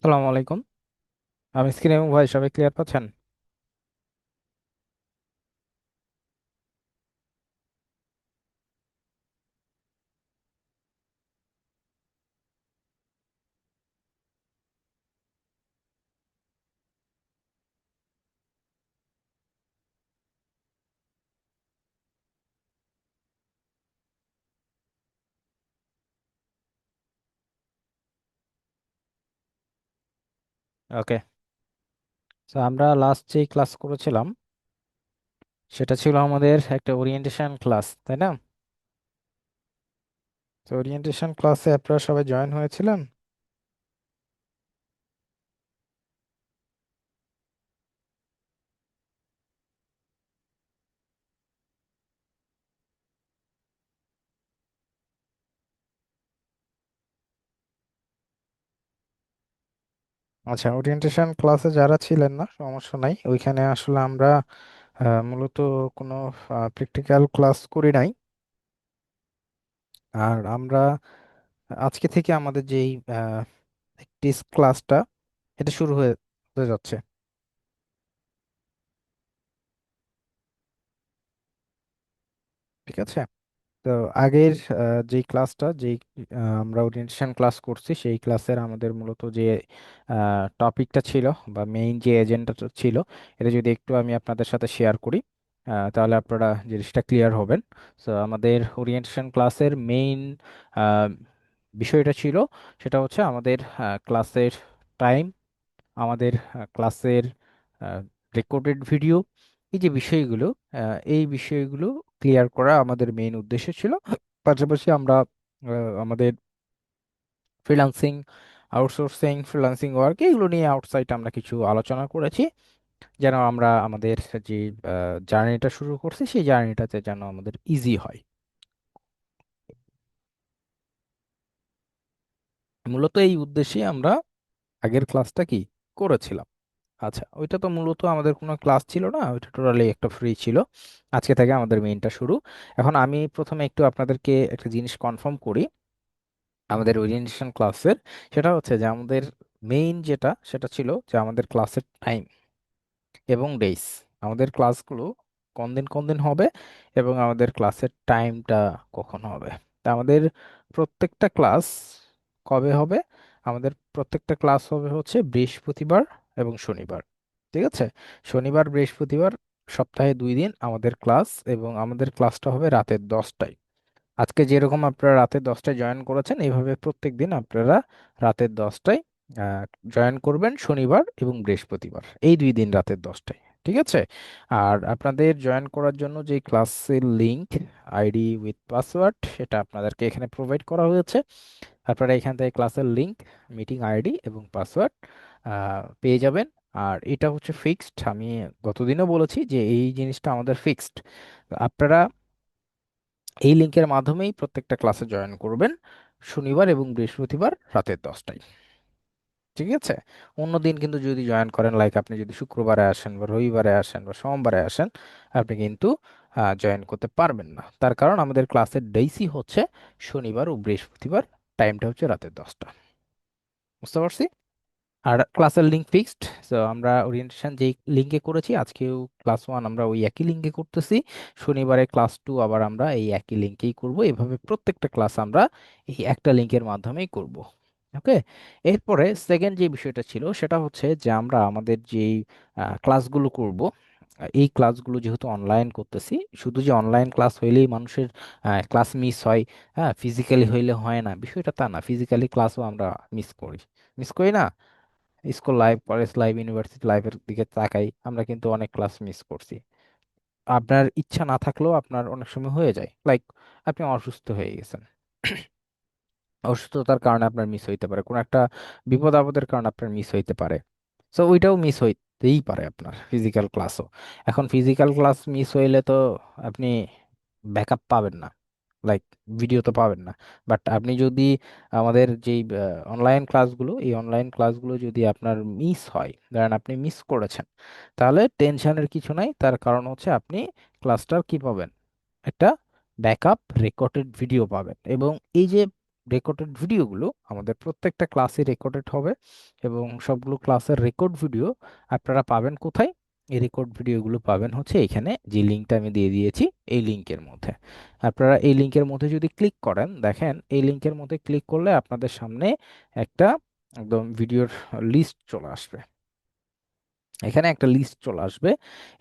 আসসালামু আলাইকুম। আমি স্ক্রিন এবং ভয়েস সবাই ক্লিয়ার পাচ্ছেন? ওকে। তো আমরা লাস্ট যে ক্লাস করেছিলাম সেটা ছিল আমাদের একটা ওরিয়েন্টেশন ক্লাস, তাই না? তো ওরিয়েন্টেশন ক্লাসে আপনারা সবাই জয়েন হয়েছিলেন? আচ্ছা, ওরিয়েন্টেশন ক্লাসে যারা ছিলেন না সমস্যা নাই, ওইখানে আসলে আমরা মূলত কোনো প্র্যাকটিক্যাল ক্লাস করি নাই। আর আমরা আজকে থেকে আমাদের যেই টেস্ট ক্লাসটা এটা শুরু হয়ে হতে যাচ্ছে। ঠিক আছে। তো আগের যে ক্লাসটা যেই আমরা ওরিয়েন্টেশন ক্লাস করছি সেই ক্লাসের আমাদের মূলত যে টপিকটা ছিল বা মেইন যে এজেন্ডাটা ছিল এটা যদি একটু আমি আপনাদের সাথে শেয়ার করি, তাহলে আপনারা জিনিসটা ক্লিয়ার হবেন। সো আমাদের ওরিয়েন্টেশন ক্লাসের মেইন বিষয়টা ছিল, সেটা হচ্ছে আমাদের ক্লাসের টাইম, আমাদের ক্লাসের রেকর্ডেড ভিডিও, এই যে বিষয়গুলো, এই বিষয়গুলো ক্লিয়ার করা আমাদের মেইন উদ্দেশ্য ছিল। পাশাপাশি আমরা আমাদের ফ্রিল্যান্সিং, আউটসোর্সিং, ফ্রিল্যান্সিং ওয়ার্ক এগুলো নিয়ে আউটসাইড আমরা কিছু আলোচনা করেছি, যেন আমরা আমাদের যে জার্নিটা শুরু করছি সেই জার্নিটাতে যেন আমাদের ইজি হয়। মূলত এই উদ্দেশ্যে আমরা আগের ক্লাসটা কি করেছিলাম। আচ্ছা, ওইটা তো মূলত আমাদের কোনো ক্লাস ছিল না, ওইটা টোটালি একটা ফ্রি ছিল। আজকে থেকে আমাদের মেইনটা শুরু। এখন আমি প্রথমে একটু আপনাদেরকে একটা জিনিস কনফার্ম করি আমাদের ওরিয়েন্টেশন ক্লাসের। সেটা হচ্ছে যে আমাদের মেইন যেটা সেটা ছিল যে আমাদের ক্লাসের টাইম এবং ডেইস, আমাদের ক্লাসগুলো কোন দিন হবে এবং আমাদের ক্লাসের টাইমটা কখন হবে। তা আমাদের প্রত্যেকটা ক্লাস কবে হবে? আমাদের প্রত্যেকটা ক্লাস হবে হচ্ছে বৃহস্পতিবার এবং শনিবার। ঠিক আছে। শনিবার বৃহস্পতিবার সপ্তাহে 2 দিন আমাদের ক্লাস, এবং আমাদের ক্লাসটা হবে রাতের 10টায়। আজকে যেরকম আপনারা রাতে 10টায় জয়েন করেছেন, এইভাবে প্রত্যেক দিন আপনারা রাতের 10টায় জয়েন করবেন, শনিবার এবং বৃহস্পতিবার এই 2 দিন রাতের 10টায়। ঠিক আছে। আর আপনাদের জয়েন করার জন্য যে ক্লাসের লিংক, আইডি উইথ পাসওয়ার্ড, সেটা আপনাদেরকে এখানে প্রোভাইড করা হয়েছে। আপনারা এখান থেকে ক্লাসের লিংক, মিটিং আইডি এবং পাসওয়ার্ড পেয়ে যাবেন। আর এটা হচ্ছে ফিক্সড, আমি গতদিনও বলেছি যে এই জিনিসটা আমাদের ফিক্সড। আপনারা এই লিঙ্কের মাধ্যমেই প্রত্যেকটা ক্লাসে জয়েন করবেন শনিবার এবং বৃহস্পতিবার রাতের 10টায়। ঠিক আছে। অন্যদিন কিন্তু যদি জয়েন করেন, লাইক আপনি যদি শুক্রবারে আসেন বা রবিবারে আসেন বা সোমবারে আসেন, আপনি কিন্তু জয়েন করতে পারবেন না। তার কারণ আমাদের ক্লাসের ডেইসই হচ্ছে শনিবার ও বৃহস্পতিবার, টাইমটা হচ্ছে রাতের 10টা। বুঝতে পারছি। আর ক্লাসের লিঙ্ক ফিক্সড। তো আমরা ওরিয়েন্টেশন যেই লিঙ্কে করেছি, আজকেও ক্লাস 1 আমরা ওই একই লিঙ্কে করতেছি। শনিবারে ক্লাস 2 আবার আমরা এই একই লিঙ্কেই করব। এভাবে প্রত্যেকটা ক্লাস আমরা এই একটা লিঙ্কের মাধ্যমেই করব। ওকে। এরপরে সেকেন্ড যে বিষয়টা ছিল সেটা হচ্ছে যে আমরা আমাদের যেই ক্লাসগুলো করব, এই ক্লাসগুলো যেহেতু অনলাইন করতেছি, শুধু যে অনলাইন ক্লাস হইলেই মানুষের ক্লাস মিস হয়, হ্যাঁ, ফিজিক্যালি হইলে হয় না, বিষয়টা তা না। ফিজিক্যালি ক্লাসও আমরা মিস করি, মিস করি না? School life, college life, university লাইফের দিকে তাকাই, আমরা কিন্তু অনেক ক্লাস মিস করছি। আপনার ইচ্ছা না থাকলেও আপনার অনেক সময় হয়ে যায়, লাইক আপনি অসুস্থ হয়ে গেছেন, অসুস্থতার কারণে আপনার মিস হইতে পারে, কোনো একটা বিপদ আপদের কারণে আপনার মিস হইতে পারে। সো ওইটাও মিস হইতেই পারে আপনার ফিজিক্যাল ক্লাসও। এখন ফিজিক্যাল ক্লাস মিস হইলে তো আপনি ব্যাকআপ পাবেন না, লাইক ভিডিও তো পাবেন না। বাট আপনি যদি আমাদের যেই অনলাইন ক্লাসগুলো, এই অনলাইন ক্লাসগুলো যদি আপনার মিস হয়, ধরেন আপনি মিস করেছেন, তাহলে টেনশনের কিছু নাই। তার কারণ হচ্ছে আপনি ক্লাসটার কি পাবেন, একটা ব্যাকআপ রেকর্ডেড ভিডিও পাবেন। এবং এই যে রেকর্ডেড ভিডিওগুলো আমাদের প্রত্যেকটা ক্লাসে রেকর্ডেড হবে, এবং সবগুলো ক্লাসের রেকর্ড ভিডিও আপনারা পাবেন কোথায়? এই রেকর্ড ভিডিওগুলো পাবেন হচ্ছে এখানে যে লিঙ্কটা আমি দিয়ে দিয়েছি, এই লিঙ্কের মধ্যে। আপনারা এই লিঙ্কের মধ্যে যদি ক্লিক করেন, দেখেন এই লিঙ্কের মধ্যে ক্লিক করলে আপনাদের সামনে একটা একদম ভিডিওর লিস্ট চলে আসবে। এখানে একটা লিস্ট চলে আসবে,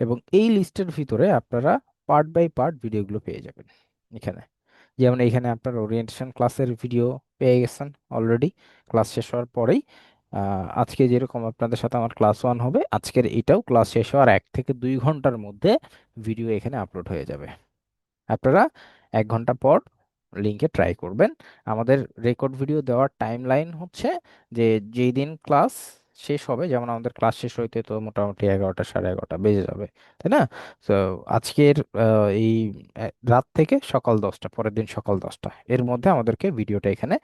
এবং এই লিস্টের ভিতরে আপনারা পার্ট বাই পার্ট ভিডিওগুলো পেয়ে যাবেন এখানে। যেমন এখানে আপনার ওরিয়েন্টেশন ক্লাসের ভিডিও পেয়ে গেছেন অলরেডি, ক্লাস শেষ হওয়ার পরেই। আজকে যেরকম আপনাদের সাথে আমার ক্লাস 1 হবে, আজকের এটাও ক্লাস শেষ হওয়ার 1 থেকে 2 ঘন্টার মধ্যে ভিডিও এখানে আপলোড হয়ে যাবে। আপনারা 1 ঘন্টা পর লিঙ্কে ট্রাই করবেন। আমাদের রেকর্ড ভিডিও দেওয়ার টাইম লাইন হচ্ছে যে যেই দিন ক্লাস শেষ হবে, যেমন আমাদের ক্লাস শেষ হইতে তো মোটামুটি 11টা, সাড়ে 11টা বেজে যাবে, তাই না? তো আজকের এই রাত থেকে সকাল 10টা, পরের দিন সকাল 10টা এর মধ্যে আমাদেরকে ভিডিওটা এখানে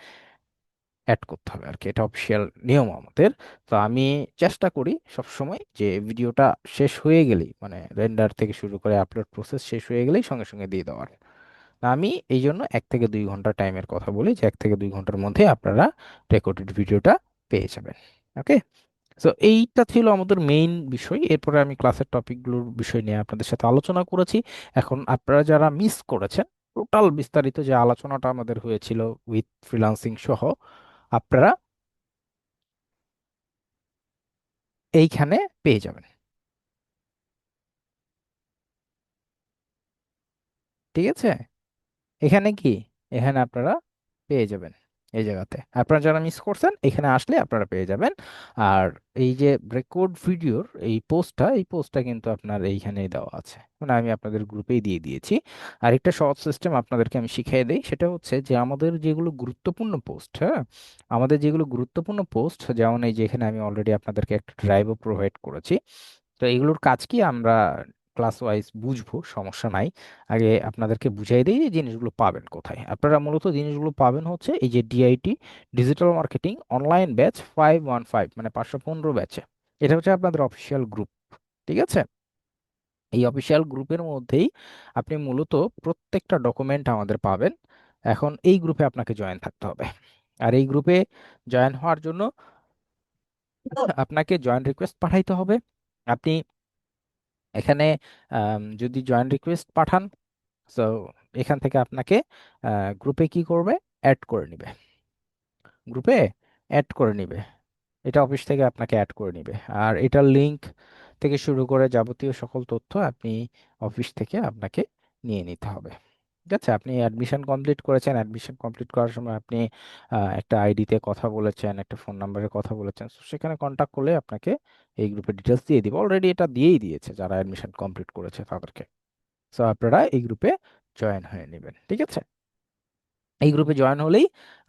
অ্যাড করতে হবে আর কি। এটা অফিসিয়াল নিয়ম আমাদের। তো আমি চেষ্টা করি সব সময় যে ভিডিওটা শেষ হয়ে গেলেই, মানে রেন্ডার থেকে শুরু করে আপলোড প্রসেস শেষ হয়ে গেলেই সঙ্গে সঙ্গে দিয়ে দেওয়ার। আমি এই জন্য 1 থেকে 2 ঘন্টা টাইমের কথা বলি, যে 1 থেকে 2 ঘন্টার মধ্যে আপনারা রেকর্ডেড ভিডিওটা পেয়ে যাবেন। ওকে। তো এইটা ছিল আমাদের মেইন বিষয়। এরপরে আমি ক্লাসের টপিকগুলোর বিষয় নিয়ে আপনাদের সাথে আলোচনা করেছি। এখন আপনারা যারা মিস করেছেন টোটাল বিস্তারিত যে আলোচনাটা আমাদের হয়েছিল উইথ ফ্রিল্যান্সিং সহ, আপনারা এইখানে পেয়ে যাবেন। ঠিক আছে? এখানে কি, এখানে আপনারা পেয়ে যাবেন। এই জায়গাতে আপনারা যারা মিস করছেন এখানে আসলে আপনারা পেয়ে যাবেন। আর এই যে রেকর্ড ভিডিওর এই পোস্টটা কিন্তু আপনার এইখানেই দেওয়া আছে, মানে আমি আপনাদের গ্রুপেই দিয়ে দিয়েছি। আর একটা সহজ সিস্টেম আপনাদেরকে আমি শিখিয়ে দেই, সেটা হচ্ছে যে আমাদের যেগুলো গুরুত্বপূর্ণ পোস্ট, হ্যাঁ, আমাদের যেগুলো গুরুত্বপূর্ণ পোস্ট, যেমন এই যে এখানে আমি অলরেডি আপনাদেরকে একটা ড্রাইভও প্রোভাইড করেছি। তো এগুলোর কাজ কি আমরা ক্লাস ওয়াইজ বুঝবো, সমস্যা নাই। আগে আপনাদেরকে বুঝাই দিই যে জিনিসগুলো পাবেন কোথায়। আপনারা মূলত জিনিসগুলো পাবেন হচ্ছে এই যে DIT, digital marketing online batch 515, মানে 515 ব্যাচে। এটা হচ্ছে আপনাদের অফিসিয়াল গ্রুপ। ঠিক আছে? এই অফিসিয়াল গ্রুপের মধ্যেই আপনি মূলত প্রত্যেকটা ডকুমেন্ট আমাদের পাবেন। এখন এই গ্রুপে আপনাকে জয়েন থাকতে হবে। আর এই গ্রুপে জয়েন হওয়ার জন্য আপনাকে জয়েন রিকোয়েস্ট পাঠাইতে হবে। আপনি এখানে যদি জয়েন রিকোয়েস্ট পাঠান, সো এখান থেকে আপনাকে গ্রুপে কি করবে, অ্যাড করে নিবে। গ্রুপে অ্যাড করে নিবে, এটা অফিস থেকে আপনাকে অ্যাড করে নিবে। আর এটার লিংক থেকে শুরু করে যাবতীয় সকল তথ্য আপনি অফিস থেকে আপনাকে নিয়ে নিতে হবে। ঠিক আছে? আপনি অ্যাডমিশন কমপ্লিট করেছেন, অ্যাডমিশন কমপ্লিট করার সময় আপনি একটা আইডিতে কথা বলেছেন, একটা ফোন নাম্বারে কথা বলেছেন, তো সেখানে কন্ট্যাক্ট করলে আপনাকে এই গ্রুপের ডিটেলস দিয়ে দিব। অলরেডি এটা দিয়েই দিয়েছে যারা অ্যাডমিশন কমপ্লিট করেছে তাদেরকে। সো আপনারা এই গ্রুপে জয়েন হয়ে নেবেন। ঠিক আছে? এই গ্রুপে জয়েন হলেই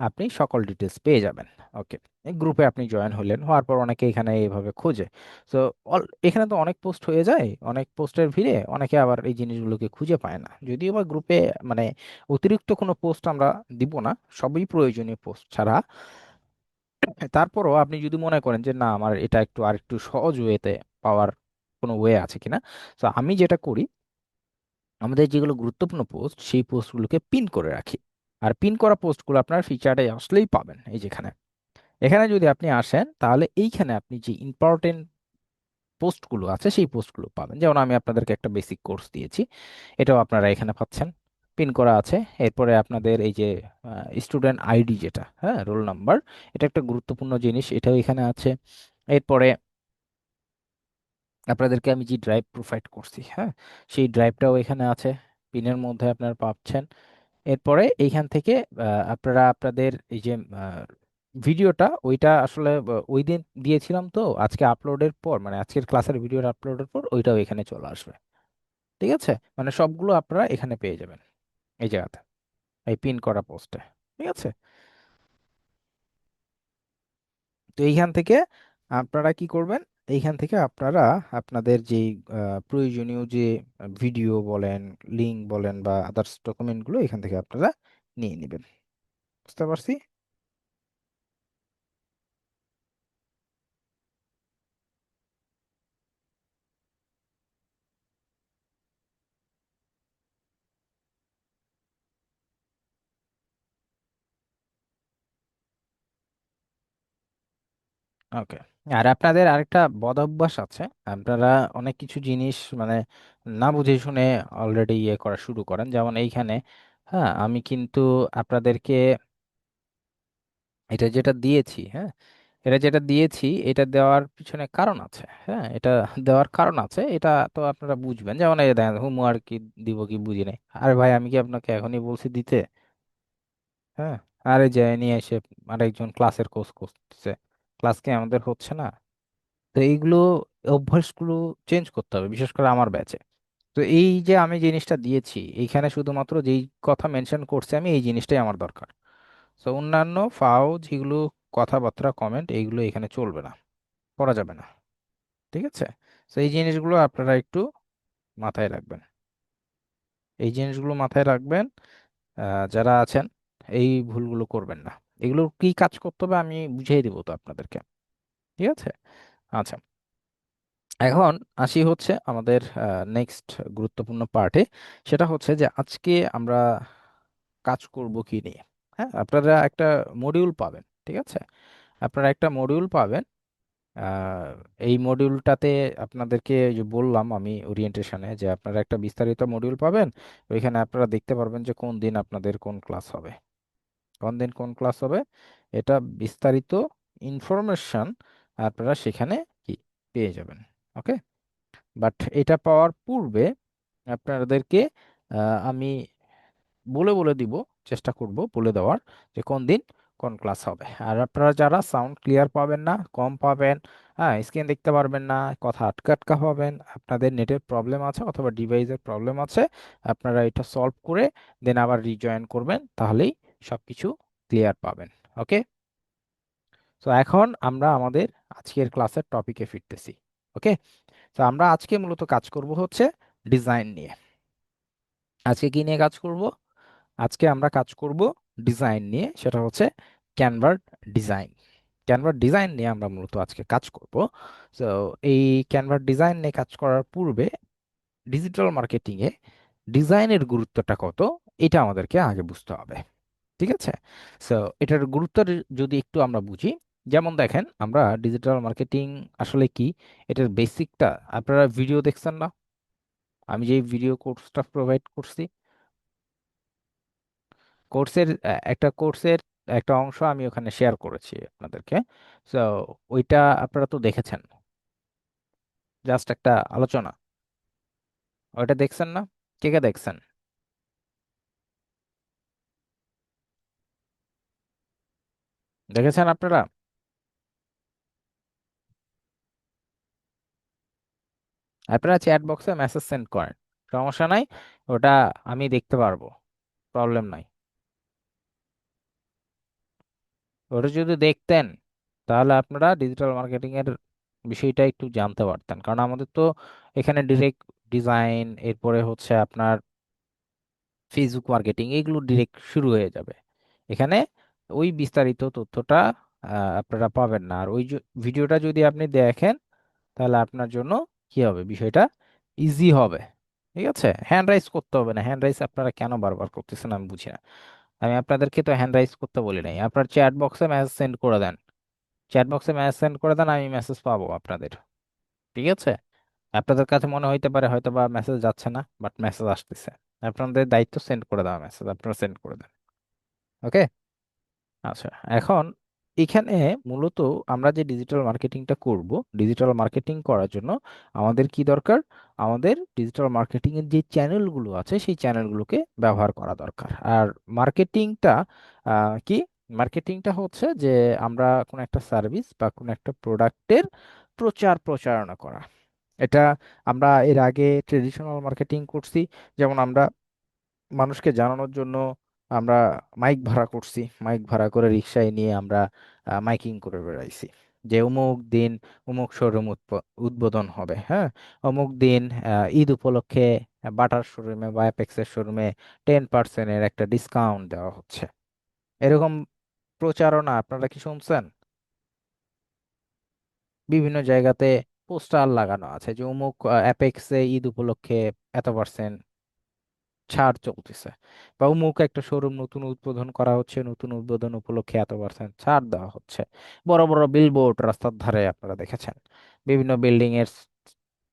আপনি সকল ডিটেলস পেয়ে যাবেন। ওকে। এই গ্রুপে আপনি জয়েন হলেন, হওয়ার পর অনেকে এখানে এইভাবে খোঁজে। সো এখানে তো অনেক পোস্ট হয়ে যায়, অনেক পোস্টের ভিড়ে অনেকে আবার এই জিনিসগুলোকে খুঁজে পায় না। যদিও বা গ্রুপে মানে অতিরিক্ত কোনো পোস্ট আমরা দিব না, সবই প্রয়োজনীয় পোস্ট ছাড়া। তারপরও আপনি যদি মনে করেন যে না আমার এটা একটু আর একটু সহজ ওয়েতে পাওয়ার কোনো ওয়ে আছে কিনা, তো আমি যেটা করি, আমাদের যেগুলো গুরুত্বপূর্ণ পোস্ট সেই পোস্টগুলোকে পিন করে রাখি। আর পিন করা পোস্টগুলো আপনার ফিচারে আসলেই পাবেন এই যেখানে। এখানে যদি আপনি আসেন তাহলে এইখানে আপনি যে ইম্পর্টেন্ট পোস্টগুলো আছে সেই পোস্টগুলো পাবেন। যেমন আমি আপনাদেরকে একটা বেসিক কোর্স দিয়েছি, এটাও আপনারা এখানে পাচ্ছেন, পিন করা আছে। এরপরে আপনাদের এই যে স্টুডেন্ট আইডি, যেটা হ্যাঁ রোল নাম্বার, এটা একটা গুরুত্বপূর্ণ জিনিস, এটাও এখানে আছে। এরপরে আপনাদেরকে আমি যে ড্রাইভ প্রোভাইড করছি, হ্যাঁ, সেই ড্রাইভটাও এখানে আছে, পিনের মধ্যে আপনারা পাচ্ছেন। এরপরে এইখান থেকে আপনারা আপনাদের এই যে ভিডিওটা, ওইটা আসলে ওই দিন দিয়েছিলাম, তো আজকে আপলোডের পর, মানে আজকের ক্লাসের ভিডিওর আপলোডের পর ওইটাও এখানে চলে আসবে। ঠিক আছে? মানে সবগুলো আপনারা এখানে পেয়ে যাবেন এই জায়গাতে, এই পিন করা পোস্টে। ঠিক আছে? তো এইখান থেকে আপনারা কি করবেন, এইখান থেকে আপনারা আপনাদের যে প্রয়োজনীয় যে ভিডিও বলেন, লিঙ্ক বলেন বা আদার্স ডকুমেন্টগুলো এখান থেকে আপনারা নিয়ে নেবেন। বুঝতে পারছি? ওকে। আর আপনাদের আরেকটা বদ অভ্যাস আছে, আপনারা অনেক কিছু জিনিস মানে না বুঝে শুনে অলরেডি ইয়ে করা শুরু করেন। যেমন এইখানে, হ্যাঁ, আমি কিন্তু আপনাদেরকে এটা যেটা দিয়েছি, হ্যাঁ, এটা যেটা দিয়েছি, এটা দেওয়ার পিছনে কারণ আছে। হ্যাঁ, এটা দেওয়ার কারণ আছে, এটা তো আপনারা বুঝবেন। যেমন এই দেখেন, হোমওয়ার্ক কি দিব কি বুঝি নাই। আরে ভাই, আমি কি আপনাকে এখনই বলছি দিতে? হ্যাঁ। আরে যে নিয়ে এসে আরেকজন ক্লাসের কোর্স করতেছে, ক্লাস কি আমাদের হচ্ছে না? তো এইগুলো অভ্যাসগুলো চেঞ্জ করতে হবে, বিশেষ করে আমার ব্যাচে। তো এই যে আমি জিনিসটা দিয়েছি, এইখানে শুধুমাত্র যেই কথা মেনশন করছে আমি, এই জিনিসটাই আমার দরকার। তো অন্যান্য ফাও যেগুলো কথাবার্তা কমেন্ট এইগুলো এখানে চলবে না, করা যাবে না। ঠিক আছে? তো এই জিনিসগুলো আপনারা একটু মাথায় রাখবেন, এই জিনিসগুলো মাথায় রাখবেন। যারা আছেন, এই ভুলগুলো করবেন না। এগুলো কি কাজ করতে হবে আমি বুঝিয়ে দিব তো আপনাদেরকে। ঠিক আছে? আচ্ছা, এখন আসি হচ্ছে আমাদের নেক্সট গুরুত্বপূর্ণ পার্টে। সেটা হচ্ছে যে আজকে আমরা কাজ করব কি নিয়ে। হ্যাঁ, আপনারা একটা মডিউল পাবেন, ঠিক আছে? আপনারা একটা মডিউল পাবেন। আহ, এই মডিউলটাতে আপনাদেরকে যে বললাম আমি ওরিয়েন্টেশনে, যে আপনারা একটা বিস্তারিত মডিউল পাবেন। ওইখানে আপনারা দেখতে পারবেন যে কোন দিন আপনাদের কোন ক্লাস হবে, কোন দিন কোন ক্লাস হবে। এটা বিস্তারিত ইনফরমেশন আপনারা সেখানে কি পেয়ে যাবেন। ওকে। বাট এটা পাওয়ার পূর্বে আপনাদেরকে আমি বলে বলে দিব, চেষ্টা করব বলে দেওয়ার, যে কোন দিন কোন ক্লাস হবে। আর আপনারা যারা সাউন্ড ক্লিয়ার পাবেন না, কম পাবেন, হ্যাঁ, স্ক্রিন দেখতে পারবেন না, কথা আটকা আটকা হবেন, আপনাদের নেটের প্রবলেম আছে অথবা ডিভাইসের প্রবলেম আছে, আপনারা এটা সলভ করে দেন আবার রিজয়েন করবেন, তাহলেই সবকিছু ক্লিয়ার পাবেন। ওকে। তো এখন আমরা আমাদের আজকের ক্লাসের টপিকে ফিরতেছি। ওকে। তো আমরা আজকে মূলত কাজ করব হচ্ছে ডিজাইন নিয়ে। আজকে কি নিয়ে কাজ করব? আজকে আমরা কাজ করব ডিজাইন নিয়ে, সেটা হচ্ছে ক্যানভার ডিজাইন। ক্যানভার ডিজাইন নিয়ে আমরা মূলত আজকে কাজ করব। তো এই ক্যানভার ডিজাইন নিয়ে কাজ করার পূর্বে ডিজিটাল মার্কেটিং এ ডিজাইনের গুরুত্বটা কত, এটা আমাদেরকে আগে বুঝতে হবে। ঠিক আছে? সো এটার গুরুত্ব যদি একটু আমরা বুঝি, যেমন দেখেন, আমরা ডিজিটাল মার্কেটিং আসলে কি, এটার বেসিকটা আপনারা ভিডিও দেখছেন না? আমি যে ভিডিও কোর্সটা প্রোভাইড করছি, কোর্সের একটা কোর্সের একটা অংশ আমি ওখানে শেয়ার করেছি আপনাদেরকে। তো ওইটা আপনারা তো দেখেছেন, জাস্ট একটা আলোচনা। ওইটা দেখছেন না? কে কে দেখছেন? দেখেছেন আপনারা? আপনারা চ্যাট বক্সে মেসেজ সেন্ড করেন, সমস্যা নাই, ওটা আমি দেখতে পারবো, প্রবলেম নাই। ওটা যদি দেখতেন, তাহলে আপনারা ডিজিটাল মার্কেটিং এর বিষয়টা একটু জানতে পারতেন। কারণ আমাদের তো এখানে ডিরেক্ট ডিজাইন, এরপরে হচ্ছে আপনার ফেসবুক মার্কেটিং, এগুলো ডিরেক্ট শুরু হয়ে যাবে এখানে। ওই বিস্তারিত তথ্যটা আপনারা পাবেন না। আর ওই ভিডিওটা যদি আপনি দেখেন, তাহলে আপনার জন্য কি হবে, বিষয়টা ইজি হবে। ঠিক আছে? হ্যান্ড রাইজ করতে হবে না। হ্যান্ড রাইজ আপনারা কেন বারবার করতেছেন আমি বুঝি না। আমি আপনাদেরকে তো হ্যান্ড রাইজ করতে বলি নাই। আপনার চ্যাট বক্সে মেসেজ সেন্ড করে দেন, চ্যাট বক্সে মেসেজ সেন্ড করে দেন, আমি মেসেজ পাবো আপনাদের। ঠিক আছে? আপনাদের কাছে মনে হইতে পারে হয়তো বা মেসেজ যাচ্ছে না, বাট মেসেজ আসতেছে। আপনাদের দায়িত্ব সেন্ড করে দেওয়া, মেসেজ আপনারা সেন্ড করে দেন। ওকে। আচ্ছা, এখন এখানে মূলত আমরা যে ডিজিটাল মার্কেটিংটা করব, ডিজিটাল মার্কেটিং করার জন্য আমাদের কি দরকার? আমাদের ডিজিটাল মার্কেটিং এর যে চ্যানেলগুলো আছে সেই চ্যানেলগুলোকে ব্যবহার করা দরকার। আর মার্কেটিংটা কি, মার্কেটিংটা হচ্ছে যে আমরা কোনো একটা সার্ভিস বা কোনো একটা প্রোডাক্টের প্রচার প্রচারণা করা। এটা আমরা এর আগে ট্রেডিশনাল মার্কেটিং করছি। যেমন আমরা মানুষকে জানানোর জন্য আমরা মাইক ভাড়া করছি, মাইক ভাড়া করে রিক্সায় নিয়ে আমরা মাইকিং করে বেড়াইছি, যে অমুক দিন অমুক শোরুম উদ্বোধন হবে, হ্যাঁ, অমুক দিন ঈদ উপলক্ষে বাটার শোরুমে বা অ্যাপেক্সের শোরুমে 10%-এর একটা ডিসকাউন্ট দেওয়া হচ্ছে। এরকম প্রচারণা আপনারা কি শুনছেন? বিভিন্ন জায়গাতে পোস্টার লাগানো আছে যে অমুক অ্যাপেক্সে ঈদ উপলক্ষে এত পার্সেন্ট ছাড় চলতেছে, বা অমুক একটা শোরুম নতুন উদ্বোধন করা হচ্ছে, নতুন উদ্বোধন উপলক্ষে এত% ছাড় দেওয়া হচ্ছে। বড় বড় বিলবোর্ড রাস্তার ধারে আপনারা দেখেছেন, বিভিন্ন বিল্ডিং এর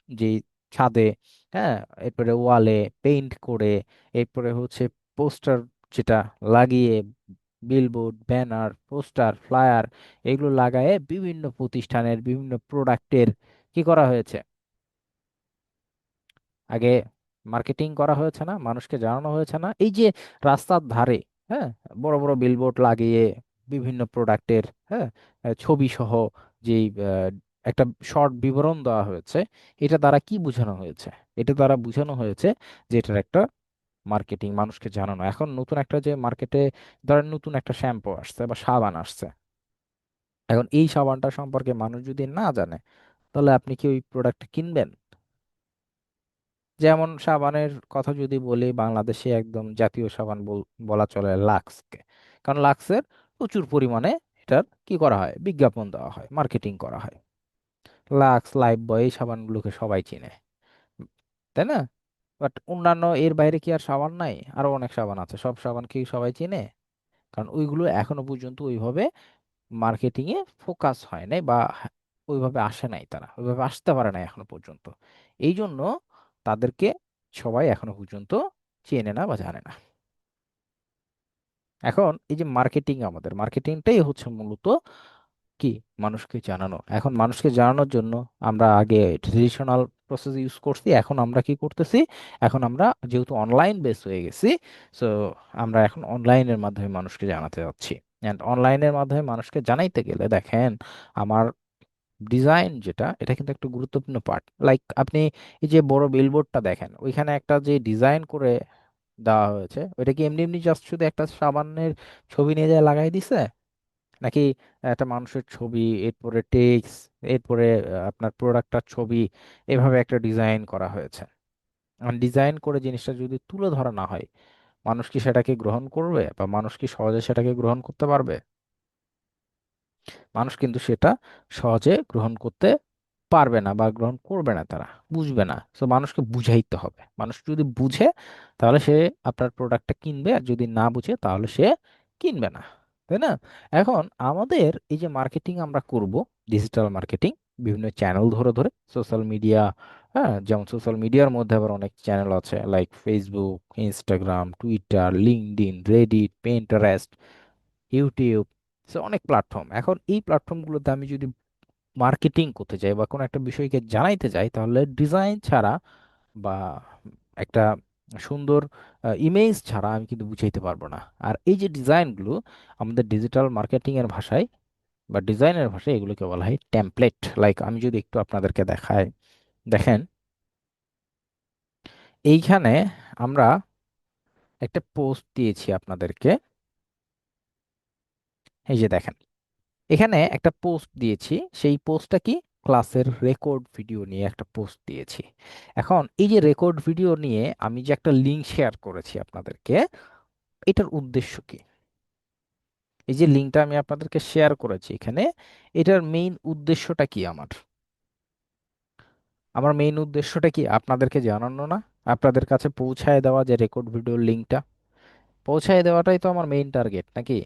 যে ছাদে, হ্যাঁ, এরপরে ওয়ালে পেইন্ট করে, এরপরে হচ্ছে পোস্টার যেটা লাগিয়ে, বিলবোর্ড, ব্যানার, পোস্টার, ফ্লায়ার, এগুলো লাগায়ে বিভিন্ন প্রতিষ্ঠানের বিভিন্ন প্রোডাক্টের কি করা হয়েছে, আগে মার্কেটিং করা হয়েছে না, মানুষকে জানানো হয়েছে না, এই যে রাস্তার ধারে, হ্যাঁ, বড় বড় বিলবোর্ড লাগিয়ে বিভিন্ন প্রোডাক্টের, হ্যাঁ, ছবি সহ যেই একটা শর্ট বিবরণ দেওয়া হয়েছে, এটা দ্বারা কি বোঝানো হয়েছে? এটা দ্বারা বোঝানো হয়েছে যে এটার একটা মার্কেটিং, মানুষকে জানানো। এখন নতুন একটা যে মার্কেটে ধরেন নতুন একটা শ্যাম্পু আসছে বা সাবান আসছে, এখন এই সাবানটা সম্পর্কে মানুষ যদি না জানে, তাহলে আপনি কি ওই প্রোডাক্ট কিনবেন? যেমন সাবানের কথা যদি বলি, বাংলাদেশে একদম জাতীয় সাবান বলা চলে লাক্সকে। কারণ লাক্সের প্রচুর পরিমাণে এটার কি করা হয়, বিজ্ঞাপন দেওয়া হয়, মার্কেটিং করা হয়। লাক্স, লাইফ বয়, এই সাবানগুলোকে সবাই চিনে, তাই না? বাট অন্যান্য এর বাইরে কি আর সাবান নাই? আরো অনেক সাবান আছে, সব সাবান কি সবাই চিনে? কারণ ওইগুলো এখনো পর্যন্ত ওইভাবে মার্কেটিং এ ফোকাস হয় নাই, বা ওইভাবে আসে নাই, তারা ওইভাবে আসতে পারে নাই এখনো পর্যন্ত। এই জন্য তাদেরকে সবাই এখনো পর্যন্ত চেনে না বা জানে না। এখন এই যে মার্কেটিং, আমাদের মার্কেটিংটাই হচ্ছে মূলত কি, মানুষকে জানানো। এখন মানুষকে জানানোর জন্য আমরা আগে ট্রেডিশনাল প্রসেস ইউজ করছি, এখন আমরা কি করতেছি, এখন আমরা যেহেতু অনলাইন বেস হয়ে গেছি, সো আমরা এখন অনলাইনের মাধ্যমে মানুষকে জানাতে যাচ্ছি। অ্যান্ড অনলাইনের মাধ্যমে মানুষকে জানাইতে গেলে দেখেন, আমার ডিজাইন যেটা, এটা কিন্তু একটা গুরুত্বপূর্ণ পার্ট। লাইক আপনি এই যে বড় বিলবোর্ডটা দেখেন, ওইখানে একটা যে ডিজাইন করে দেওয়া হয়েছে, ওইটা কি এমনি এমনি জাস্ট শুধু একটা সাবানের ছবি নিয়ে যায় লাগাই দিছে, নাকি একটা মানুষের ছবি, এরপরে টেক্সট, এরপরে আপনার প্রোডাক্টটার ছবি, এভাবে একটা ডিজাইন করা হয়েছে? ডিজাইন করে জিনিসটা যদি তুলে ধরা না হয়, মানুষ কি সেটাকে গ্রহণ করবে, বা মানুষ কি সহজে সেটাকে গ্রহণ করতে পারবে? মানুষ কিন্তু সেটা সহজে গ্রহণ করতে পারবে না, বা গ্রহণ করবে না, তারা বুঝবে না। তো মানুষকে বুঝাইতে হবে, মানুষ যদি বুঝে তাহলে সে আপনার প্রোডাক্টটা কিনবে, আর যদি না বুঝে তাহলে সে কিনবে না, তাই না? এখন আমাদের এই যে মার্কেটিং আমরা করব, ডিজিটাল মার্কেটিং, বিভিন্ন চ্যানেল ধরে ধরে, সোশ্যাল মিডিয়া, হ্যাঁ, যেমন সোশ্যাল মিডিয়ার মধ্যে আবার অনেক চ্যানেল আছে, like Facebook, Instagram, Twitter, LinkedIn, Reddit, Pinterest, YouTube, so অনেক প্ল্যাটফর্ম। এখন এই প্ল্যাটফর্মগুলোতে আমি যদি মার্কেটিং করতে চাই বা কোনো একটা বিষয়কে জানাইতে চাই, তাহলে ডিজাইন ছাড়া বা একটা সুন্দর ইমেজ ছাড়া আমি কিন্তু বুঝাইতে পারবো না। আর এই যে ডিজাইনগুলো, আমাদের ডিজিটাল মার্কেটিং এর ভাষায় বা ডিজাইনের ভাষায় এগুলোকে বলা হয় টেমপ্লেট। লাইক আমি যদি একটু আপনাদেরকে দেখাই, দেখেন এইখানে আমরা একটা পোস্ট দিয়েছি আপনাদেরকে, এই যে দেখেন, এখানে একটা পোস্ট দিয়েছি। সেই পোস্টটা কি, ক্লাসের রেকর্ড ভিডিও নিয়ে একটা পোস্ট দিয়েছি। এখন এই যে রেকর্ড ভিডিও নিয়ে আমি যে একটা লিঙ্ক শেয়ার করেছি আপনাদেরকে, এটার উদ্দেশ্য কি? এই যে লিঙ্কটা আমি আপনাদেরকে শেয়ার করেছি এখানে, এটার মেইন উদ্দেশ্যটা কি আমার? আমার মেইন উদ্দেশ্যটা কি, আপনাদেরকে জানানো না, আপনাদের কাছে পৌঁছায় দেওয়া, যে রেকর্ড ভিডিওর লিঙ্কটা পৌঁছায় দেওয়াটাই তো আমার মেইন টার্গেট, নাকি?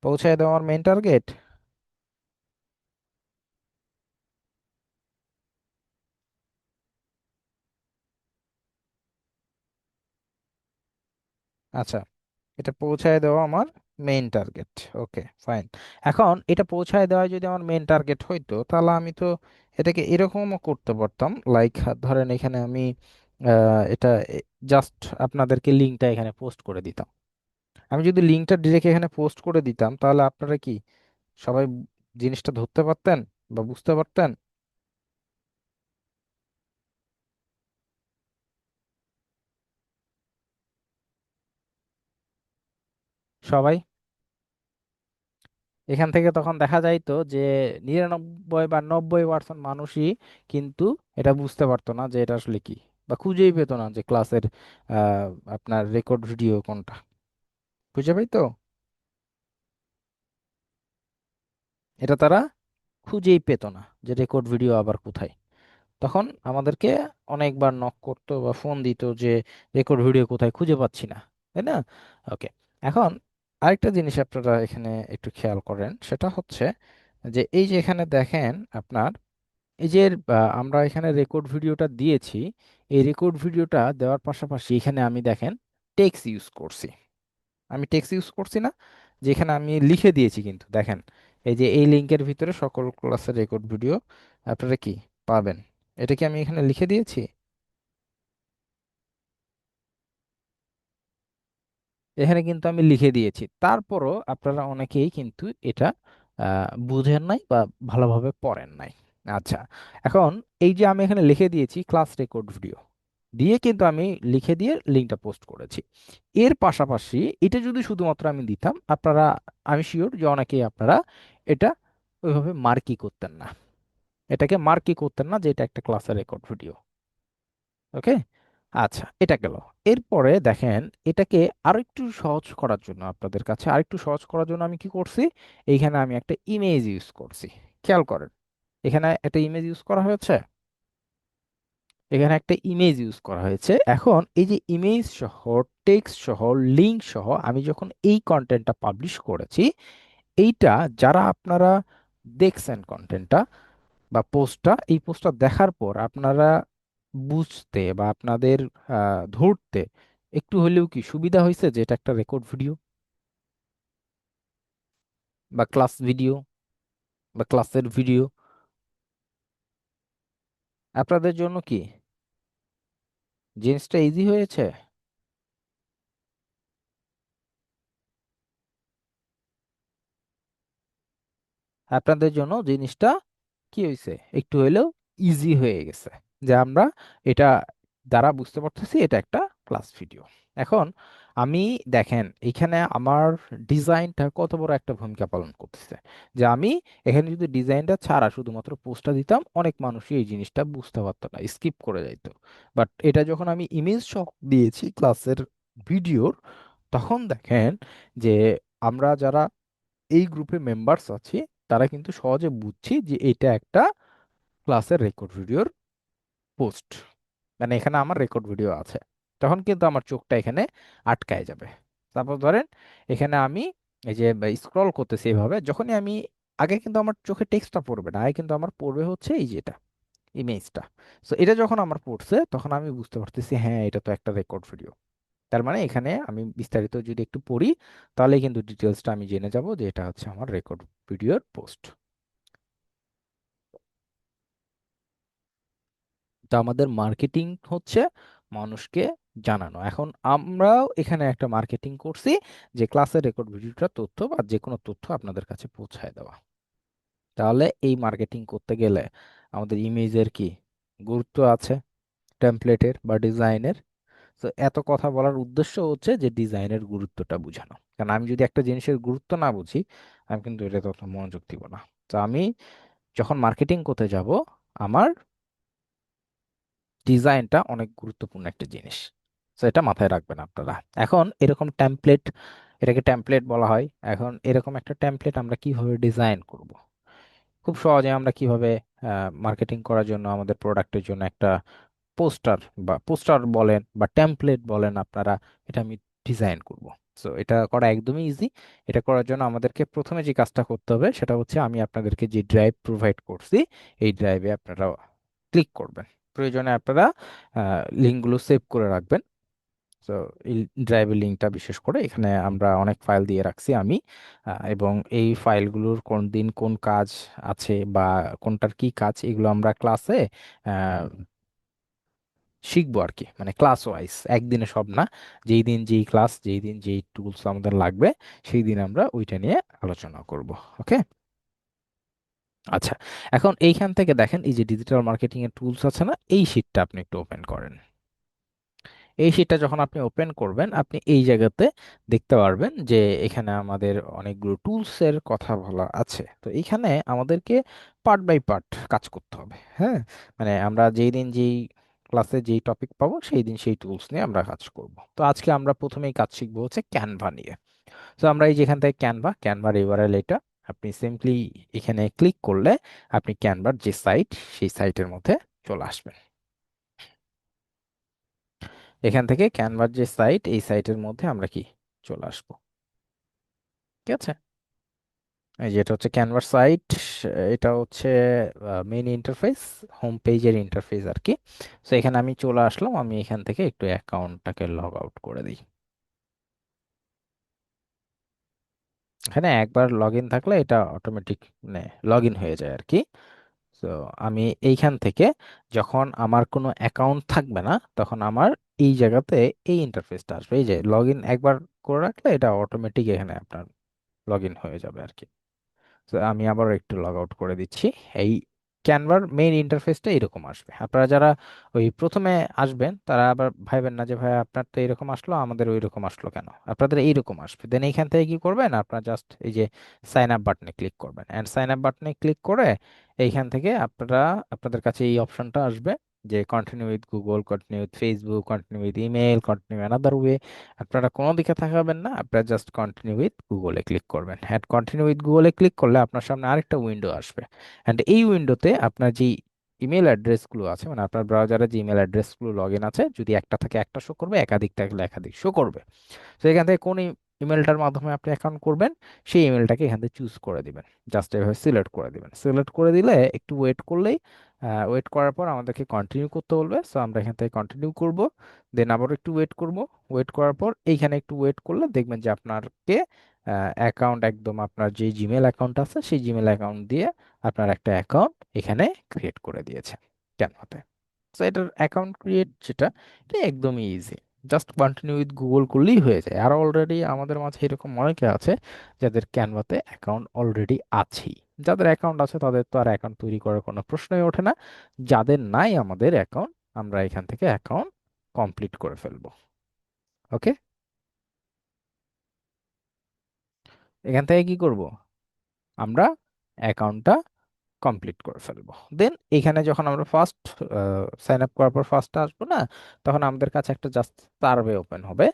পৌঁছায় দেওয়া আমার মেইন টার্গেট। আচ্ছা, এটা পৌঁছায় দেওয়া আমার মেইন টার্গেট। ওকে, ফাইন। এখন এটা পৌঁছায় দেওয়া যদি আমার মেইন টার্গেট হইতো, তাহলে আমি তো এটাকে এরকমও করতে পারতাম। লাইক ধরেন এখানে আমি এটা জাস্ট আপনাদেরকে লিঙ্কটা এখানে পোস্ট করে দিতাম। আমি যদি লিঙ্কটা ডিরেক্ট এখানে পোস্ট করে দিতাম, তাহলে আপনারা কি সবাই জিনিসটা ধরতে পারতেন বা বুঝতে পারতেন? সবাই এখান থেকে তখন দেখা যাইতো যে 99 বা 90% মানুষই কিন্তু এটা বুঝতে পারতো না যে এটা আসলে কি, বা খুঁজেই পেতো না যে ক্লাসের আহ, আপনার রেকর্ড ভিডিও কোনটা। খুঁজে পাইতো এটা তারা খুঁজেই পেতো না যে রেকর্ড ভিডিও আবার কোথায়। তখন আমাদেরকে অনেকবার নক করতো বা ফোন দিত যে রেকর্ড ভিডিও কোথায়, খুঁজে পাচ্ছি না, তাই না? ওকে। এখন আরেকটা জিনিস আপনারা এখানে একটু খেয়াল করেন, সেটা হচ্ছে যে এই যে এখানে দেখেন আপনার, এই যে আমরা এখানে রেকর্ড ভিডিওটা দিয়েছি, এই রেকর্ড ভিডিওটা দেওয়ার পাশাপাশি এখানে আমি দেখেন টেক্সট ইউজ করছি। আমি টেক্সট ইউজ করছি না, যেখানে আমি লিখে দিয়েছি কিন্তু দেখেন, এই যে এই লিঙ্কের ভিতরে সকল ক্লাসের রেকর্ড ভিডিও আপনারা কি পাবেন, এটা কি আমি এখানে লিখে দিয়েছি? এখানে কিন্তু আমি লিখে দিয়েছি, তারপরও আপনারা অনেকেই কিন্তু এটা বুঝেন নাই বা ভালোভাবে পড়েন নাই। আচ্ছা, এখন এই যে আমি এখানে লিখে দিয়েছি ক্লাস রেকর্ড ভিডিও দিয়ে, কিন্তু আমি লিখে দিয়ে লিঙ্কটা পোস্ট করেছি। এর পাশাপাশি এটা যদি শুধুমাত্র আমি দিতাম, আপনারা, আমি শিওর যে অনেকেই আপনারা এটা ওইভাবে মার্কই করতেন না, এটাকে মার্কই করতেন না যে এটা একটা ক্লাসের রেকর্ড ভিডিও। ওকে। আচ্ছা, এটা গেল। এরপরে দেখেন, এটাকে আরেকটু সহজ করার জন্য, আপনাদের কাছে আরেকটু সহজ করার জন্য আমি কি করছি, এইখানে আমি একটা ইমেজ ইউজ করছি। খেয়াল করেন, এখানে একটা ইমেজ ইউজ করা হয়েছে, এখানে একটা ইমেজ ইউজ করা হয়েছে। এখন এই যে ইমেজ সহ, টেক্সট সহ, লিঙ্ক সহ আমি যখন এই কন্টেন্টটা পাবলিশ করেছি, এইটা যারা আপনারা দেখছেন কন্টেন্টটা বা পোস্টটা, এই পোস্টটা দেখার পর আপনারা বুঝতে বা আপনাদের ধরতে একটু হলেও কি সুবিধা হয়েছে যে এটা একটা রেকর্ড ভিডিও বা ক্লাস ভিডিও বা ক্লাসের ভিডিও, আপনাদের জন্য কি জিনিসটা ইজি হয়েছে? আপনাদের জন্য জিনিসটা কি হয়েছে, একটু হলেও ইজি হয়ে গেছে, যে আমরা এটা দ্বারা বুঝতে পারতেছি এটা একটা ক্লাস ভিডিও। এখন আমি দেখেন এখানে আমার ডিজাইনটা কত বড় একটা ভূমিকা পালন করতেছে, যে আমি এখানে যদি ডিজাইনটা ছাড়া শুধুমাত্র পোস্টটা দিতাম, অনেক মানুষই এই জিনিসটা বুঝতে পারতো না, স্কিপ করে যাইতো। বাট এটা যখন আমি ইমেজ সহ দিয়েছি ক্লাসের ভিডিওর, তখন দেখেন যে আমরা যারা এই গ্রুপে মেম্বার্স আছি, তারা কিন্তু সহজে বুঝছি যে এটা একটা ক্লাসের রেকর্ড ভিডিওর পোস্ট, মানে এখানে আমার রেকর্ড ভিডিও আছে। তখন কিন্তু আমার চোখটা এখানে আটকায় যাবে। তারপর ধরেন এখানে আমি এই যে স্ক্রল করতেছি এভাবে, যখনই আমি, আগে কিন্তু আমার চোখে টেক্সটটা পড়বে না, আগে কিন্তু আমার পড়বে হচ্ছে এই যে এটা ইমেজটা। সো এটা যখন আমার পড়ছে, তখন আমি বুঝতে পারতেছি হ্যাঁ এটা তো একটা রেকর্ড ভিডিও। তার মানে এখানে আমি বিস্তারিত যদি একটু পড়ি, তাহলে কিন্তু ডিটেলসটা আমি জেনে যাব যে এটা হচ্ছে আমার রেকর্ড ভিডিওর পোস্ট। তো আমাদের মার্কেটিং হচ্ছে মানুষকে জানানো। এখন আমরাও এখানে একটা মার্কেটিং করছি, যে ক্লাসের রেকর্ড ভিডিওটা তথ্য বা যে কোনো তথ্য আপনাদের কাছে পৌঁছায় দেওয়া। তাহলে এই মার্কেটিং করতে গেলে আমাদের ইমেজের কি গুরুত্ব আছে, টেমপ্লেটের বা ডিজাইনের। তো এত কথা বলার উদ্দেশ্য হচ্ছে যে ডিজাইনের গুরুত্বটা বোঝানো, কারণ আমি যদি একটা জিনিসের গুরুত্ব না বুঝি, আমি কিন্তু এটা তত মনোযোগ দিব না। তো আমি যখন মার্কেটিং করতে যাব, আমার ডিজাইনটা অনেক গুরুত্বপূর্ণ একটা জিনিস। তো এটা মাথায় রাখবেন আপনারা। এখন এরকম টেমপ্লেট, এটাকে টেমপ্লেট বলা হয়। এখন এরকম একটা টেমপ্লেট আমরা কিভাবে ডিজাইন করব? খুব সহজে আমরা কিভাবে মার্কেটিং করার জন্য আমাদের প্রোডাক্টের জন্য একটা পোস্টার বা পোস্টার বলেন বা টেমপ্লেট বলেন আপনারা, এটা আমি ডিজাইন করব। সো এটা করা একদমই ইজি। এটা করার জন্য আমাদেরকে প্রথমে যে কাজটা করতে হবে সেটা হচ্ছে, আমি আপনাদেরকে যে ড্রাইভ প্রোভাইড করছি, এই ড্রাইভে আপনারা ক্লিক করবেন। প্রয়োজনে আপনারা লিঙ্কগুলো সেভ করে রাখবেন। তো এই ড্রাইভের লিঙ্কটা বিশেষ করে এখানে আমরা অনেক ফাইল দিয়ে রাখছি আমি, এবং এই ফাইলগুলোর কোন দিন কোন কাজ আছে বা কোনটার কি কাজ, এগুলো আমরা ক্লাসে শিখবো আর কি, মানে ক্লাস ওয়াইজ, একদিনে সব না। যেই দিন যেই ক্লাস, যেই দিন যেই টুলস আমাদের লাগবে, সেই দিন আমরা ওইটা নিয়ে আলোচনা করব। ওকে। আচ্ছা, এখন এইখান থেকে দেখেন এই যে ডিজিটাল মার্কেটিং এর টুলস আছে না, এই শিটটা আপনি একটু ওপেন করেন। এই শিটটা যখন আপনি ওপেন করবেন, আপনি এই জায়গাতে দেখতে পারবেন যে এখানে আমাদের অনেকগুলো টুলস এর কথা বলা আছে। তো এখানে আমাদেরকে পার্ট বাই পার্ট কাজ করতে হবে। হ্যাঁ, মানে আমরা যেই দিন যেই ক্লাসে যেই টপিক পাবো, সেই দিন সেই টুলস নিয়ে আমরা কাজ করব। তো আজকে আমরা প্রথমেই কাজ শিখবো হচ্ছে ক্যানভা নিয়ে। তো আমরা এই যেখান থেকে ক্যানভার ইউআরএল এটা, আপনি সিম্পলি এখানে ক্লিক করলে আপনি ক্যানভার যে সাইট, সেই সাইটের মধ্যে চলে আসবেন। এখান থেকে ক্যানভার যে সাইট, এই সাইটের মধ্যে আমরা কি চলে আসবো। ঠিক আছে, এই যে এটা হচ্ছে ক্যানভার সাইট, এটা হচ্ছে মেইন ইন্টারফেস, হোম পেজের ইন্টারফেস আর কি। তো এখানে আমি চলে আসলাম, আমি এখান থেকে একটু অ্যাকাউন্টটাকে লগ আউট করে দিই। এখানে একবার লগ ইন থাকলে এটা অটোমেটিক মানে লগ ইন হয়ে যায় আর কি। তো আমি এইখান থেকে যখন আমার কোনো অ্যাকাউন্ট থাকবে না, তখন আমার এই জায়গাতে এই ইন্টারফেসটা আসবে। এই যে লগ ইন একবার করে রাখলে এটা অটোমেটিক এখানে আপনার লগ ইন হয়ে যাবে আর কি। তো আমি আবার একটু লগ আউট করে দিচ্ছি। এই ক্যানভার মেইন ইন্টারফেসটা এরকম আসবে। আপনারা যারা ওই প্রথমে আসবেন তারা আবার ভাইবেন না যে ভাই আপনার তো এরকম আসলো, আমাদের ওই রকম আসলো কেন। আপনাদের এইরকম আসবে। দেন এইখান থেকে কি করবেন, আপনারা জাস্ট এই যে সাইন আপ বাটনে ক্লিক করবেন, অ্যান্ড সাইন আপ বাটনে ক্লিক করে এইখান থেকে আপনারা, আপনাদের কাছে এই অপশনটা আসবে যে continue with Google, continue with Facebook, continue with email, continue another way. আপনারা কোনো দিকে থাকাবেন না, আপনারা জাস্ট কন্টিনিউ উইথ গুগলে ক্লিক করবেন। হ্যাঁ, কন্টিনিউ উইথ গুগলে ক্লিক করলে আপনার সামনে আরেকটা উইন্ডো আসবে। অ্যান্ড এই উইন্ডোতে আপনার যে ইমেল অ্যাড্রেসগুলো আছে, মানে আপনার ব্রাউজারে যে ইমেল অ্যাড্রেসগুলো লগ ইন আছে, যদি একটা থাকে একটা শো করবে, একাধিক থাকলে একাধিক শো করবে। তো এখান থেকে কোন ইমেলটার মাধ্যমে আপনি অ্যাকাউন্ট করবেন, সেই ইমেলটাকে এখান থেকে চুজ করে দিবেন। জাস্ট এভাবে সিলেক্ট করে দিবেন। সিলেক্ট করে দিলে একটু ওয়েট করলেই, ওয়েট করার পর আমাদেরকে কন্টিনিউ করতে বলবে। সো আমরা এখান থেকে কন্টিনিউ করব। দেন আবার একটু ওয়েট করব। ওয়েট করার পর এইখানে একটু ওয়েট করলে দেখবেন যে আপনারকে অ্যাকাউন্ট, একদম আপনার যে জিমেল অ্যাকাউন্ট আছে সেই জিমেল অ্যাকাউন্ট দিয়ে আপনার একটা অ্যাকাউন্ট এখানে ক্রিয়েট করে দিয়েছে ক্যানভাতে। তো এটার অ্যাকাউন্ট ক্রিয়েট যেটা, এটা একদমই easy. Just continue with Google করলেই হয়ে যায়। আর অলরেডি আমাদের মাঝে এরকম অনেকে আছে যাদের ক্যানভাতে অ্যাকাউন্ট অলরেডি আছেই। যাদের অ্যাকাউন্ট আছে তাদের তো আর অ্যাকাউন্ট তৈরি করার কোনো প্রশ্নই ওঠে না। যাদের নাই আমাদের অ্যাকাউন্ট, আমরা এখান থেকে অ্যাকাউন্ট কমপ্লিট করে ফেলবো। ওকে, এখান থেকে কি করব, আমরা অ্যাকাউন্টটা কমপ্লিট করে ফেলবো। দেন এখানে যখন আমরা ফার্স্ট সাইন আপ করার পর ফার্স্ট আসবো না, তখন আমাদের কাছে একটা জাস্ট সার্ভে ওপেন হবে।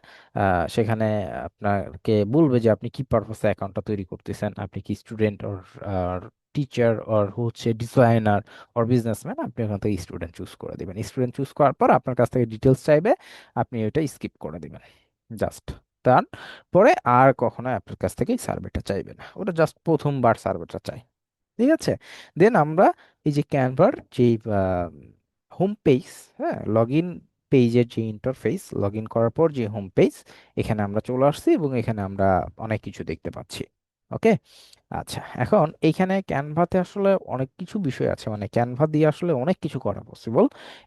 সেখানে আপনাকে বলবে যে আপনি কি পারপাসে অ্যাকাউন্টটা তৈরি করতেছেন, আপনি কি স্টুডেন্ট ওর টিচার ওর হচ্ছে ডিজাইনার ওর বিজনেসম্যান। আপনি ওখান থেকে স্টুডেন্ট চুজ করে দিবেন। স্টুডেন্ট চুজ করার পর আপনার কাছ থেকে ডিটেলস চাইবে, আপনি ওইটা স্কিপ করে দিবেন জাস্ট। তারপরে আর কখনো আপনার কাছ থেকে সার্ভেটা চাইবে না, ওটা জাস্ট প্রথমবার সার্ভেটা চাই। ঠিক আছে, দেন আমরা এই যে ক্যানভার যে হোম পেজ, হ্যাঁ, লগ ইন পেজের যে ইন্টারফেস, লগ ইন করার পর যে হোম পেজ, এখানে আমরা চলে আসছি এবং এখানে আমরা অনেক কিছু দেখতে পাচ্ছি। ওকে, আচ্ছা, এখন এইখানে ক্যানভাতে আসলে অনেক কিছু বিষয় আছে, মানে ক্যানভা দিয়ে আসলে অনেক কিছু করা পসিবল।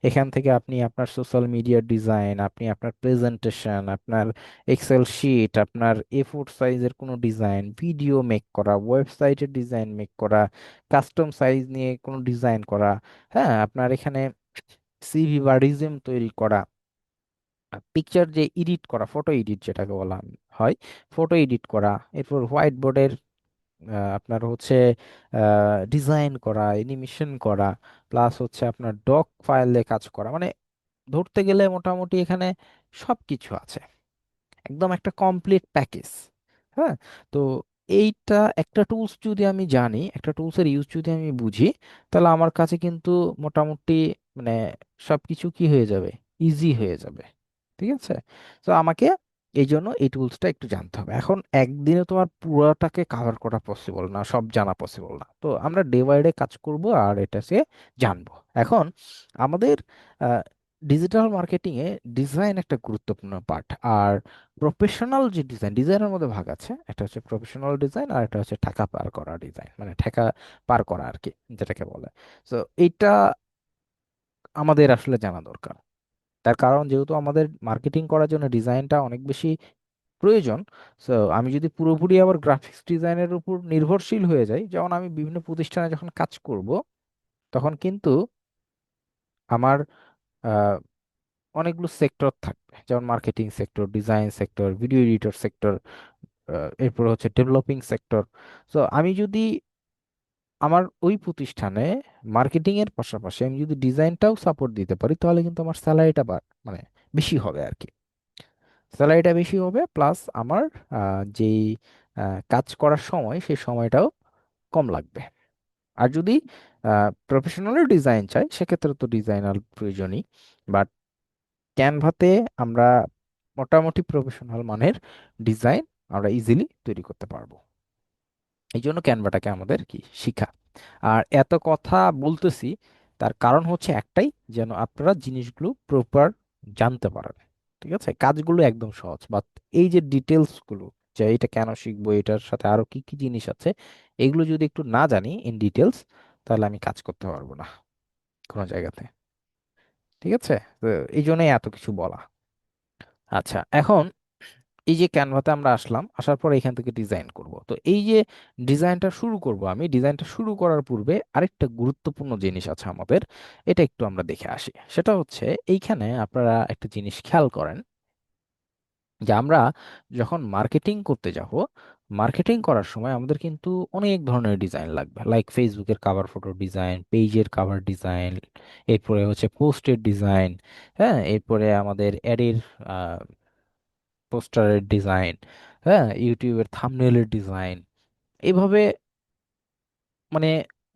এখান থেকে আপনি আপনার সোশ্যাল মিডিয়া ডিজাইন, আপনি আপনার প্রেজেন্টেশন, আপনার এক্সেল শিট, আপনার A4 সাইজের কোনো ডিজাইন, ভিডিও মেক করা, ওয়েবসাইটের ডিজাইন মেক করা, কাস্টম সাইজ নিয়ে কোনো ডিজাইন করা, হ্যাঁ, আপনার এখানে সিভি বা রিজিউম তৈরি করা, পিকচার যে এডিট করা, ফটো এডিট যেটাকে বলা হয়, ফটো এডিট করা, এরপর হোয়াইট বোর্ডের আপনার হচ্ছে ডিজাইন করা, অ্যানিমেশন করা, প্লাস হচ্ছে আপনার ডক ফাইলে কাজ করা, মানে ধরতে গেলে মোটামুটি এখানে সবকিছু আছে। একদম একটা কমপ্লিট প্যাকেজ। হ্যাঁ, তো এইটা একটা টুলস যদি আমি জানি, একটা টুলসের ইউজ যদি আমি বুঝি, তাহলে আমার কাছে কিন্তু মোটামুটি মানে সবকিছু কি হয়ে যাবে, ইজি হয়ে যাবে। ঠিক আছে, তো আমাকে এই জন্য এই টুলসটা একটু জানতে হবে। এখন একদিনে তোমার পুরোটাকে কাভার করা পসিবল না, সব জানা পসিবল না, তো আমরা ডে বাই ডে কাজ করব আর এটাকে জানবো। এখন আমাদের ডিজিটাল মার্কেটিং এ ডিজাইন একটা গুরুত্বপূর্ণ পার্ট। আর প্রফেশনাল যে ডিজাইন, ডিজাইনের মধ্যে ভাগ আছে, একটা হচ্ছে প্রফেশনাল ডিজাইন আর একটা হচ্ছে ঠেকা পার করা ডিজাইন, মানে ঠেকা পার করা আর কি, যেটাকে বলে। তো এইটা আমাদের আসলে জানা দরকার। তার কারণ যেহেতু আমাদের মার্কেটিং করার জন্য ডিজাইনটা অনেক বেশি প্রয়োজন। সো আমি যদি পুরোপুরি আবার গ্রাফিক্স ডিজাইনের উপর নির্ভরশীল হয়ে যাই, যেমন আমি বিভিন্ন প্রতিষ্ঠানে যখন কাজ করব, তখন কিন্তু আমার অনেকগুলো সেক্টর থাকবে, যেমন marketing sector, design sector, video editor sector, এরপর হচ্ছে ডেভেলপিং সেক্টর। সো আমি যদি আমার ওই প্রতিষ্ঠানে মার্কেটিং এর পাশাপাশি আমি যদি ডিজাইনটাও সাপোর্ট দিতে পারি, তাহলে কিন্তু আমার স্যালারিটা মানে বেশি হবে আর কি। স্যালারিটা বেশি হবে, প্লাস আমার যেই কাজ করার সময়, সেই সময়টাও কম লাগবে। আর যদি প্রফেশনাল ডিজাইন চাই সেক্ষেত্রে তো ডিজাইনার প্রয়োজনই, বাট ক্যানভাতে আমরা মোটামুটি প্রফেশনাল মানের ডিজাইন আমরা ইজিলি তৈরি করতে পারবো। এই জন্য ক্যানভাটাকে আমাদের কি শিখা। আর এত কথা বলতেছি তার কারণ হচ্ছে একটাই, যেন আপনারা জিনিসগুলো প্রপার জানতে পারেন। ঠিক আছে, কাজগুলো একদম সহজ, বাট এই যে ডিটেলস গুলো, যে এটা কেন শিখবো, এটার সাথে আরো কি কি জিনিস আছে, এগুলো যদি একটু না জানি ইন ডিটেলস, তাহলে আমি কাজ করতে পারবো না কোনো জায়গাতে। ঠিক আছে, তো এই জন্যই এত কিছু বলা। আচ্ছা, এখন এই যে ক্যানভাতে আমরা আসলাম, আসার পর এখান থেকে ডিজাইন করব। তো এই যে ডিজাইনটা শুরু করব, আমি ডিজাইনটা শুরু করার পূর্বে আরেকটা গুরুত্বপূর্ণ জিনিস আছে আমাদের, এটা একটু আমরা দেখে আসি। সেটা হচ্ছে এইখানে আপনারা একটা জিনিস খেয়াল করেন, যে আমরা যখন মার্কেটিং করতে যাব, মার্কেটিং করার সময় আমাদের কিন্তু অনেক ধরনের ডিজাইন লাগবে, লাইক ফেসবুকের কাভার ফটো ডিজাইন, পেজের কাভার ডিজাইন, এরপরে হচ্ছে পোস্টের ডিজাইন, হ্যাঁ, এরপরে আমাদের অ্যাডের পোস্টারের ডিজাইন, হ্যাঁ, ইউটিউবের থাম্বনেলের ডিজাইন, এইভাবে মানে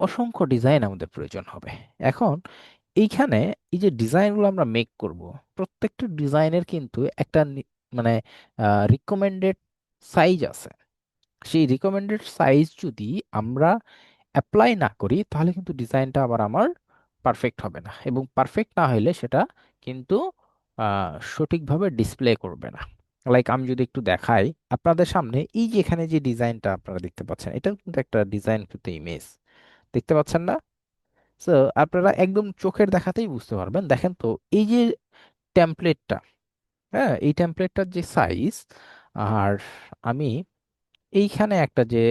অসংখ্য ডিজাইন আমাদের প্রয়োজন হবে। এখন এইখানে এই যে ডিজাইনগুলো আমরা মেক করব, প্রত্যেকটা ডিজাইনের কিন্তু একটা মানে রিকমেন্ডেড সাইজ আছে। সেই রিকমেন্ডেড সাইজ যদি আমরা অ্যাপ্লাই না করি, তাহলে কিন্তু ডিজাইনটা আবার আমার পারফেক্ট হবে না, এবং পারফেক্ট না হলে সেটা কিন্তু সঠিকভাবে ডিসপ্লে করবে না। লাইক আমি যদি একটু দেখাই আপনাদের সামনে, এই যে এখানে যে ডিজাইনটা আপনারা দেখতে পাচ্ছেন, এটা কিন্তু একটা ডিজাইন কিন্তু ইমেজ, দেখতে পাচ্ছেন না? সো আপনারা একদম চোখের দেখাতেই বুঝতে পারবেন। দেখেন তো, এই যে টেমপ্লেটটা, হ্যাঁ, এই টেমপ্লেটটার যে সাইজ, আর আমি এইখানে একটা যে,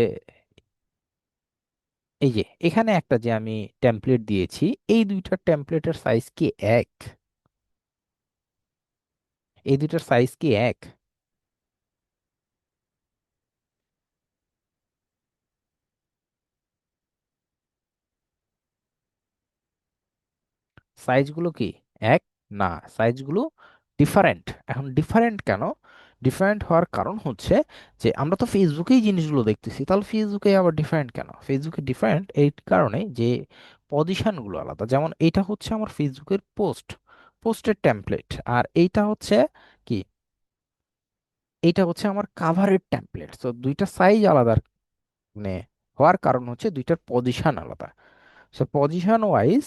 এই যে এখানে একটা যে আমি টেমপ্লেট দিয়েছি, এই দুইটার টেমপ্লেটের সাইজ কি এক? এই দুইটার সাইজ কি এক? সাইজগুলো কি এক? না, সাইজগুলো ডিফারেন্ট। এখন ডিফারেন্ট কেন? ডিফারেন্ট হওয়ার কারণ হচ্ছে যে আমরা তো ফেসবুকেই জিনিসগুলো দেখতেছি, তাহলে ফেসবুকে আবার ডিফারেন্ট কেন? ফেসবুকে ডিফারেন্ট এই কারণে যে পজিশনগুলো আলাদা। যেমন এইটা হচ্ছে আমার ফেসবুকের পোস্টের টেমপ্লেট, আর এইটা হচ্ছে কি, এইটা হচ্ছে আমার কাভারের টেমপ্লেট। তো দুইটা সাইজ আলাদা, মানে হওয়ার কারণ হচ্ছে দুইটার পজিশন আলাদা। সো পজিশন ওয়াইজ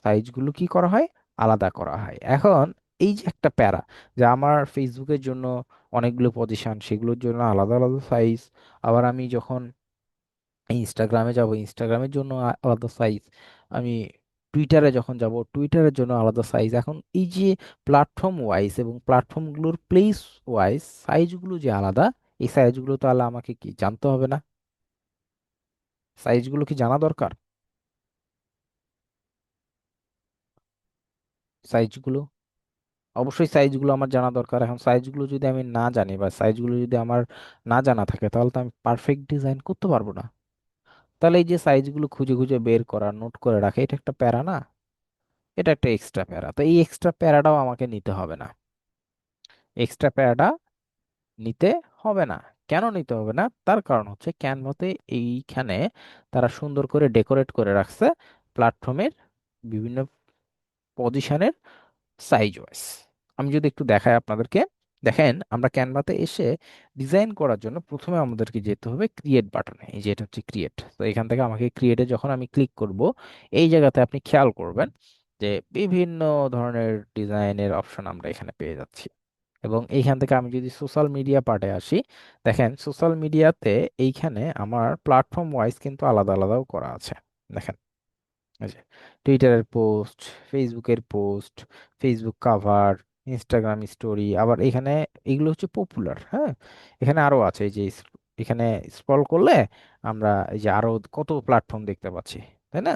সাইজগুলো কি করা হয়, আলাদা করা হয়। এখন এই যে একটা প্যারা, যে আমার ফেসবুকের জন্য অনেকগুলো পজিশন, সেগুলোর জন্য আলাদা আলাদা সাইজ, আবার আমি যখন ইনস্টাগ্রামে যাব, ইনস্টাগ্রামের জন্য আলাদা সাইজ, আমি টুইটারে যখন যাব, টুইটারের জন্য আলাদা সাইজ। এখন এই যে প্ল্যাটফর্ম ওয়াইজ এবং প্ল্যাটফর্মগুলোর প্লেস ওয়াইজ সাইজগুলো যে আলাদা, এই সাইজগুলো তাহলে আমাকে কি জানতে হবে না? সাইজগুলো কি জানা দরকার? সাইজগুলো, অবশ্যই সাইজগুলো আমার জানা দরকার। এখন সাইজগুলো যদি আমি না জানি, বা সাইজগুলো যদি আমার না জানা থাকে, তাহলে তো আমি পারফেক্ট ডিজাইন করতে পারবো না। তাহলে এই যে সাইজগুলো খুঁজে খুঁজে বের করা, নোট করে রাখা, এটা একটা প্যারা না? এটা একটা এক্সট্রা প্যারা। তো এই এক্সট্রা প্যারাটাও আমাকে নিতে হবে না। এক্সট্রা প্যারাটা নিতে হবে না। কেন নিতে হবে না? তার কারণ হচ্ছে ক্যানভাতে এইখানে তারা সুন্দর করে ডেকোরেট করে রাখছে প্ল্যাটফর্মের বিভিন্ন পজিশনের সাইজ ওয়াইজ। আমি যদি একটু দেখাই আপনাদেরকে, দেখেন আমরা ক্যানভাতে এসে ডিজাইন করার জন্য প্রথমে আমাদেরকে যেতে হবে ক্রিয়েট বাটনে। এই যে এটা হচ্ছে ক্রিয়েট, তো এখান থেকে আমাকে ক্রিয়েটে যখন আমি ক্লিক করব, এই জায়গাতে আপনি খেয়াল করবেন যে বিভিন্ন ধরনের ডিজাইনের অপশন আমরা এখানে পেয়ে যাচ্ছি। এবং এইখান থেকে আমি যদি সোশ্যাল মিডিয়া পার্টে আসি, দেখেন সোশ্যাল মিডিয়াতে এইখানে আমার প্ল্যাটফর্ম ওয়াইজ কিন্তু আলাদা আলাদাও করা আছে। দেখেন, এই যে টুইটারের পোস্ট, ফেসবুকের post, Facebook cover, Instagram story, আবার এখানে এগুলো হচ্ছে পপুলার, হ্যাঁ। এখানে আরো আছে, এই যে এখানে স্ক্রল করলে আমরা এই যে আরো কত প্ল্যাটফর্ম দেখতে পাচ্ছি, তাই না?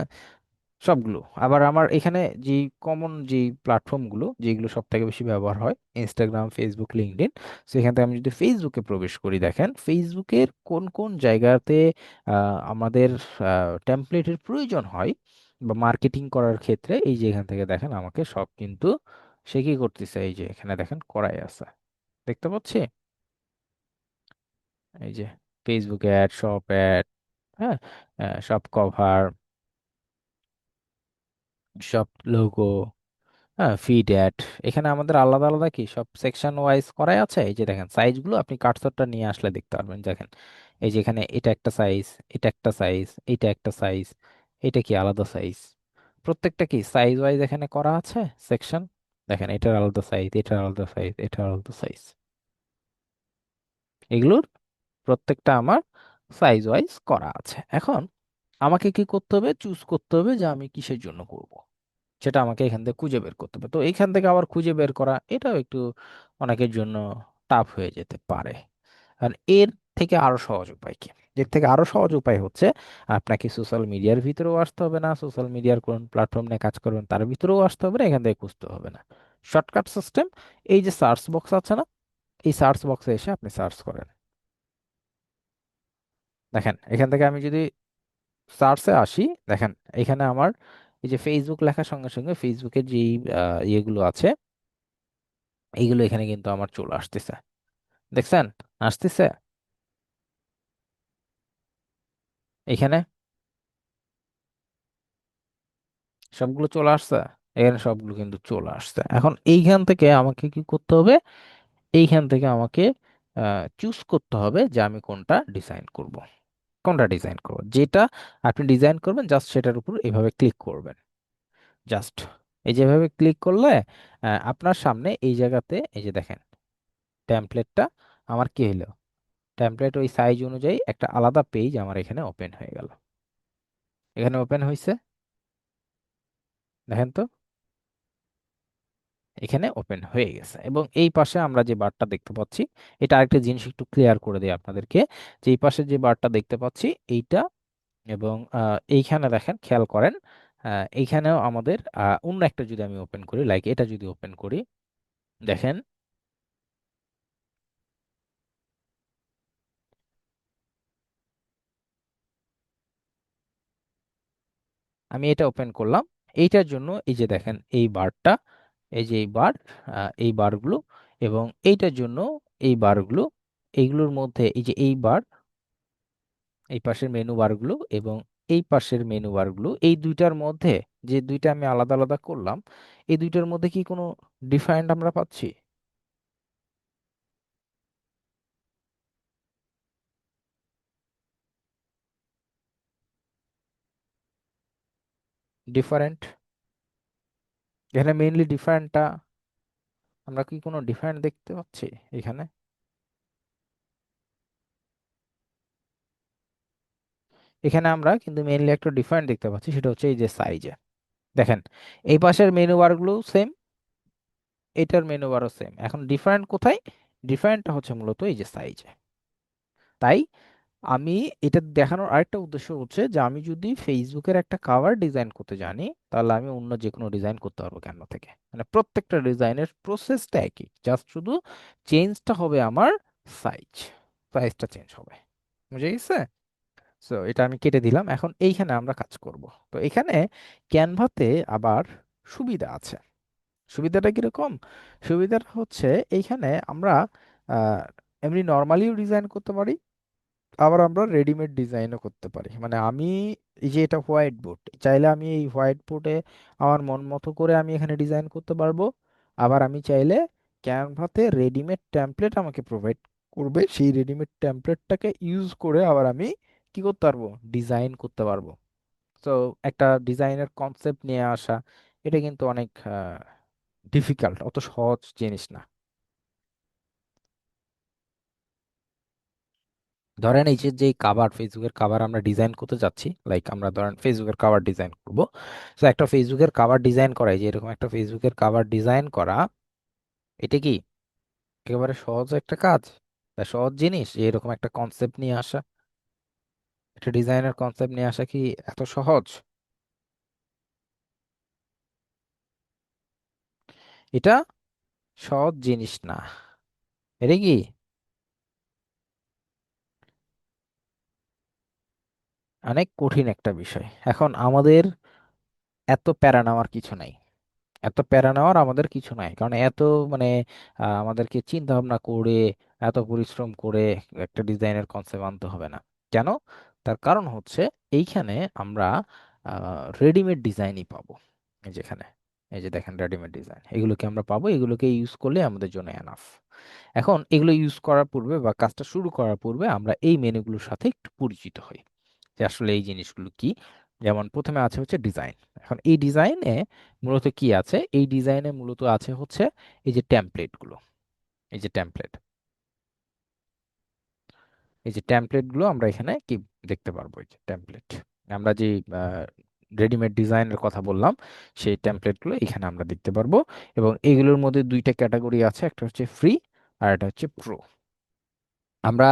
সবগুলো। আবার আমার এখানে যে কমন যে প্ল্যাটফর্মগুলো যেগুলো সব থেকে বেশি ব্যবহার হয়, ইনস্টাগ্রাম, ফেসবুক, লিঙ্কডইন, সেখান থেকে আমি যদি ফেসবুকে প্রবেশ করি, দেখেন ফেসবুকের কোন কোন জায়গাতে আমাদের টেমপ্লেটের প্রয়োজন হয় বা মার্কেটিং করার ক্ষেত্রে, এই যে এখান থেকে দেখেন আমাকে সব কিন্তু সে কি করতেছে, এই যে এখানে দেখেন করাই আছে, দেখতে পাচ্ছি। এই যে ফেসবুক অ্যাড, শপ অ্যাড, হ্যাঁ, সব কভার, সব লোগো, হ্যাঁ, ফিড অ্যাড, এখানে আমাদের আলাদা আলাদা কি সব সেকশন ওয়াইজ করাই আছে। এই যে দেখেন সাইজগুলো আপনি কার্সরটা নিয়ে আসলে দেখতে পারবেন। দেখেন এই যে এখানে এটা একটা সাইজ, এটা একটা সাইজ, এটা একটা সাইজ, এটা কি আলাদা সাইজ, প্রত্যেকটা কি সাইজ ওয়াইজ এখানে করা আছে সেকশন। দেখেন এটার আলাদা সাইজ, এটার আলাদা সাইজ, এটার আলাদা সাইজ, এগুলোর প্রত্যেকটা আমার সাইজ ওয়াইজ করা আছে। এখন আমাকে কি করতে হবে, চুজ করতে হবে যে আমি কিসের জন্য করব, সেটা আমাকে এখান থেকে খুঁজে বের করতে হবে। তো এইখান থেকে আবার খুঁজে বের করা এটাও একটু অনেকের জন্য টাফ হয়ে যেতে পারে। আর এর থেকে আরো সহজ উপায় কি, এর থেকে আরো সহজ উপায় হচ্ছে আপনাকে সোশ্যাল মিডিয়ার ভিতরেও আসতে হবে না, সোশ্যাল মিডিয়ার কোন প্ল্যাটফর্ম নিয়ে কাজ করবেন তার ভিতরেও আসতে হবে না, এখান থেকে খুঁজতে হবে না। শর্টকাট সিস্টেম, এই যে সার্চ বক্স আছে না, এই সার্চ বক্সে এসে আপনি সার্চ করেন। দেখেন এখান থেকে আমি যদি সার্চে আসি, দেখেন এখানে আমার এই যে ফেসবুক লেখার সঙ্গে সঙ্গে ফেসবুকের যে ইয়েগুলো আছে, এইগুলো এখানে কিন্তু আমার চলে আসতেছে, দেখছেন আসতেছে এখানে সবগুলো চলে আসছে, এখানে সবগুলো কিন্তু চলে আসছে। এখন এইখান থেকে আমাকে কি করতে হবে, এইখান থেকে আমাকে চুজ করতে হবে যে আমি কোনটা ডিজাইন করব, কোনটা ডিজাইন করব। যেটা আপনি ডিজাইন করবেন জাস্ট সেটার উপর এইভাবে ক্লিক করবেন, জাস্ট এই যেভাবে ক্লিক করলে আপনার সামনে এই জায়গাতে এই যে দেখেন টেমপ্লেটটা আমার কি হলো, টেমপ্লেট ওই সাইজ অনুযায়ী একটা আলাদা পেজ আমার এখানে ওপেন হয়ে গেল। এখানে ওপেন হয়েছে, দেখেন তো এখানে ওপেন হয়ে গেছে। এবং এই পাশে আমরা যে বারটা দেখতে পাচ্ছি, এটা আরেকটা জিনিস একটু ক্লিয়ার করে দিই আপনাদেরকে, যে এই পাশে যে বারটা দেখতে পাচ্ছি এইটা, এবং এইখানে দেখেন খেয়াল করেন, এইখানেও আমাদের অন্য একটা যদি আমি ওপেন করি, লাইক এটা যদি ওপেন করি, দেখেন আমি এটা ওপেন করলাম, এইটার জন্য এই যে দেখেন এই বারটা, এই যে এই বার, এই বারগুলো, এবং এইটার জন্য এই বারগুলো, এইগুলোর মধ্যে এই যে এই বার, এই পাশের মেনু বারগুলো এবং এই পাশের মেনু বারগুলো, এই দুইটার মধ্যে যে দুইটা আমি আলাদা আলাদা করলাম, এই দুইটার মধ্যে কি কোনো ডিফারেন্ট আমরা পাচ্ছি? ডিফারেন্ট, এখানে মেইনলি ডিফারেন্টটা আমরা কি কোনো ডিফারেন্ট দেখতে পাচ্ছি এখানে? এখানে আমরা কিন্তু মেইনলি একটা ডিফারেন্ট দেখতে পাচ্ছি, সেটা হচ্ছে এই যে সাইজে। দেখেন এই পাশের মেনু বারগুলো সেম, এটার মেনু বারও সেম, এখন ডিফারেন্ট কোথায়? ডিফারেন্টটা হচ্ছে মূলত এই যে সাইজে। তাই আমি এটা দেখানোর আরেকটা উদ্দেশ্য হচ্ছে যে আমি যদি ফেসবুকের একটা কাভার ডিজাইন করতে জানি, তাহলে আমি অন্য যে কোনো ডিজাইন করতে পারবো ক্যানভা থেকে। মানে প্রত্যেকটা ডিজাইনের প্রসেসটা একই, জাস্ট শুধু চেঞ্জটা হবে আমার সাইজ, সাইজটা চেঞ্জ হবে। বুঝে গেছে? সো এটা আমি কেটে দিলাম, এখন এইখানে আমরা কাজ করব। তো এখানে ক্যানভাতে আবার সুবিধা আছে। সুবিধাটা কিরকম? সুবিধাটা হচ্ছে এইখানে আমরা আহ, এমনি নর্মালিও ডিজাইন করতে পারি, আবার আমরা রেডিমেড ডিজাইনও করতে পারি। মানে আমি এই যে এটা হোয়াইট বোর্ড, চাইলে আমি এই হোয়াইট বোর্ডে আমার মন মতো করে আমি এখানে ডিজাইন করতে পারবো। আবার আমি চাইলে ক্যানভাতে রেডিমেড টেমপ্লেট আমাকে প্রোভাইড করবে, সেই রেডিমেড টেমপ্লেটটাকে ইউজ করে আবার আমি কি করতে পারবো, ডিজাইন করতে পারবো। তো একটা ডিজাইনের কনসেপ্ট নিয়ে আসা, এটা কিন্তু অনেক ডিফিকাল্ট, অত সহজ জিনিস না। ধরেন এই যে কাভার, ফেসবুকের কাভার আমরা ডিজাইন করতে যাচ্ছি, লাইক আমরা ধরেন ফেসবুকের কাভার ডিজাইন করব। তো একটা ফেসবুকের কাভার ডিজাইন করা, এই যে এরকম একটা ফেসবুকের কাভার ডিজাইন করা, এটা কি একেবারে সহজ একটা কাজ বা সহজ জিনিস যে এরকম একটা কনসেপ্ট নিয়ে আসা, একটা ডিজাইনের কনসেপ্ট নিয়ে আসা কি এত সহজ? এটা সহজ জিনিস না, এটা কি অনেক কঠিন একটা বিষয়। এখন আমাদের এত প্যারা নেওয়ার কিছু নাই, এত প্যারা নেওয়ার আমাদের কিছু নাই, কারণ এত মানে আমাদেরকে চিন্তা ভাবনা করে এত পরিশ্রম করে একটা ডিজাইনের কনসেপ্ট আনতে হবে না। কেন? তার কারণ হচ্ছে এইখানে আমরা রেডিমেড ডিজাইনই পাবো। এই যেখানে, এই যে দেখেন রেডিমেড ডিজাইন, এগুলোকে আমরা পাবো, এগুলোকে ইউজ করলে আমাদের জন্য এনাফ। এখন এগুলো ইউজ করার পূর্বে বা কাজটা শুরু করার পূর্বে আমরা এই মেনুগুলোর সাথে একটু পরিচিত হই, যে আসলে এই জিনিসগুলো কি। যেমন প্রথমে আছে হচ্ছে ডিজাইন। এখন এই ডিজাইনে মূলত কি আছে, এই ডিজাইনে মূলত আছে হচ্ছে এই যে টেমপ্লেটগুলো, এই যে টেমপ্লেট, এই যে টেমপ্লেট গুলো আমরা এখানে কি দেখতে পারবো, এই যে টেমপ্লেট। আমরা যে রেডিমেড ডিজাইনের কথা বললাম, সেই টেমপ্লেট গুলো এখানে আমরা দেখতে পারবো। এবং এগুলোর মধ্যে দুইটা ক্যাটাগরি আছে, একটা হচ্ছে ফ্রি আর একটা হচ্ছে প্রো। আমরা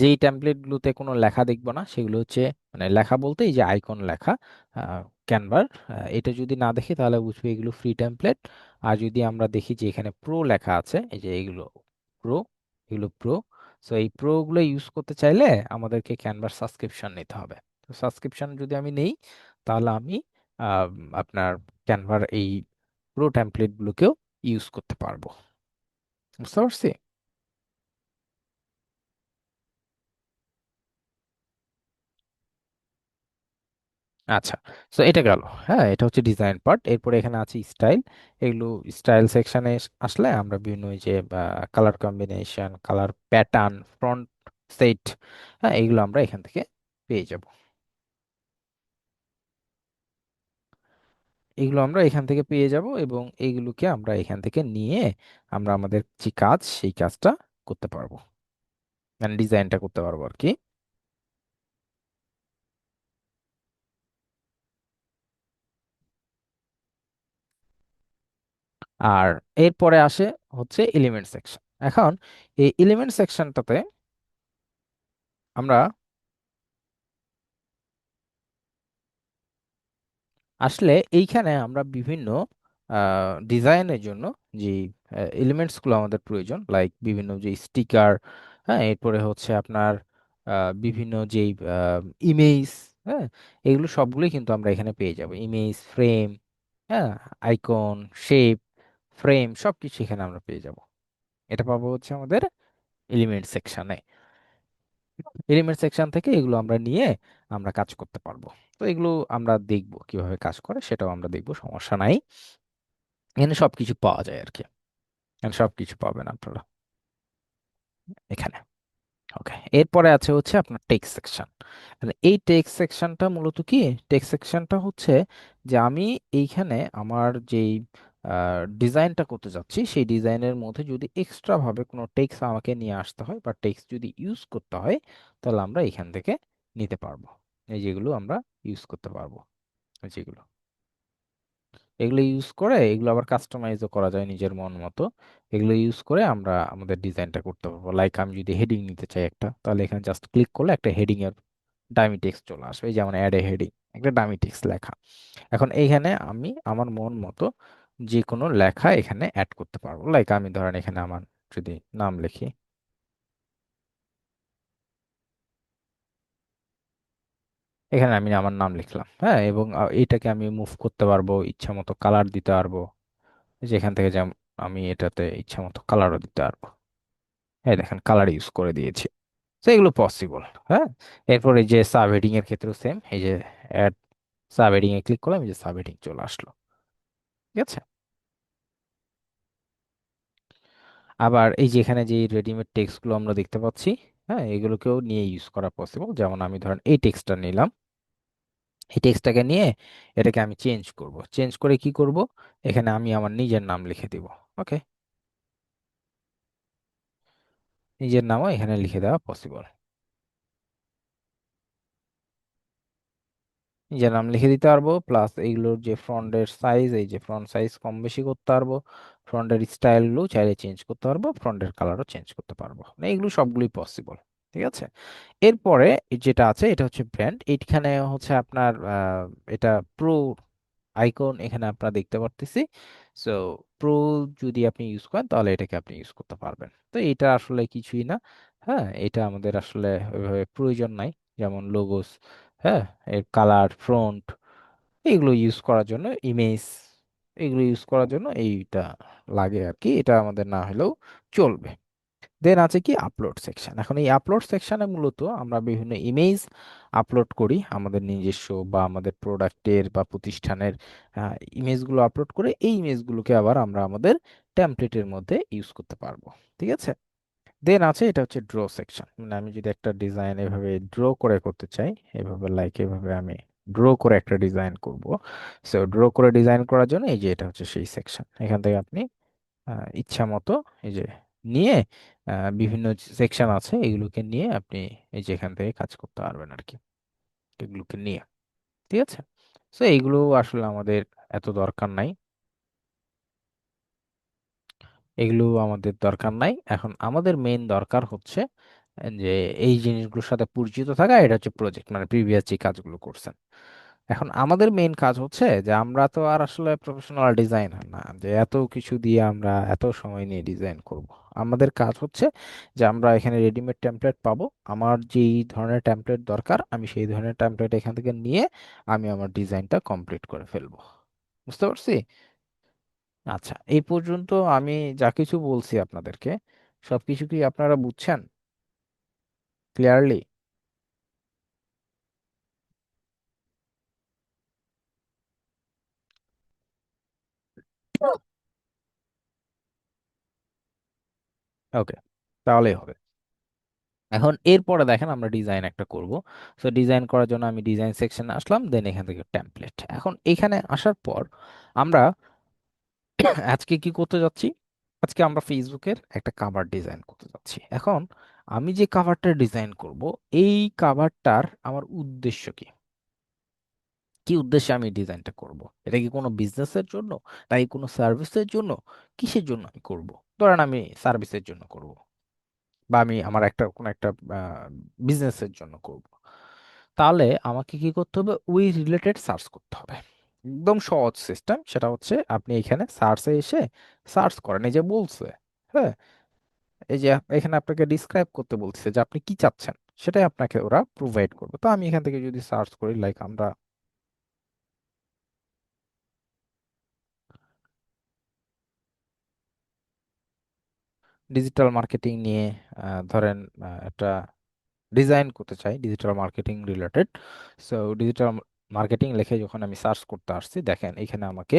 যেই টেমপ্লেটগুলোতে কোনো লেখা দেখব না সেগুলো হচ্ছে, মানে লেখা বলতে এই যে আইকন লেখা ক্যানভার, এটা যদি না দেখি তাহলে বুঝবো এগুলো ফ্রি টেমপ্লেট। আর যদি আমরা দেখি যে এখানে প্রো লেখা আছে, এই যে এগুলো প্রো, এগুলো প্রো। সো এই প্রো গুলো ইউজ করতে চাইলে আমাদেরকে ক্যানভার সাবস্ক্রিপশন নিতে হবে। তো সাবস্ক্রিপশন যদি আমি নেই তাহলে আমি আহ, আপনার ক্যানভার এই প্রো টেমপ্লেটগুলোকেও ইউজ করতে পারবো। বুঝতে পারছি? আচ্ছা, তো এটা গেল। হ্যাঁ, এটা হচ্ছে ডিজাইন পার্ট। এরপরে এখানে আছে স্টাইল। এগুলো স্টাইল সেকশনে আসলে আমরা বিভিন্ন ওই যে colour combination, colour pattern, front set, হ্যাঁ এগুলো আমরা এখান থেকে পেয়ে যাব। এগুলো আমরা এখান থেকে পেয়ে যাব এবং এইগুলোকে আমরা এখান থেকে নিয়ে আমরা আমাদের যে কাজ সেই কাজটা করতে পারবো, মানে ডিজাইনটা করতে পারবো আর কি। আর এরপরে আসে হচ্ছে এলিমেন্ট সেকশন। এখন এই এলিমেন্ট সেকশনটাতে আমরা আসলে এইখানে আমরা বিভিন্ন ডিজাইনের জন্য যে এলিমেন্টসগুলো আমাদের প্রয়োজন, লাইক বিভিন্ন যে স্টিকার, হ্যাঁ এরপরে হচ্ছে আপনার বিভিন্ন যেই ইমেজ, হ্যাঁ এগুলো সবগুলোই কিন্তু আমরা এখানে পেয়ে যাব। ইমেজ, ফ্রেম, হ্যাঁ আইকন, শেপ, ফ্রেম সব কিছু এখানে আমরা পেয়ে যাব। এটা পাবো হচ্ছে আমাদের এলিমেন্ট সেকশনে। এলিমেন্ট সেকশন থেকে এগুলো আমরা নিয়ে আমরা কাজ করতে পারবো। তো এগুলো আমরা দেখব কিভাবে কাজ করে, সেটাও আমরা দেখব, সমস্যা নাই। এখানে সবকিছু পাওয়া যায় আর কি, এখানে সবকিছু পাবেন আপনারা এখানে। ওকে, এরপরে আছে হচ্ছে আপনার টেক্সট সেকশন। এই টেক্সট সেকশনটা মূলত কি, টেক্সট সেকশনটা হচ্ছে যে আমি এইখানে আমার যেই ডিজাইনটা করতে যাচ্ছি সেই ডিজাইনের মধ্যে যদি এক্সট্রা ভাবে কোনো টেক্সট আমাকে নিয়ে আসতে হয় বা টেক্সট যদি ইউজ করতে হয়, তাহলে আমরা এখান থেকে নিতে পারবো। এই যেগুলো আমরা ইউজ করতে পারবো, এই যেগুলো, এগুলো ইউজ করে এগুলো আবার কাস্টমাইজও করা যায় নিজের মন মতো। এগুলো ইউজ করে আমরা আমাদের ডিজাইনটা করতে পারবো। লাইক আমি যদি হেডিং নিতে চাই একটা, তাহলে এখানে জাস্ট ক্লিক করলে একটা হেডিং এর ডামি টেক্সট চলে আসবে, এই যেমন অ্যাড এ হেডিং, একটা ডামি টেক্সট লেখা। এখন এইখানে আমি আমার মন মতো যে কোনো লেখা এখানে অ্যাড করতে পারবো। লাইক আমি ধরেন এখানে আমার যদি নাম লিখি, এখানে আমি আমার নাম লিখলাম, হ্যাঁ এবং এটাকে আমি মুভ করতে পারবো, ইচ্ছা মতো কালার দিতে পারবো। যেখান থেকে যেমন আমি এটাতে ইচ্ছা মতো কালারও দিতে পারবো। এই দেখেন কালার ইউজ করে দিয়েছি। তো এগুলো পসিবল। হ্যাঁ, এরপরে যে সাব হেডিং এর ক্ষেত্রেও সেম, এই যে অ্যাড সাব হেডিং এ ক্লিক করলাম, এই যে সাব হেডিং চলে আসলো। ঠিক আছে। আবার এই যে এখানে যে রেডিমেড টেক্সট গুলো আমরা দেখতে পাচ্ছি, হ্যাঁ এগুলোকেও নিয়ে ইউজ করা পসিবল। যেমন আমি ধরেন এই টেক্সটটা নিলাম, এই টেক্সটটাকে নিয়ে এটাকে আমি চেঞ্জ করব। চেঞ্জ করে কি করব, এখানে আমি আমার নিজের নাম লিখে দিব। ওকে, নিজের নামও এখানে লিখে দেওয়া পসিবল। নিজের নাম লিখে দিতে পারবো, প্লাস এইগুলোর যে ফ্রন্টের সাইজ, এই যে ফ্রন্ট সাইজ কম বেশি করতে পারবো, ফ্রন্টের স্টাইলগুলো চাইলে চেঞ্জ করতে পারবো, ফ্রন্টের কালারও চেঞ্জ করতে পারবো, মানে এগুলো সবগুলোই পসিবল। ঠিক আছে। এরপরে যেটা আছে এটা হচ্ছে ব্র্যান্ড। এইখানে হচ্ছে আপনার এটা প্রো আইকন এখানে আপনারা দেখতে পারতেছি। সো প্রো যদি আপনি ইউজ করেন তাহলে এটাকে আপনি ইউজ করতে পারবেন। তো এটা আসলে কিছুই না। হ্যাঁ, এটা আমাদের আসলে ওইভাবে প্রয়োজন নাই। যেমন লোগোস, হ্যাঁ এর কালার, ফ্রন্ট, এগুলো ইউজ করার জন্য, ইমেজ, এগুলো ইউজ করার জন্য এইটা লাগে আর কি। এটা আমাদের না হলেও চলবে। দেন আছে কি আপলোড সেকশন। এখন এই আপলোড সেকশনে মূলত আমরা বিভিন্ন ইমেজ আপলোড করি, আমাদের নিজস্ব বা আমাদের প্রোডাক্টের বা প্রতিষ্ঠানের ইমেজগুলো আপলোড করে এই ইমেজগুলোকে আবার আমরা আমাদের টেমপ্লেটের মধ্যে ইউজ করতে পারবো। ঠিক আছে। দেন আছে এটা হচ্ছে ড্র সেকশন, মানে আমি যদি একটা ডিজাইন এভাবে ড্র করে করতে চাই, এভাবে লাইক এভাবে আমি ড্র করে একটা ডিজাইন করব। সো ড্র করে ডিজাইন করার জন্য এই যে এটা হচ্ছে সেই সেকশন। এখান থেকে আপনি ইচ্ছা মতো এই যে নিয়ে বিভিন্ন সেকশন আছে এগুলোকে নিয়ে আপনি এই যে এখান থেকে কাজ করতে পারবেন আর কি, এগুলোকে নিয়ে। ঠিক আছে। সো এইগুলো আসলে আমাদের এত দরকার নাই, এগুলো আমাদের দরকার নাই। এখন আমাদের মেইন দরকার হচ্ছে যে এই জিনিসগুলোর সাথে পরিচিত থাকা, এটা হচ্ছে প্রজেক্ট মানে প্রিভিয়াস যে কাজগুলো করছেন। এখন আমাদের মেইন কাজ হচ্ছে যে আমরা তো আর আসলে প্রফেশনাল ডিজাইনার না যে এত কিছু দিয়ে আমরা এত সময় নিয়ে ডিজাইন করব। আমাদের কাজ হচ্ছে যে আমরা এখানে রেডিমেড টেমপ্লেট পাবো, আমার যেই ধরনের টেমপ্লেট দরকার আমি সেই ধরনের টেমপ্লেট এখান থেকে নিয়ে আমি আমার ডিজাইনটা কমপ্লিট করে ফেলবো। বুঝতে পারছি? আচ্ছা, এই পর্যন্ত আমি যা কিছু বলছি আপনাদেরকে সবকিছু কি আপনারা বুঝছেন ক্লিয়ারলি? ওকে, তাহলেই হবে। এখন এরপরে দেখেন আমরা ডিজাইন একটা করব। সো ডিজাইন করার জন্য আমি ডিজাইন সেকশনে আসলাম, দেন এখান থেকে টেমপ্লেট। এখন এখানে আসার পর আমরা আজকে কি করতে যাচ্ছি, আজকে আমরা ফেসবুকের একটা কাভার ডিজাইন করতে যাচ্ছি। এখন আমি যে কাভারটা ডিজাইন করব, এই কাভারটার আমার উদ্দেশ্য কি, কি উদ্দেশ্যে আমি ডিজাইনটা করব? এটা কি কোনো বিজনেসের জন্য, নাকি কোনো সার্ভিসের জন্য, কিসের জন্য আমি করব? ধরেন আমি সার্ভিসের জন্য করব, বা আমি আমার একটা কোনো একটা বিজনেসের জন্য করব। তাহলে আমাকে কি করতে হবে, ওই রিলেটেড সার্চ করতে হবে। একদম সহজ সিস্টেম, সেটা হচ্ছে আপনি এখানে সার্চে এসে সার্চ করেন, এই যে বলছে, হ্যাঁ, এই যে এখানে আপনাকে ডিসক্রাইব করতে বলছে যে আপনি কি চাচ্ছেন, সেটাই আপনাকে ওরা প্রোভাইড করবে। তো আমি এখান থেকে যদি সার্চ করি লাইক আমরা ডিজিটাল মার্কেটিং নিয়ে ধরেন একটা ডিজাইন করতে চাই digital marketing related. So digital marketing লিখে যখন আমি সার্চ করতে আসছি, দেখেন এখানে আমাকে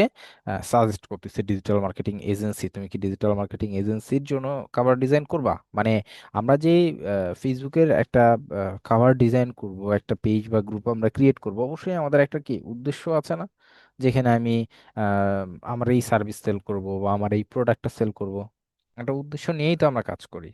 সাজেস্ট করতেছে ডিজিটাল মার্কেটিং এজেন্সি। তুমি কি ডিজিটাল মার্কেটিং এজেন্সির জন্য কভার ডিজাইন করবা? মানে আমরা যে ফেসবুকের একটা কভার ডিজাইন করব, একটা পেজ বা গ্রুপ আমরা ক্রিয়েট করব, অবশ্যই আমাদের একটা কি উদ্দেশ্য আছে না, যেখানে আমি আমার এই সার্ভিস সেল করব বা আমার এই প্রোডাক্টটা সেল করব, একটা উদ্দেশ্য নিয়েই তো আমরা কাজ করি।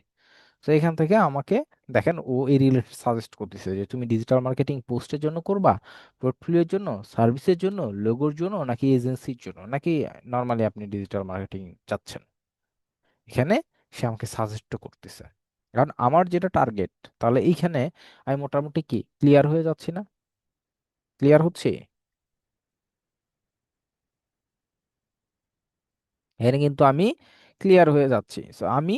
তো এখান থেকে আমাকে দেখেন ও এই রিলেটেড সাজেস্ট করতেছে যে তুমি ডিজিটাল মার্কেটিং পোস্টের জন্য করবা, পোর্টফোলিওর জন্য, সার্ভিসের জন্য, লোগোর জন্য, নাকি এজেন্সির জন্য, নাকি নর্মালি আপনি ডিজিটাল মার্কেটিং চাচ্ছেন। এখানে সে আমাকে সাজেস্ট করতেছে, কারণ আমার যেটা টার্গেট। তাহলে এইখানে আমি মোটামুটি কি ক্লিয়ার হয়ে যাচ্ছি না? ক্লিয়ার হচ্ছে? এখানে কিন্তু আমি ক্লিয়ার হয়ে যাচ্ছি। সো আমি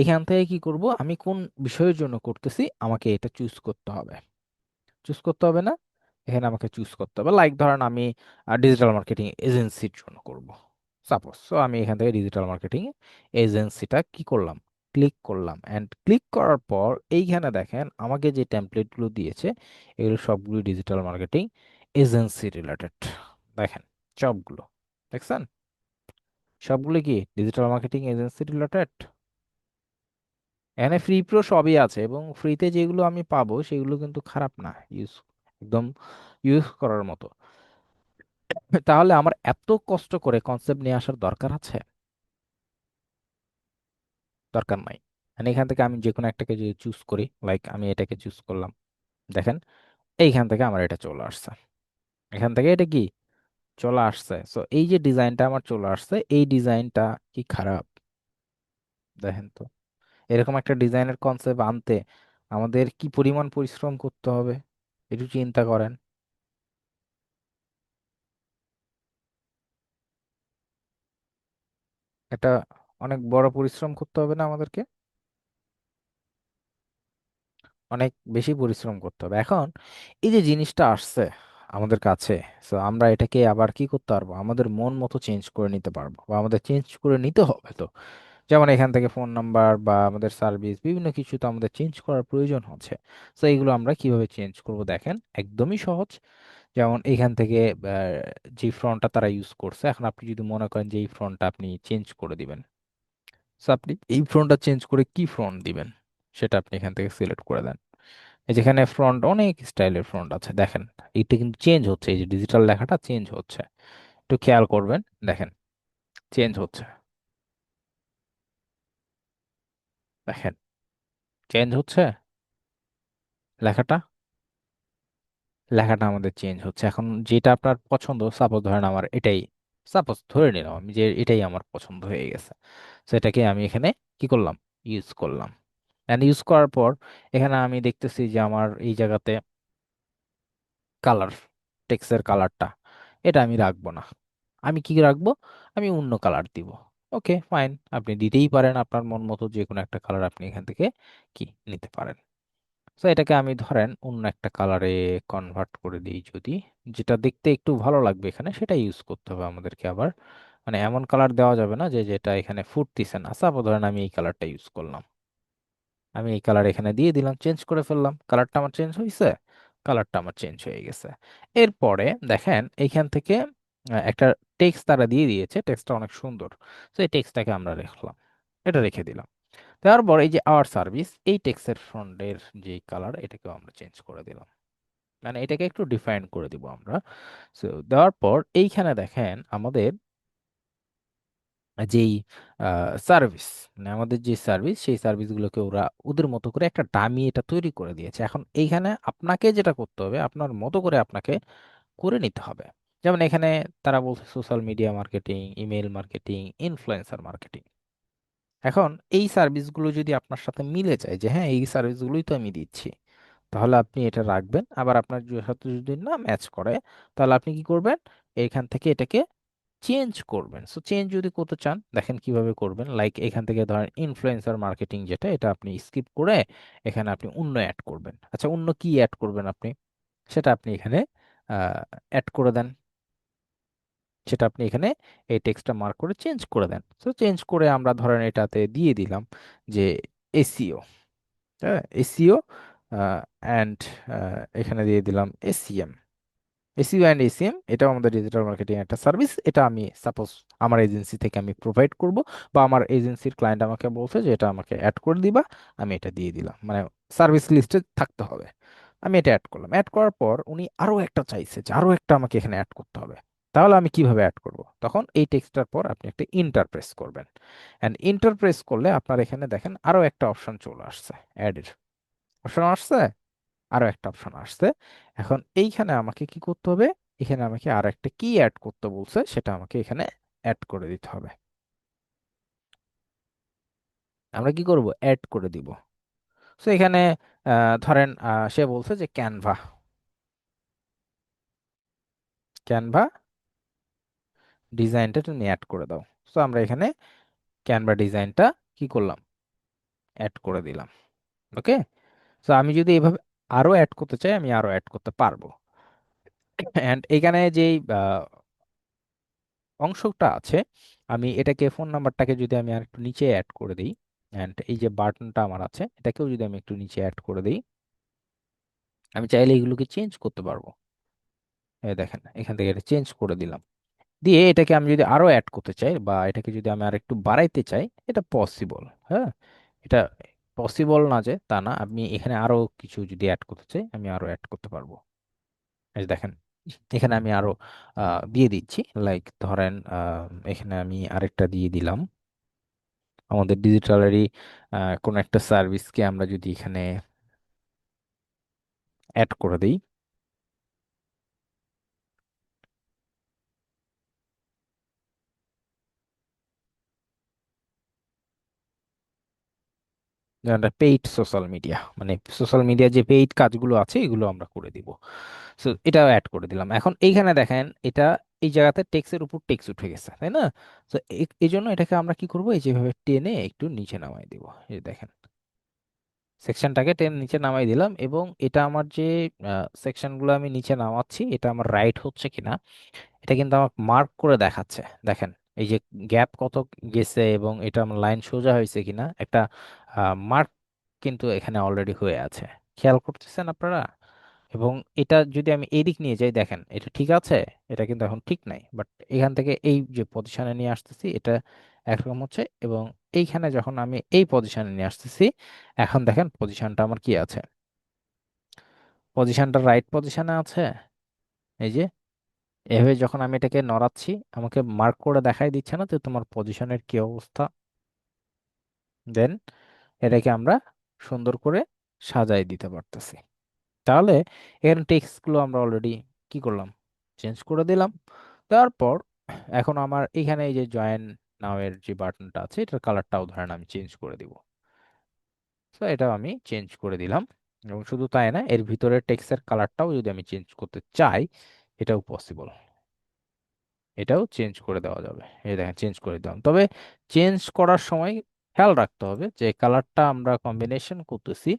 এখান থেকে কি করব, আমি কোন বিষয়ের জন্য করতেছি আমাকে এটা চুজ করতে হবে। চুজ করতে হবে না? এখানে আমাকে চুজ করতে হবে। লাইক ধরেন আমি ডিজিটাল মার্কেটিং এজেন্সির জন্য করব সাপোজ। সো আমি এখান থেকে ডিজিটাল মার্কেটিং এজেন্সিটা কি করলাম, ক্লিক করলাম। অ্যান্ড ক্লিক করার পর এইখানে দেখেন আমাকে যে টেমপ্লেটগুলো দিয়েছে এগুলো সবগুলো ডিজিটাল মার্কেটিং এজেন্সি রিলেটেড। দেখেন সবগুলো, দেখছেন সবগুলো কি ডিজিটাল মার্কেটিং এজেন্সি রিলেটেড। এখানে ফ্রি প্রো সবই আছে, এবং ফ্রিতে যেগুলো আমি পাবো সেগুলো কিন্তু খারাপ না, ইউজ একদম ইউজ করার মতো। তাহলে আমার এত কষ্ট করে কনসেপ্ট নিয়ে আসার দরকার আছে? দরকার নাই। মানে এখান থেকে আমি যে কোনো একটাকে যদি চুজ করি, লাইক আমি এটাকে চুজ করলাম, দেখেন এইখান থেকে আমার এটা চলে আসছে, এখান থেকে এটা কি চলে আসছে। সো এই যে ডিজাইনটা আমার চলে আসছে, এই ডিজাইনটা কি খারাপ? দেখেন তো, এরকম একটা ডিজাইনের কনসেপ্ট আনতে আমাদের কি পরিমাণ পরিশ্রম করতে হবে একটু চিন্তা করেন। এটা অনেক বড় পরিশ্রম করতে হবে না আমাদেরকে? অনেক বেশি পরিশ্রম করতে হবে। এখন এই যে জিনিসটা আসছে আমাদের কাছে, তো আমরা এটাকে আবার কি করতে পারবো, আমাদের মন মতো চেঞ্জ করে নিতে পারবো, বা আমাদের চেঞ্জ করে নিতে হবে তো। যেমন এখান থেকে ফোন নাম্বার বা আমাদের সার্ভিস বিভিন্ন কিছু তো আমাদের চেঞ্জ করার প্রয়োজন হচ্ছে। তো এগুলো আমরা কিভাবে চেঞ্জ করব দেখেন, একদমই সহজ। যেমন এখান থেকে যে ফ্রন্টটা তারা ইউজ করছে, এখন আপনি যদি মনে করেন যে এই ফ্রন্টটা আপনি চেঞ্জ করে দিবেন, সো আপনি এই ফ্রন্টটা চেঞ্জ করে কি ফ্রন্ট দিবেন সেটা আপনি এখান থেকে সিলেক্ট করে দেন। এই যেখানে ফ্রন্ট অনেক স্টাইলের ফ্রন্ট আছে দেখেন, এটা কিন্তু চেঞ্জ হচ্ছে, এই যে ডিজিটাল লেখাটা চেঞ্জ হচ্ছে, একটু খেয়াল করবেন, দেখেন চেঞ্জ হচ্ছে, দেখেন চেঞ্জ হচ্ছে লেখাটা, লেখাটা আমাদের চেঞ্জ হচ্ছে। এখন যেটা আপনার পছন্দ, সাপোজ ধরেন আমার এটাই, সাপোজ ধরে নিলাম আমি যে এটাই আমার পছন্দ হয়ে গেছে, সেটাকে আমি এখানে কি করলাম, ইউজ করলাম। এন্ড ইউজ করার পর এখানে আমি দেখতেছি যে আমার এই জায়গাতে কালার, টেক্সের কালারটা, এটা আমি রাখবো না। আমি কি রাখবো, আমি অন্য কালার দিব। ওকে ফাইন, আপনি দিতেই পারেন আপনার মন মতো যে কোনো একটা কালার আপনি এখান থেকে কি নিতে পারেন। তো এটাকে আমি ধরেন অন্য একটা কালারে কনভার্ট করে দিই যদি, যেটা দেখতে একটু ভালো লাগবে এখানে সেটা ইউজ করতে হবে আমাদেরকে আবার। মানে এমন কালার দেওয়া যাবে না যে যেটা এখানে ফুটতিছে না। সাপোজ ধরেন আমি এই কালারটা ইউজ করলাম, আমি এই কালার এখানে দিয়ে দিলাম, চেঞ্জ করে ফেললাম, কালারটা আমার চেঞ্জ হয়েছে, কালারটা আমার চেঞ্জ হয়ে গেছে। এরপরে দেখেন এইখান থেকে একটা টেক্সট তারা দিয়ে দিয়েছে, টেক্সটটা অনেক সুন্দর। তো এই টেক্সটটাকে আমরা রাখলাম, এটা রেখে দিলাম। তারপর এই যে আওয়ার সার্ভিস, এই টেক্সটের ফন্টের যে কালার এটাকেও আমরা চেঞ্জ করে দিলাম, মানে এটাকে একটু ডিফাইন করে দিব আমরা। সো দেওয়ার পর এইখানে দেখেন আমাদের যেই সার্ভিস, মানে আমাদের যে সার্ভিস, সেই সার্ভিসগুলোকে ওরা ওদের মতো করে একটা ডামি এটা তৈরি করে দিয়েছে। এখন এইখানে আপনাকে যেটা করতে হবে, আপনার মতো করে আপনাকে করে নিতে হবে। যেমন এখানে তারা বলছে social media marketing, email marketing, influencer marketing. এখন এই সার্ভিসগুলো যদি আপনার সাথে মিলে যায় যে হ্যাঁ এই সার্ভিসগুলোই তো আমি দিচ্ছি, তাহলে আপনি এটা রাখবেন। আবার আপনার সাথে যদি না ম্যাচ করে, তাহলে আপনি কি করবেন, এখান থেকে এটাকে চেঞ্জ করবেন। সো চেঞ্জ যদি করতে চান দেখেন কিভাবে করবেন, লাইক এখান থেকে ধরেন ইনফ্লুয়েন্সার মার্কেটিং যেটা, এটা আপনি স্কিপ করে এখানে আপনি অন্য অ্যাড করবেন। আচ্ছা অন্য কি অ্যাড করবেন আপনি, সেটা আপনি এখানে অ্যাড করে দেন, সেটা আপনি এখানে এই টেক্সটটা মার্ক করে চেঞ্জ করে দেন। সো চেঞ্জ করে আমরা ধরেন এটাতে দিয়ে দিলাম যে এসইও, হ্যাঁ এসইও অ্যান্ড এখানে দিয়ে দিলাম এসিএম। এসইও অ্যান্ড এসিএম এটাও আমাদের ডিজিটাল মার্কেটিং একটা সার্ভিস, এটা আমি সাপোজ আমার এজেন্সি থেকে আমি প্রোভাইড করব, বা আমার এজেন্সির ক্লায়েন্ট আমাকে বলছে যে এটা আমাকে অ্যাড করে দিবা, আমি এটা দিয়ে দিলাম, মানে সার্ভিস লিস্টে থাকতে হবে। আমি এটা অ্যাড করলাম, অ্যাড করার পর উনি আরো একটা চাইছে যে আরো একটা আমাকে এখানে অ্যাড করতে হবে। তাহলে আমি কিভাবে অ্যাড করব, তখন এই টেক্সটটার পর আপনি একটা ইন্টার প্রেস করবেন। অ্যান্ড ইন্টার প্রেস করলে আপনার এখানে দেখেন আরো একটা অপশন চলে আসছে, অ্যাডের অপশন আসছে, আরো একটা অপশন আসছে। এখন এইখানে আমাকে কি করতে হবে, এখানে আমাকে আরো একটা কি অ্যাড করতে বলছে, সেটা আমাকে এখানে অ্যাড করে দিতে হবে। আমরা কি করব, অ্যাড করে দিব। তো এখানে ধরেন সে বলছে যে ক্যানভা, ক্যানভা ডিজাইনটা তুমি অ্যাড করে দাও। তো আমরা এখানে ক্যানভা ডিজাইনটা কি করলাম, অ্যাড করে দিলাম। ওকে, তো আমি যদি এভাবে আরো অ্যাড করতে চাই, আমি আরো অ্যাড করতে পারবো। এন্ড এখানে যেই অংশটা আছে, আমি এটাকে ফোন নাম্বারটাকে যদি আমি আর একটু নিচে অ্যাড করে দিই, অ্যান্ড এই যে বাটনটা আমার আছে এটাকেও যদি আমি একটু নিচে অ্যাড করে দিই, আমি চাইলে এগুলোকে চেঞ্জ করতে পারবো। এই দেখেন এখান থেকে এটা চেঞ্জ করে দিলাম। দিয়ে এটাকে আমি যদি আরো অ্যাড করতে চাই বা এটাকে যদি আমি আর একটু বাড়াইতে চাই, এটা পসিবল। হ্যাঁ, এটা পসিবল না যে তা না, আমি এখানে আরো কিছু যদি অ্যাড করতে চাই আমি আরো অ্যাড করতে পারবো। এই যে দেখেন এখানে আমি আরো দিয়ে দিচ্ছি, লাইক ধরেন এখানে আমি আরেকটা দিয়ে দিলাম, আমাদের ডিজিটালেরই কোনো একটা সার্ভিসকে আমরা যদি এখানে অ্যাড করে দিই, পেইড সোশ্যাল মিডিয়া, মানে সোশ্যাল মিডিয়া যে পেইড কাজগুলো আছে এগুলো আমরা করে দিব। সো এটাও অ্যাড করে দিলাম। এখন এইখানে দেখেন এটা এই জায়গাতে টেক্সের উপর টেক্স উঠে গেছে, তাই না? তো এই জন্য এটাকে আমরা কি করব, এই যেভাবে টেনে একটু নিচে নামাই দিব। এই যে দেখেন সেকশনটাকে টেনে নিচে নামাই দিলাম, এবং এটা আমার যে সেকশনগুলো আমি নিচে নামাচ্ছি এটা আমার রাইট হচ্ছে কিনা এটা কিন্তু আমাকে মার্ক করে দেখাচ্ছে। দেখেন এই যে গ্যাপ কত গেছে এবং এটা আমার লাইন সোজা হয়েছে কিনা একটা মার্ক কিন্তু এখানে অলরেডি হয়ে আছে, খেয়াল করতেছেন আপনারা? এবং এটা যদি আমি এদিক নিয়ে যাই, দেখেন এটা ঠিক আছে, এটা কিন্তু এখন ঠিক নাই, বাট এখান থেকে এই যে পজিশনে নিয়ে আসতেছি এটা একরকম হচ্ছে, এবং এইখানে যখন আমি এই পজিশনে নিয়ে আসতেছি, এখন দেখেন পজিশনটা আমার কি আছে, পজিশনটা রাইট পজিশনে আছে। এই যে এভাবে যখন আমি এটাকে নড়াচ্ছি, আমাকে মার্ক করে দেখাই দিচ্ছে না যে তোমার পজিশনের কি অবস্থা। দেন এটাকে আমরা সুন্দর করে সাজাই দিতে পারতেছি। তাহলে এখানে টেক্সট গুলো আমরা অলরেডি কি করলাম, চেঞ্জ করে দিলাম। তারপর এখন আমার এখানে এই যে জয়েন নাও এর যে বাটনটা আছে, এটার কালারটাও ধরেন আমি চেঞ্জ করে দিব। তো এটাও আমি চেঞ্জ করে দিলাম। এবং শুধু তাই না, এর ভিতরে টেক্সটের কালারটাও যদি আমি চেঞ্জ করতে চাই, এটাও পসিবল, এটাও চেঞ্জ করে দেওয়া যাবে। এই দেখেন চেঞ্জ করে দিলাম, তবে চেঞ্জ করার সময় খেয়াল রাখতে হবে যে কালারটা আমরা কম্বিনেশন করতেছি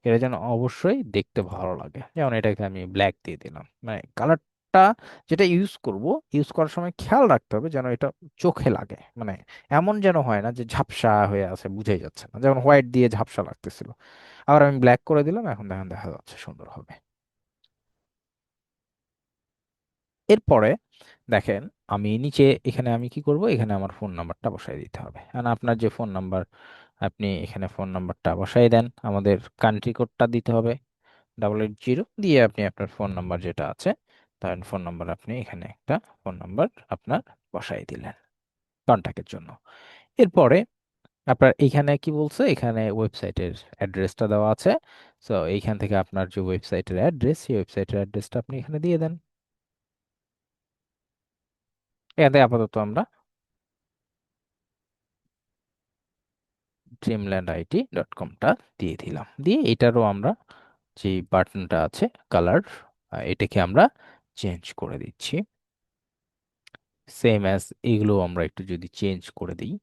এটা যেন অবশ্যই দেখতে ভালো লাগে। যেমন এটাকে আমি ব্ল্যাক দিয়ে দিলাম, মানে কালারটা যেটা ইউজ করার সময় খেয়াল রাখতে হবে যেন এটা চোখে লাগে, মানে এমন যেন হয় না যে ঝাপসা হয়ে আছে বুঝাই যাচ্ছে না, যেমন হোয়াইট দিয়ে ঝাপসা লাগতেছিল। আবার আমি ব্ল্যাক করে দিলাম, এখন দেখেন দেখা যাচ্ছে সুন্দর হবে। এরপরে দেখেন আমি নিচে এখানে আমি কি করব, এখানে আমার ফোন নাম্বারটা বসাই দিতে হবে। আর আপনার যে ফোন নাম্বার, আপনি এখানে ফোন নাম্বারটা বসাই দেন, আমাদের কান্ট্রি কোডটা দিতে হবে 880 দিয়ে, আপনি আপনার ফোন নাম্বার যেটা আছে তার ফোন নাম্বার আপনি এখানে একটা ফোন নাম্বার আপনার বসাই দিলেন কন্ট্যাক্টের জন্য। এরপরে আপনার এখানে কি বলছে, এখানে ওয়েবসাইটের অ্যাড্রেসটা দেওয়া আছে। সো এইখান থেকে আপনার যে ওয়েবসাইটের অ্যাড্রেস, সেই ওয়েবসাইটের অ্যাড্রেসটা আপনি এখানে দিয়ে দেন। এখান থেকে আপাতত আমরা dreamlandit.com-টা দিয়ে দিলাম, দিয়ে এটারও আমরা যে বাটনটা আছে কালার, এটাকে আমরা চেঞ্জ করে দিচ্ছি, সেম অ্যাজ এগুলো আমরা একটু যদি চেঞ্জ করে দিই,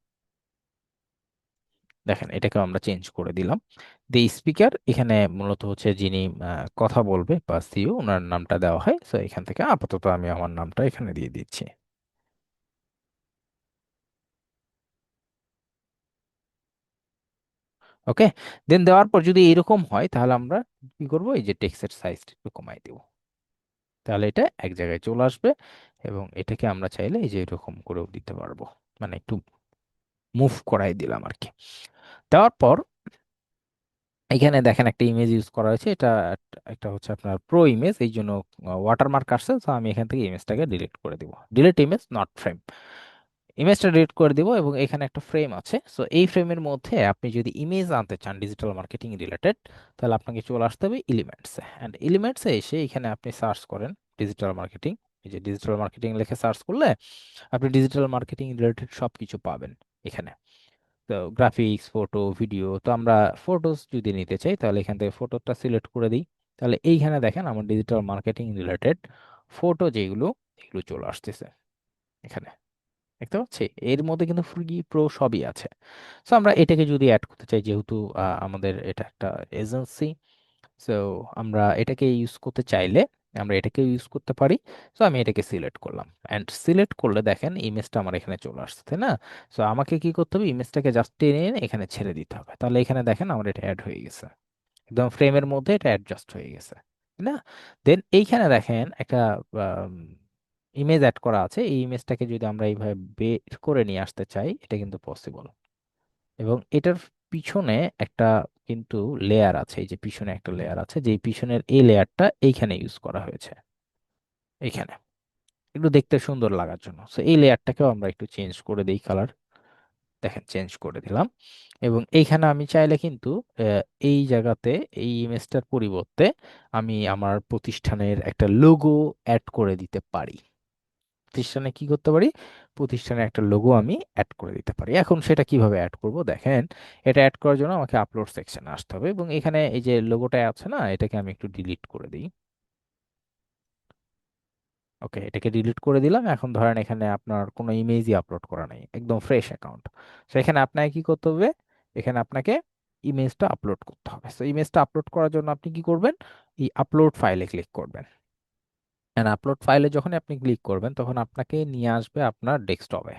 দেখেন এটাকে আমরা চেঞ্জ করে দিলাম। দি স্পিকার এখানে মূলত হচ্ছে যিনি কথা বলবে বা সিও, ওনার নামটা দেওয়া হয়। সো এখান থেকে আপাতত আমি আমার নামটা এখানে দিয়ে দিচ্ছি। ওকে, দেন দেওয়ার পর যদি এরকম হয় তাহলে আমরা কি করব, এই যে টেক্সটের সাইজটা একটু কমাই দেব, তাহলে এটা এক জায়গায় চলে আসবে। এবং এটাকে আমরা চাইলে এই যে এরকম করেও দিতে পারবো, মানে একটু মুভ করাই দিলাম আর কি। দেওয়ার পর এখানে দেখেন একটা ইমেজ ইউজ করা হয়েছে, এটা একটা হচ্ছে আপনার প্রো ইমেজ, এই জন্য ওয়াটারমার্ক আসছে। তো আমি এখান থেকে ইমেজটাকে ডিলিট করে দিব, ডিলিট ইমেজ নট ফ্রেম, ইমেজটা ডিলিট করে দিব। এবং এখানে একটা ফ্রেম আছে, সো এই ফ্রেমের মধ্যে আপনি যদি ইমেজ আনতে চান ডিজিটাল মার্কেটিং রিলেটেড, তাহলে আপনাকে চলে আসতে হবে এলিমেন্টসে। অ্যান্ড এলিমেন্টসে এসে এখানে আপনি সার্চ করেন ডিজিটাল মার্কেটিং। এই যে ডিজিটাল মার্কেটিং লিখে সার্চ করলে আপনি ডিজিটাল মার্কেটিং রিলেটেড সব কিছু পাবেন এখানে। তো গ্রাফিক্স, ফটো, ভিডিও, তো আমরা ফটোস যদি নিতে চাই তাহলে এখান থেকে ফটোটা সিলেক্ট করে দিই। তাহলে এইখানে দেখেন আমার ডিজিটাল মার্কেটিং রিলেটেড ফটো যেগুলো, এগুলো চলে আসতেছে এখানে, দেখতে পাচ্ছি এর মধ্যে কিন্তু ফ্রি প্রো সবই আছে। সো আমরা এটাকে যদি অ্যাড করতে চাই, যেহেতু আমাদের এটা একটা এজেন্সি, সো আমরা এটাকে ইউজ করতে চাইলে আমরা এটাকে ইউজ করতে পারি। সো আমি এটাকে সিলেক্ট করলাম, অ্যান্ড সিলেক্ট করলে দেখেন ইমেজটা আমার এখানে চলে আসছে, তাই না? সো আমাকে কি করতে হবে, ইমেজটাকে জাস্ট টেনে এনে এখানে ছেড়ে দিতে হবে, তাহলে এখানে দেখেন আমার এটা অ্যাড হয়ে গেছে, একদম ফ্রেমের মধ্যে এটা অ্যাডজাস্ট হয়ে গেছে, তাই না? দেন এইখানে দেখেন একটা ইমেজ অ্যাড করা আছে, এই ইমেজটাকে যদি আমরা এইভাবে বের করে নিয়ে আসতে চাই, এটা কিন্তু পসিবল। এবং এটার পিছনে একটা কিন্তু লেয়ার আছে, এই যে পিছনে একটা লেয়ার আছে, যে পিছনের এই লেয়ারটা এইখানে ইউজ করা হয়েছে, এইখানে একটু দেখতে সুন্দর লাগার জন্য। সো এই লেয়ারটাকেও আমরা একটু চেঞ্জ করে দেই কালার, দেখেন চেঞ্জ করে দিলাম। এবং এইখানে আমি চাইলে কিন্তু এই জায়গাতে এই ইমেজটার পরিবর্তে আমি আমার প্রতিষ্ঠানের একটা লোগো অ্যাড করে দিতে পারি। প্রতিষ্ঠানে কি করতে পারি, প্রতিষ্ঠানে একটা লোগো আমি অ্যাড করে দিতে পারি। এখন সেটা কিভাবে অ্যাড করব, দেখেন এটা অ্যাড করার জন্য আমাকে আপলোড সেকশনে আসতে হবে, এবং এখানে এই যে লোগোটা আছে না, এটাকে আমি একটু ডিলিট করে দিই। ওকে, এটাকে ডিলিট করে দিলাম। এখন ধরেন এখানে আপনার কোনো ইমেজই আপলোড করা নেই, একদম ফ্রেশ অ্যাকাউন্ট। তো এখানে আপনাকে কি করতে হবে, এখানে আপনাকে ইমেজটা আপলোড করতে হবে। তো ইমেজটা আপলোড করার জন্য আপনি কি করবেন, এই আপলোড ফাইলে ক্লিক করবেন। আপলোড ফাইলে যখন আপনি ক্লিক করবেন তখন আপনাকে নিয়ে আসবে আপনার ডেস্কটপে।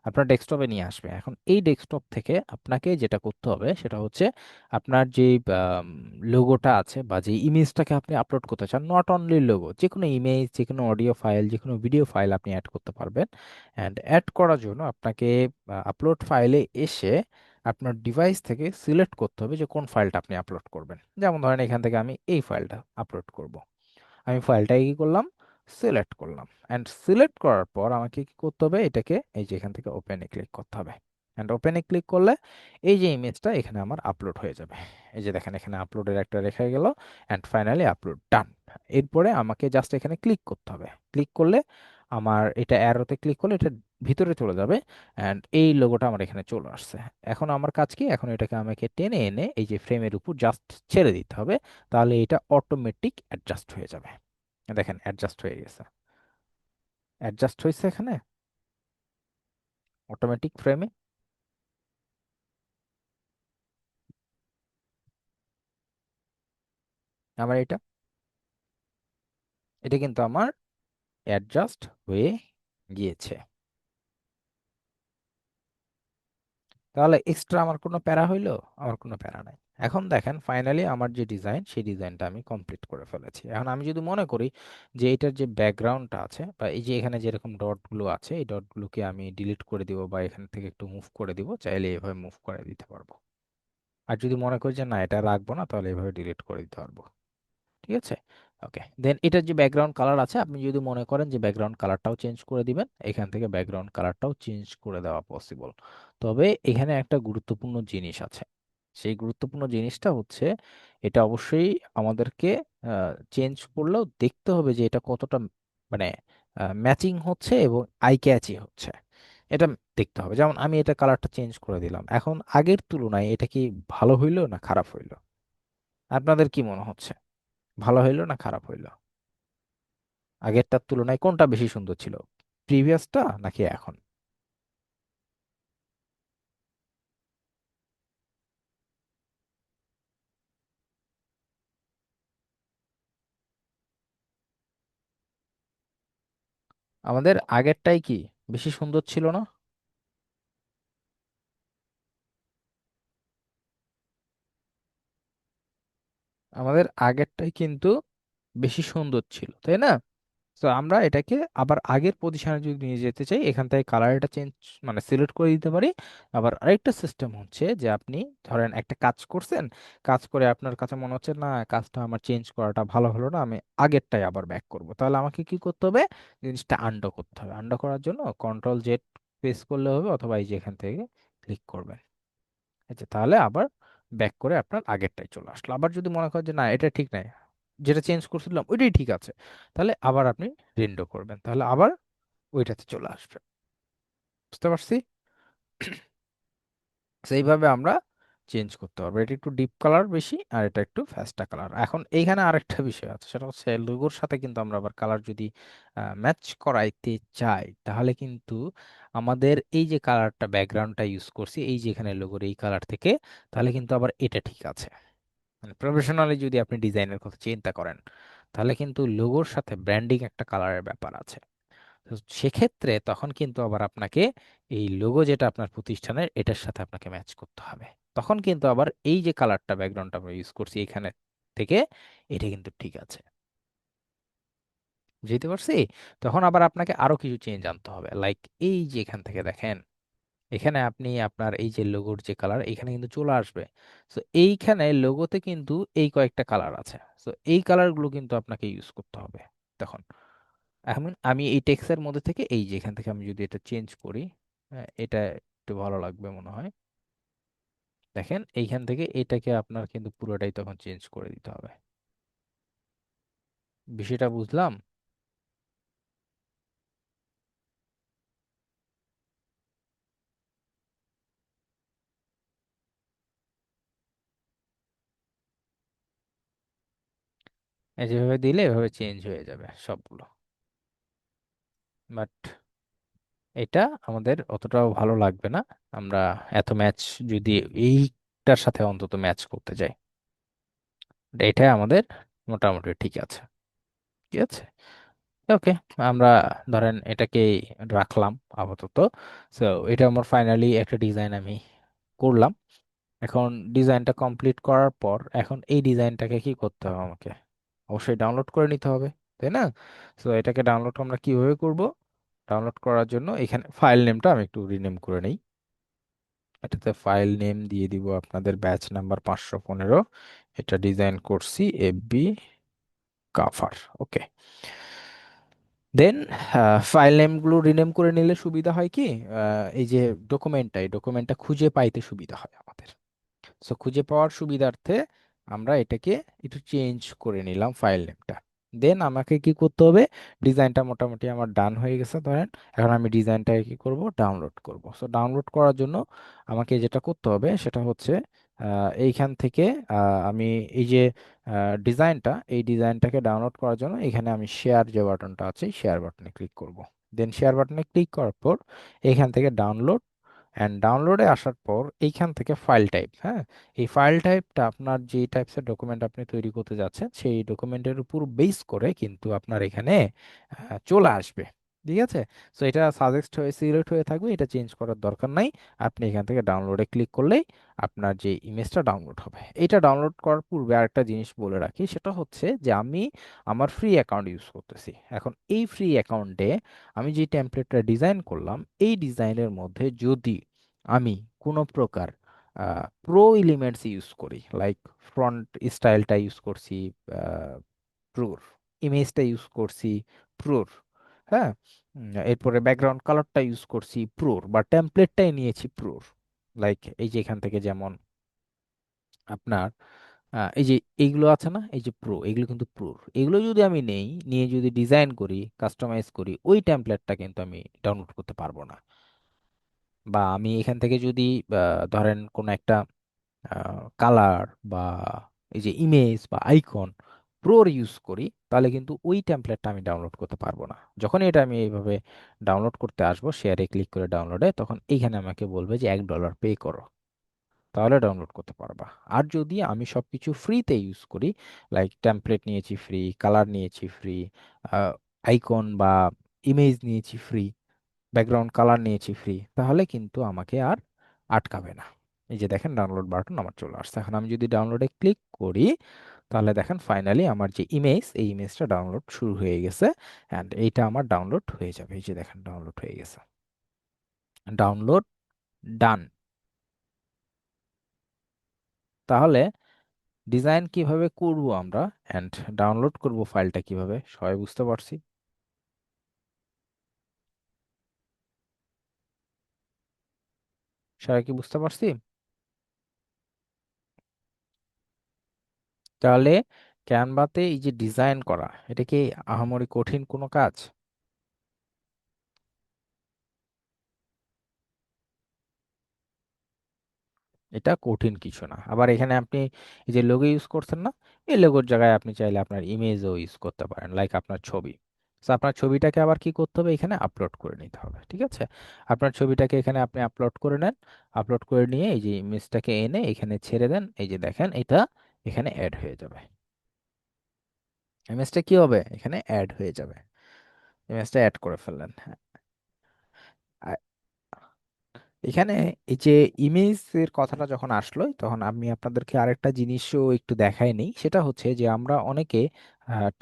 আপনার ডেস্কটপে নিয়ে আসবে। এখন এই ডেস্কটপ থেকে আপনাকে যেটা করতে হবে সেটা হচ্ছে আপনার যে লোগোটা আছে বা যে ইমেজটাকে আপনি আপলোড করতে চান, নট অনলি লোগো, যে কোনো ইমেজ, যে কোনো অডিও ফাইল, যে কোনো ভিডিও ফাইল আপনি অ্যাড করতে পারবেন। অ্যান্ড অ্যাড করার জন্য আপনাকে আপলোড ফাইলে এসে আপনার ডিভাইস থেকে সিলেক্ট করতে হবে যে কোন ফাইলটা আপনি আপলোড করবেন। যেমন ধরেন এখান থেকে আমি এই ফাইলটা আপলোড করব। আমি ফাইলটাকে কি করলাম, সিলেক্ট করলাম। অ্যান্ড সিলেক্ট করার পর আমাকে কি করতে হবে, এটাকে এই যে এখান থেকে ওপেনে ক্লিক করতে হবে। অ্যান্ড ওপেনে ক্লিক করলে এই যে ইমেজটা এখানে আমার আপলোড হয়ে যাবে। এই যে দেখেন এখানে আপলোডের একটা রেখা গেল। অ্যান্ড ফাইনালি আপলোড ডান। এরপরে আমাকে জাস্ট এখানে ক্লিক করতে হবে। ক্লিক করলে আমার এটা অ্যারোতে ক্লিক করলে এটা ভিতরে চলে যাবে। অ্যান্ড এই লোগোটা আমার এখানে চলে আসছে। এখন আমার কাজ কি, এখন এটাকে আমাকে টেনে এনে এই যে ফ্রেমের উপর জাস্ট ছেড়ে দিতে হবে। তাহলে এটা অটোমেটিক অ্যাডজাস্ট হয়ে যাবে। দেখেন অ্যাডজাস্ট হয়ে গেছে। অ্যাডজাস্ট হয়েছে এখানে অটোমেটিক ফ্রেমে আমার এটা, এটা কিন্তু আমার অ্যাডজাস্ট হয়ে গিয়েছে। তাহলে এক্সট্রা আমার কোনো প্যারা হইলো? আমার কোনো প্যারা নাই। এখন দেখেন ফাইনালি আমার যে ডিজাইন সেই ডিজাইনটা আমি কমপ্লিট করে ফেলেছি। এখন আমি যদি মনে করি যে এটার যে ব্যাকগ্রাউন্ডটা আছে বা এই যে এখানে যেরকম ডটগুলো আছে এই ডটগুলোকে আমি ডিলিট করে দিব বা এখান থেকে একটু মুভ করে দিব, চাইলে এভাবে মুভ করে দিতে পারবো। আর যদি মনে করি যে না এটা রাখবো না, তাহলে এভাবে ডিলিট করে দিতে পারবো। ঠিক আছে। ওকে, দেন এটার যে ব্যাকগ্রাউন্ড কালার আছে আপনি যদি মনে করেন যে ব্যাকগ্রাউন্ড কালারটাও চেঞ্জ করে দিবেন, এখান থেকে ব্যাকগ্রাউন্ড কালারটাও চেঞ্জ করে দেওয়া পসিবল। তবে এখানে একটা গুরুত্বপূর্ণ জিনিস আছে। সেই গুরুত্বপূর্ণ জিনিসটা হচ্ছে এটা অবশ্যই আমাদেরকে চেঞ্জ করলেও দেখতে হবে যে এটা কতটা মানে ম্যাচিং হচ্ছে এবং আই ক্যাচি হচ্ছে। এটা দেখতে হবে। যেমন আমি এটা কালারটা চেঞ্জ করে দিলাম, এখন আগের তুলনায় এটা কি ভালো হইলো না খারাপ হইলো? আপনাদের কি মনে হচ্ছে, ভালো হইলো না খারাপ হইলো? আগেরটার তুলনায় কোনটা বেশি সুন্দর ছিল, প্রিভিয়াসটা নাকি এখন? আমাদের আগেরটাই কি বেশি সুন্দর ছিল না? আমাদের আগেরটাই কিন্তু বেশি সুন্দর ছিল, তাই না? তো আমরা এটাকে আবার আগের পজিশনে যদি নিয়ে যেতে চাই, এখান থেকে কালারটা চেঞ্জ মানে সিলেক্ট করে দিতে পারি। আবার আরেকটা সিস্টেম হচ্ছে যে আপনি ধরেন একটা কাজ করছেন, কাজ করে আপনার কাছে মনে হচ্ছে না কাজটা আমার চেঞ্জ করাটা ভালো হলো না, আমি আগেরটাই আবার ব্যাক করব। তাহলে আমাকে কি করতে হবে, জিনিসটা আন্ডু করতে হবে। আন্ডু করার জন্য কন্ট্রোল জেড প্রেস করলে হবে, অথবা এই যে এখান থেকে ক্লিক করবেন। আচ্ছা, তাহলে আবার ব্যাক করে আপনার আগেরটাই চলে আসলো। আবার যদি মনে করেন যে না এটা ঠিক নাই, যেটা চেঞ্জ করছিলাম ওইটাই ঠিক আছে, তাহলে আবার আপনি রিন্ডো করবেন, তাহলে আবার ওইটাতে চলে আসবে। বুঝতে পারছি? সেইভাবে আমরা চেঞ্জ করতে পারবো। এটা একটু ডিপ কালার বেশি আর এটা একটু ফ্যাস্টা কালার। এখন এইখানে আরেকটা বিষয় আছে, সেটা হচ্ছে লোগোর সাথে কিন্তু আমরা আবার কালার যদি ম্যাচ করাইতে চাই, তাহলে কিন্তু আমাদের এই যে কালারটা ব্যাকগ্রাউন্ডটা ইউজ করছি এই যে এখানে লোগোর এই কালার থেকে, তাহলে কিন্তু আবার এটা ঠিক আছে। মানে প্রফেশনালি যদি আপনি ডিজাইনের কথা চিন্তা করেন, তাহলে কিন্তু লোগোর সাথে ব্র্যান্ডিং একটা কালারের ব্যাপার আছে। তো সেক্ষেত্রে তখন কিন্তু আবার আপনাকে এই লোগো যেটা আপনার প্রতিষ্ঠানের এটার সাথে আপনাকে ম্যাচ করতে হবে। তখন কিন্তু আবার এই যে কালারটা ব্যাকগ্রাউন্ডটা আমরা ইউজ করছি এখানে থেকে, এটা কিন্তু ঠিক আছে। বুঝতে পারছি? তখন আবার আপনাকে আরো কিছু চেঞ্জ আনতে হবে, লাইক এই যে এখান থেকে দেখেন, এখানে আপনি আপনার এই যে লোগোর যে কালার এখানে কিন্তু চলে আসবে। তো এইখানে লোগোতে কিন্তু এই কয়েকটা কালার আছে। তো এই কালারগুলো কিন্তু আপনাকে ইউজ করতে হবে তখন। এখন আমি এই টেক্সটের মধ্যে থেকে এই যে এখান থেকে আমি যদি এটা চেঞ্জ করি, এটা একটু ভালো লাগবে মনে হয়। দেখেন এইখান থেকে এটাকে আপনার কিন্তু পুরোটাই তখন চেঞ্জ করে দিতে হবে। বিষয়টা বুঝলাম? এই যেভাবে দিলে এভাবে চেঞ্জ হয়ে যাবে সবগুলো। বাট এটা আমাদের অতটাও ভালো লাগবে না। আমরা এত ম্যাচ যদি এইটার সাথে অন্তত ম্যাচ করতে যাই, এটা আমাদের মোটামুটি ঠিক আছে। ঠিক আছে। ওকে, আমরা ধরেন এটাকে রাখলাম আপাতত। সো এটা আমার ফাইনালি একটা ডিজাইন আমি করলাম। এখন ডিজাইনটা কমপ্লিট করার পর এখন এই ডিজাইনটাকে কি করতে হবে আমাকে? অবশ্যই ডাউনলোড করে নিতে হবে, তাই না? সো এটাকে ডাউনলোড আমরা কিভাবে করব? ডাউনলোড করার জন্য এখানে ফাইল নেমটা আমি একটু রিনেম করে নিই। এটাতে ফাইল নেম দিয়ে দিব আপনাদের ব্যাচ নাম্বার 515। এটা ডিজাইন করছি এফবি কাভার। ওকে, দেন ফাইল নেমগুলো রিনেম করে নিলে সুবিধা হয় কি, এই যে এই ডকুমেন্টটা খুঁজে পাইতে সুবিধা হয় আমাদের। সো খুঁজে পাওয়ার সুবিধার্থে আমরা এটাকে একটু চেঞ্জ করে নিলাম ফাইল নেমটা। দেন আমাকে কি করতে হবে? ডিজাইনটা মোটামুটি আমার ডান হয়ে গেছে ধরেন। এখন আমি ডিজাইনটাকে কি করব? ডাউনলোড করব। সো ডাউনলোড করার জন্য আমাকে যেটা করতে হবে সেটা হচ্ছে এইখান থেকে আমি এই যে এই ডিজাইনটাকে ডাউনলোড করার জন্য এখানে আমি শেয়ার যে বাটনটা আছে শেয়ার বাটনে ক্লিক করব। দেন শেয়ার বাটনে ক্লিক করার পর এখান থেকে ডাউনলোড, অ্যান্ড ডাউনলোডে আসার পর এইখান থেকে ফাইল টাইপ, হ্যাঁ, এই ফাইল টাইপটা আপনার যে টাইপসের ডকুমেন্ট আপনি তৈরি করতে যাচ্ছেন সেই ডকুমেন্টের উপর বেস করে কিন্তু আপনার এখানে চলে আসবে। ঠিক আছে? সো এটা সাজেস্ট হয়ে সিলেক্ট হয়ে থাকবে, এটা চেঞ্জ করার দরকার নাই। আপনি এখান থেকে ডাউনলোডে ক্লিক করলেই আপনার যে ইমেজটা ডাউনলোড হবে। এটা ডাউনলোড করার পূর্বে আরেকটা জিনিস বলে রাখি, সেটা হচ্ছে যে আমি আমার ফ্রি অ্যাকাউন্ট ইউজ করতেছি। এখন এই ফ্রি অ্যাকাউন্টে আমি যে টেমপ্লেটটা ডিজাইন করলাম এই ডিজাইনের মধ্যে যদি আমি কোনো প্রকার প্রো এলিমেন্টস ইউজ করি, লাইক ফ্রন্ট স্টাইলটা ইউজ করছি প্রোর, ইমেজটা ইউজ করছি প্রোর, হ্যাঁ, এরপরে ব্যাকগ্রাউন্ড কালারটা ইউজ করছি প্রোর, বা টেমপ্লেটটাই নিয়েছি প্রোর, লাইক এই যে এখান থেকে যেমন আপনার এই যে এইগুলো আছে না, এই যে প্রো, এগুলো কিন্তু প্রোর, এগুলো যদি আমি নেই, নিয়ে যদি ডিজাইন করি কাস্টমাইজ করি, ওই টেমপ্লেটটা কিন্তু আমি ডাউনলোড করতে পারবো না। বা আমি এখান থেকে যদি ধরেন কোনো একটা কালার বা এই যে ইমেজ বা আইকন প্রোর ইউজ করি, তাহলে কিন্তু ওই টেমপ্লেটটা আমি ডাউনলোড করতে পারবো না। যখন এটা আমি এইভাবে ডাউনলোড করতে আসবো, শেয়ারে ক্লিক করে ডাউনলোডে, তখন এইখানে আমাকে বলবে যে $1 পে করো, তাহলে ডাউনলোড করতে পারবা। আর যদি আমি সবকিছু ফ্রিতে ইউজ করি, লাইক টেমপ্লেট নিয়েছি ফ্রি, কালার নিয়েছি ফ্রি, আইকন বা ইমেজ নিয়েছি ফ্রি, ব্যাকগ্রাউন্ড কালার নিয়েছি ফ্রি, তাহলে কিন্তু আমাকে আর আটকাবে না। এই যে দেখেন ডাউনলোড বাটন আমার চলে আসছে। এখন আমি যদি ডাউনলোডে ক্লিক করি, তাহলে দেখেন ফাইনালি আমার যে ইমেজ, এই ইমেজটা ডাউনলোড শুরু হয়ে গেছে, অ্যান্ড এইটা আমার ডাউনলোড হয়ে যাবে। এই যে দেখেন ডাউনলোড হয়ে গেছে, ডাউনলোড ডান। তাহলে ডিজাইন কিভাবে করব আমরা, অ্যান্ড ডাউনলোড করব ফাইলটা কিভাবে, সবাই বুঝতে পারছি? সবাই কি বুঝতে পারছি? তাহলে ক্যানভাতে এই যে ডিজাইন করা, এটা কি আহামরি কঠিন কোনো কাজ? এটা কঠিন কিছু না। আবার এখানে আপনি এই যে লোগো ইউজ করছেন না, এই লোগোর জায়গায় আপনি চাইলে আপনার ইমেজও ইউজ করতে পারেন, লাইক আপনার ছবি। তো আপনার ছবিটাকে আবার কি করতে হবে? এখানে আপলোড করে নিতে হবে। ঠিক আছে? আপনার ছবিটাকে এখানে আপনি আপলোড করে নেন। আপলোড করে নিয়ে এই যে ইমেজটাকে এনে এখানে ছেড়ে দেন। এই যে দেখেন এটা এখানে অ্যাড হয়ে যাবে। ইমেজটা কি হবে? এখানে অ্যাড হয়ে যাবে। ইমেজটা অ্যাড করে ফেললেন। হ্যাঁ। এখানে এই যে ইমেজের কথাটা যখন আসলো, তখন আমি আপনাদেরকে আরেকটা জিনিসও একটু দেখাই নেই, সেটা হচ্ছে যে আমরা অনেকে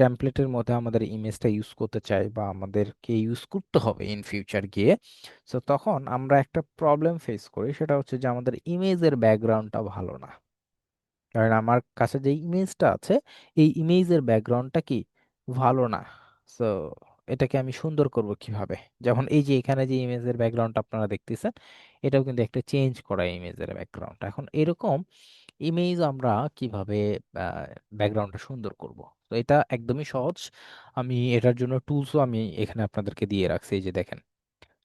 টেমপ্লেটের মধ্যে আমাদের ইমেজটা ইউজ করতে চাই বা আমাদেরকে ইউজ করতে হবে ইন ফিউচার গিয়ে। সো তখন আমরা একটা প্রবলেম ফেস করি, সেটা হচ্ছে যে আমাদের ইমেজের ব্যাকগ্রাউন্ডটা ভালো না। কারণ আমার কাছে যে ইমেজটা আছে এই ইমেজের ব্যাকগ্রাউন্ডটা কি ভালো না। সো এটাকে আমি সুন্দর করব কিভাবে? যেমন এই যে এখানে যে ইমেজের ব্যাকগ্রাউন্ড আপনারা দেখতেছেন, এটাও কিন্তু একটা চেঞ্জ করা ইমেজের ব্যাকগ্রাউন্ড। এখন এরকম ইমেজ আমরা কিভাবে ব্যাকগ্রাউন্ডটা সুন্দর করব? তো এটা একদমই সহজ। আমি এটার জন্য টুলসও আমি এখানে আপনাদেরকে দিয়ে রাখছি। এই যে দেখেন,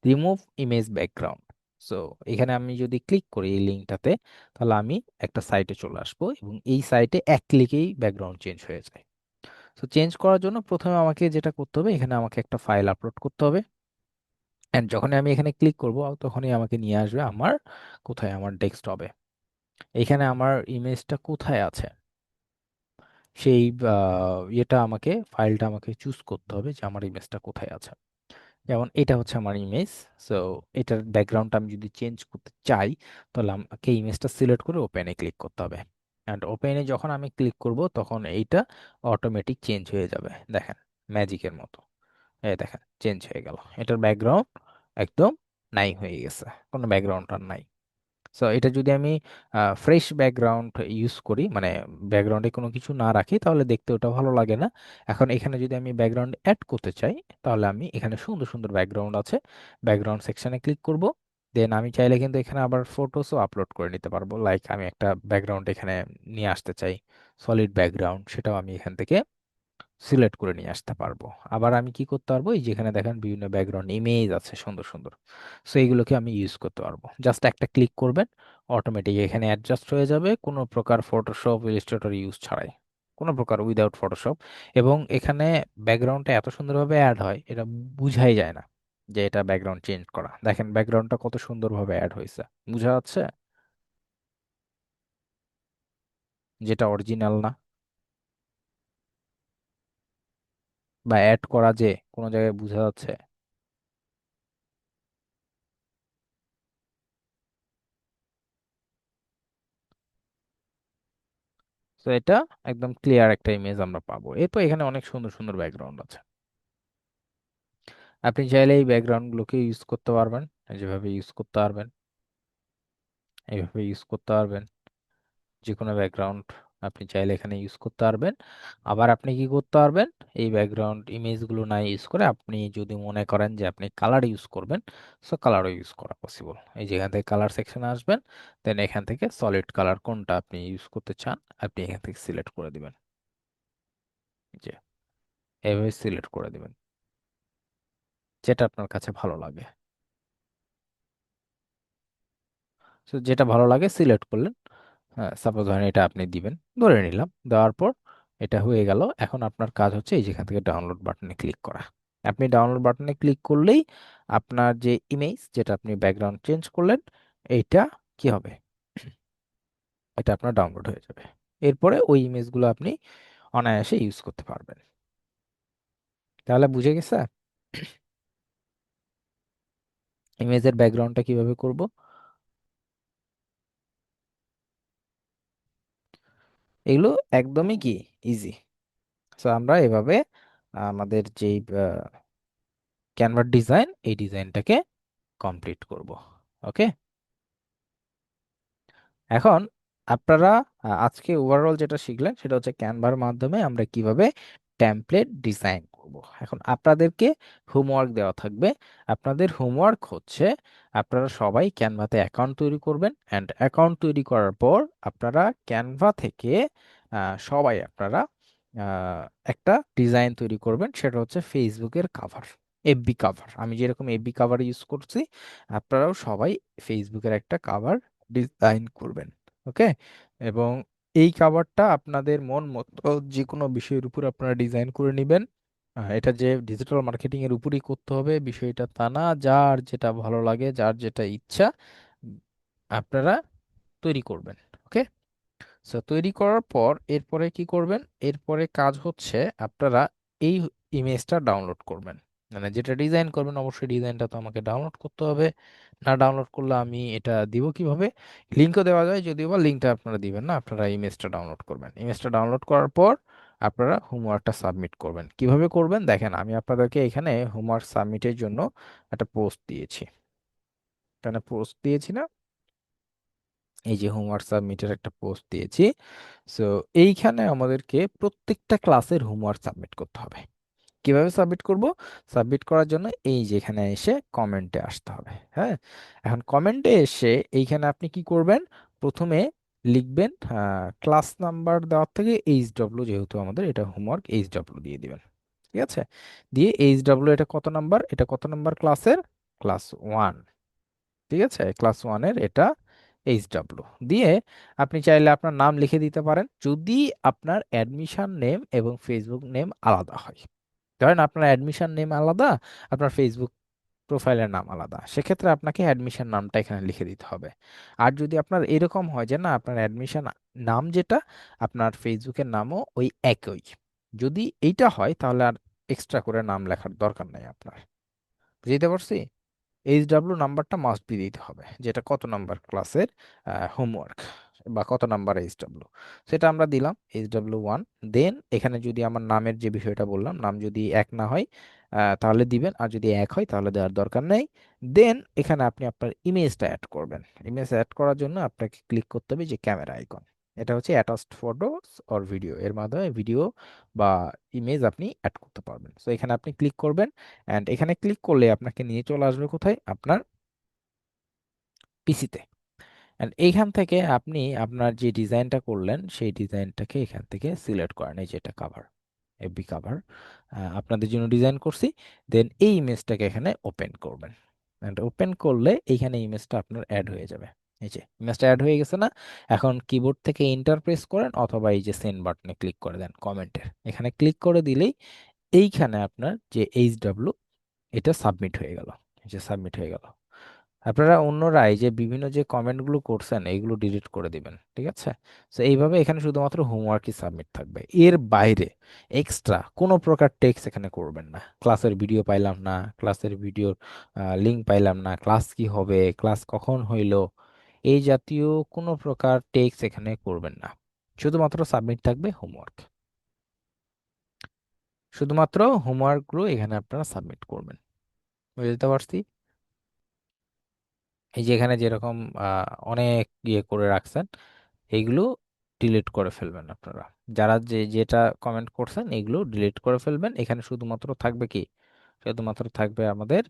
রিমুভ ইমেজ ব্যাকগ্রাউন্ড। সো এখানে আমি যদি ক্লিক করি এই লিঙ্কটাতে, তাহলে আমি একটা সাইটে চলে আসবো এবং এই সাইটে এক ক্লিকেই ব্যাকগ্রাউন্ড চেঞ্জ হয়ে যায়। সো চেঞ্জ করার জন্য প্রথমে আমাকে যেটা করতে হবে, এখানে আমাকে একটা ফাইল আপলোড করতে হবে। অ্যান্ড যখনই আমি এখানে ক্লিক করব, তখনই আমাকে নিয়ে আসবে আমার কোথায়, আমার ডেস্কটপে। এখানে আমার ইমেজটা কোথায় আছে? সেই ইয়েটা আমাকে ফাইলটা আমাকে চুজ করতে হবে যে আমার ইমেজটা কোথায় আছে। যেমন এটা হচ্ছে আমার ইমেজ। সো এটার ব্যাকগ্রাউন্ডটা আমি যদি চেঞ্জ করতে চাই, তাহলে আমাকে ইমেজটা সিলেক্ট করে ওপেনে ক্লিক করতে হবে। অ্যান্ড ওপেনে যখন আমি ক্লিক করব তখন এইটা অটোমেটিক চেঞ্জ হয়ে যাবে, দেখেন, ম্যাজিকের মতো। এই দেখেন চেঞ্জ হয়ে গেল, এটার ব্যাকগ্রাউন্ড একদম নাই হয়ে গেছে, কোনো ব্যাকগ্রাউন্ড আর নাই। সো এটা যদি আমি ফ্রেশ ব্যাকগ্রাউন্ড ইউজ করি, মানে ব্যাকগ্রাউন্ডে কোনো কিছু না রাখি, তাহলে দেখতে ওটা ভালো লাগে না। এখন এখানে যদি আমি ব্যাকগ্রাউন্ড অ্যাড করতে চাই, তাহলে আমি এখানে সুন্দর সুন্দর ব্যাকগ্রাউন্ড আছে, ব্যাকগ্রাউন্ড সেকশনে ক্লিক করব। দেন আমি চাইলে কিন্তু এখানে আবার ফটোসও আপলোড করে নিতে পারবো। লাইক আমি একটা ব্যাকগ্রাউন্ড এখানে নিয়ে আসতে চাই, সলিড ব্যাকগ্রাউন্ড, সেটাও আমি এখান থেকে সিলেক্ট করে নিয়ে আসতে পারবো। আবার আমি কি করতে পারবো, এই যেখানে দেখেন বিভিন্ন ব্যাকগ্রাউন্ড ইমেজ আছে সুন্দর সুন্দর, সো এইগুলোকে আমি ইউজ করতে পারবো। জাস্ট একটা ক্লিক করবেন, অটোমেটিক এখানে অ্যাডজাস্ট হয়ে যাবে, কোনো প্রকার ফটোশপ ইলাস্ট্রেটর ইউজ ছাড়াই, কোনো প্রকার উইদাউট ফটোশপ। এবং এখানে ব্যাকগ্রাউন্ডটা এত সুন্দরভাবে অ্যাড হয়, এটা বুঝাই যায় না যে এটা ব্যাকগ্রাউন্ড চেঞ্জ করা। দেখেন ব্যাকগ্রাউন্ডটা কত সুন্দরভাবে অ্যাড হয়েছে, বুঝা যাচ্ছে যেটা অরিজিনাল না, বা অ্যাড করা যে কোনো জায়গায় বোঝা যাচ্ছে। তো এটা একদম ক্লিয়ার একটা ইমেজ আমরা পাবো। এরপর এখানে অনেক সুন্দর সুন্দর ব্যাকগ্রাউন্ড আছে, আপনি চাইলে এই ব্যাকগ্রাউন্ডগুলোকে ইউজ করতে পারবেন, যেভাবে ইউজ করতে পারবেন, এইভাবে ইউজ করতে পারবেন। যে কোনো ব্যাকগ্রাউন্ড আপনি চাইলে এখানে ইউজ করতে পারবেন। আবার আপনি কি করতে পারবেন, এই ব্যাকগ্রাউন্ড ইমেজগুলো না ইউজ করে আপনি যদি মনে করেন যে আপনি কালার ইউজ করবেন, সো কালারও ইউজ করা পসিবল। এই যেখান থেকে কালার সেকশনে আসবেন, দেন এখান থেকে সলিড কালার কোনটা আপনি ইউজ করতে চান আপনি এখান থেকে সিলেক্ট করে দিবেন, যে এভাবে সিলেক্ট করে দিবেন যেটা আপনার কাছে ভালো লাগে। তো যেটা ভালো লাগে সিলেক্ট করলেন। হ্যাঁ, সাপোজ ধরেন এটা আপনি দিবেন, ধরে নিলাম, দেওয়ার পর এটা হয়ে গেল। এখন আপনার কাজ হচ্ছে এই যেখান থেকে ডাউনলোড বাটনে ক্লিক করা। আপনি ডাউনলোড বাটনে ক্লিক করলেই আপনার যে ইমেজ, যেটা আপনি ব্যাকগ্রাউন্ড চেঞ্জ করলেন, এইটা কি হবে, এটা আপনার ডাউনলোড হয়ে যাবে। এরপরে ওই ইমেজগুলো আপনি অনায়াসে ইউজ করতে পারবেন। তাহলে বুঝে গেছে ইমেজের ব্যাকগ্রাউন্ডটা কিভাবে করব। এগুলো একদমই কি ইজি। তো আমরা এভাবে আমাদের যেই ক্যানভার ডিজাইন, এই ডিজাইনটাকে কমপ্লিট করব। ওকে, এখন আপনারা আজকে ওভারঅল যেটা শিখলেন সেটা হচ্ছে ক্যানভার মাধ্যমে আমরা কিভাবে টেমপ্লেট ডিজাইন করব। এখন আপনাদেরকে হোমওয়ার্ক দেওয়া থাকবে। আপনাদের হোমওয়ার্ক হচ্ছে আপনারা সবাই ক্যানভাতে অ্যাকাউন্ট তৈরি করবেন, অ্যান্ড অ্যাকাউন্ট তৈরি করার পর আপনারা ক্যানভা থেকে সবাই আপনারা আহ, একটা ডিজাইন তৈরি করবেন, সেটা হচ্ছে ফেসবুকের কাভার, এফবি কাভার। আমি যেরকম এফবি কাভার ইউজ করছি, আপনারাও সবাই ফেসবুকের একটা কাভার ডিজাইন করবেন। ওকে, এবং এই কাভারটা আপনাদের মন মতো যে কোনো বিষয়ের উপর আপনারা ডিজাইন করে নেবেন। এটা যে ডিজিটাল মার্কেটিং এর উপরই করতে হবে বিষয়টা তা না, যার যেটা ভালো লাগে, যার যেটা ইচ্ছা, উম, আপনারা তৈরি করবেন। ওকে, সো তৈরি করার পর এরপরে কি করবেন, এরপরে কাজ হচ্ছে আপনারা এই ইমেজটা ডাউনলোড করবেন। মানে যেটা ডিজাইন করবেন অবশ্যই ডিজাইনটা তো আমাকে ডাউনলোড করতে হবে, না ডাউনলোড করলে আমি এটা দিব কিভাবে। লিঙ্কও দেওয়া যায়, যদিও বা লিঙ্কটা আপনারা দিবেন না, আপনারা ইমেজটা ডাউনলোড করবেন। ইমেজটা ডাউনলোড করার পর আপনারা হোমওয়ার্কটা সাবমিট করবেন। কিভাবে করবেন দেখেন, আমি আপনাদেরকে এখানে হোমওয়ার্ক সাবমিটের জন্য একটা পোস্ট দিয়েছি, এখানে পোস্ট দিয়েছি না, এই যে হোমওয়ার্ক সাবমিটের একটা পোস্ট দিয়েছি। সো এইখানে আমাদেরকে প্রত্যেকটা ক্লাসের হোমওয়ার্ক সাবমিট করতে হবে। কিভাবে সাবমিট করব, সাবমিট করার জন্য এই যে এখানে এসে কমেন্টে আসতে হবে। হ্যাঁ, এখন কমেন্টে এসে এইখানে আপনি কি করবেন, প্রথমে লিখবেন ক্লাস নাম্বার দেওয়ার থেকে HW, যেহেতু আমাদের এটা হোমওয়ার্ক, HW দিয়ে দিবেন। ঠিক আছে, দিয়ে HW এটা কত নাম্বার, এটা কত নাম্বার ক্লাসের, ক্লাস 1। ঠিক আছে, ক্লাস 1-এর এটা HW দিয়ে আপনি চাইলে আপনার নাম লিখে দিতে পারেন, যদি আপনার অ্যাডমিশন নেম এবং ফেসবুক নেম আলাদা হয়। ধরেন আপনার অ্যাডমিশন নেম আলাদা, আপনার ফেসবুক প্রোফাইলের নাম আলাদা, সেক্ষেত্রে আপনাকে অ্যাডমিশন নামটা এখানে লিখে দিতে হবে। আর যদি আপনার এরকম হয় যে না, আপনার অ্যাডমিশন নাম যেটা, আপনার ফেসবুকের নামও ওই একই, যদি এইটা হয় তাহলে আর এক্সট্রা করে নাম লেখার দরকার নাই আপনার। বুঝতে পারছি? এইচডাব্লিউ নাম্বারটা মাস্ট বি দিতে হবে, যেটা কত নাম্বার ক্লাসের হোমওয়ার্ক বা কত নাম্বার এইচডাব্লিউ, সেটা আমরা দিলাম এইচডাব্লিউ 1। দেন এখানে যদি আমার নামের যে বিষয়টা বললাম, নাম যদি এক না হয় তাহলে দিবেন, আর যদি এক হয় তাহলে দেওয়ার দরকার নেই। দেন এখানে আপনি আপনার ইমেজটা অ্যাড করবেন। ইমেজ অ্যাড করার জন্য আপনাকে ক্লিক করতে হবে যে ক্যামেরা আইকন, এটা হচ্ছে অ্যাটাচড ফটোস অর ভিডিও, এর মাধ্যমে ভিডিও বা ইমেজ আপনি অ্যাড করতে পারবেন। তো এখানে আপনি ক্লিক করবেন, অ্যান্ড এখানে ক্লিক করলে আপনাকে নিয়ে চলে আসবে কোথায়, আপনার পিসিতে। অ্যান্ড এইখান থেকে আপনি আপনার যে ডিজাইনটা করলেন সেই ডিজাইনটাকে এখান থেকে সিলেক্ট করেন, এই যেটা কাভার, এফবি কাভার আপনাদের জন্য ডিজাইন করছি। দেন এই ইমেজটাকে এখানে ওপেন করবেন, অ্যান্ড ওপেন করলে এইখানে ইমেজটা আপনার অ্যাড হয়ে যাবে। এই যে ইমেজটা অ্যাড হয়ে গেছে না? এখন কিবোর্ড থেকে ইন্টার প্রেস করেন অথবা এই যে সেন্ড বাটনে ক্লিক করে দেন কমেন্টের, এখানে ক্লিক করে দিলেই এইখানে আপনার যে এইচডাব্লিউ এটা সাবমিট হয়ে গেল। এই যে সাবমিট হয়ে গেল। আপনারা অন্যরা এই যে বিভিন্ন যে কমেন্টগুলো করছেন এইগুলো ডিলিট করে দিবেন, ঠিক আছে? তো এইভাবে এখানে শুধুমাত্র হোমওয়ার্কই সাবমিট থাকবে, এর বাইরে এক্সট্রা কোনো প্রকার টেক্সট এখানে করবেন না। ক্লাসের ভিডিও পাইলাম না, ক্লাসের ভিডিওর লিংক পাইলাম না, ক্লাস কি হবে, ক্লাস কখন হইলো, এই জাতীয় কোনো প্রকার টেক্সট এখানে করবেন না। শুধুমাত্র সাবমিট থাকবে হোমওয়ার্ক, শুধুমাত্র হোমওয়ার্কগুলো এখানে আপনারা সাবমিট করবেন। বুঝতে পারছি? এই যে এখানে যেরকম অনেক ইয়ে করে রাখছেন, এইগুলো ডিলিট করে ফেলবেন আপনারা। যারা যে যেটা কমেন্ট করছেন এগুলো ডিলিট করে ফেলবেন। এখানে শুধুমাত্র থাকবে কি, শুধুমাত্র থাকবে আমাদের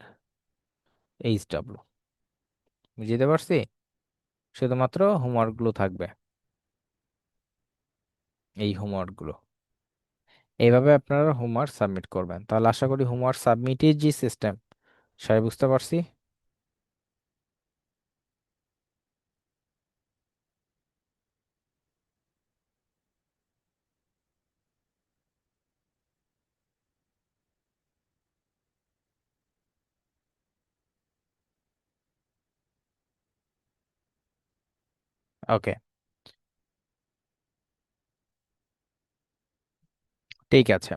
এইচডাব্লিউ। বুঝতে পারছি? শুধুমাত্র হোমওয়ার্কগুলো থাকবে, এই হোমওয়ার্কগুলো। এইভাবে আপনারা হোমওয়ার্ক সাবমিট করবেন। তাহলে আশা করি হোমওয়ার্ক সাবমিটের যে সিস্টেম সবাই বুঝতে পারছি। ওকে, ঠিক আছে।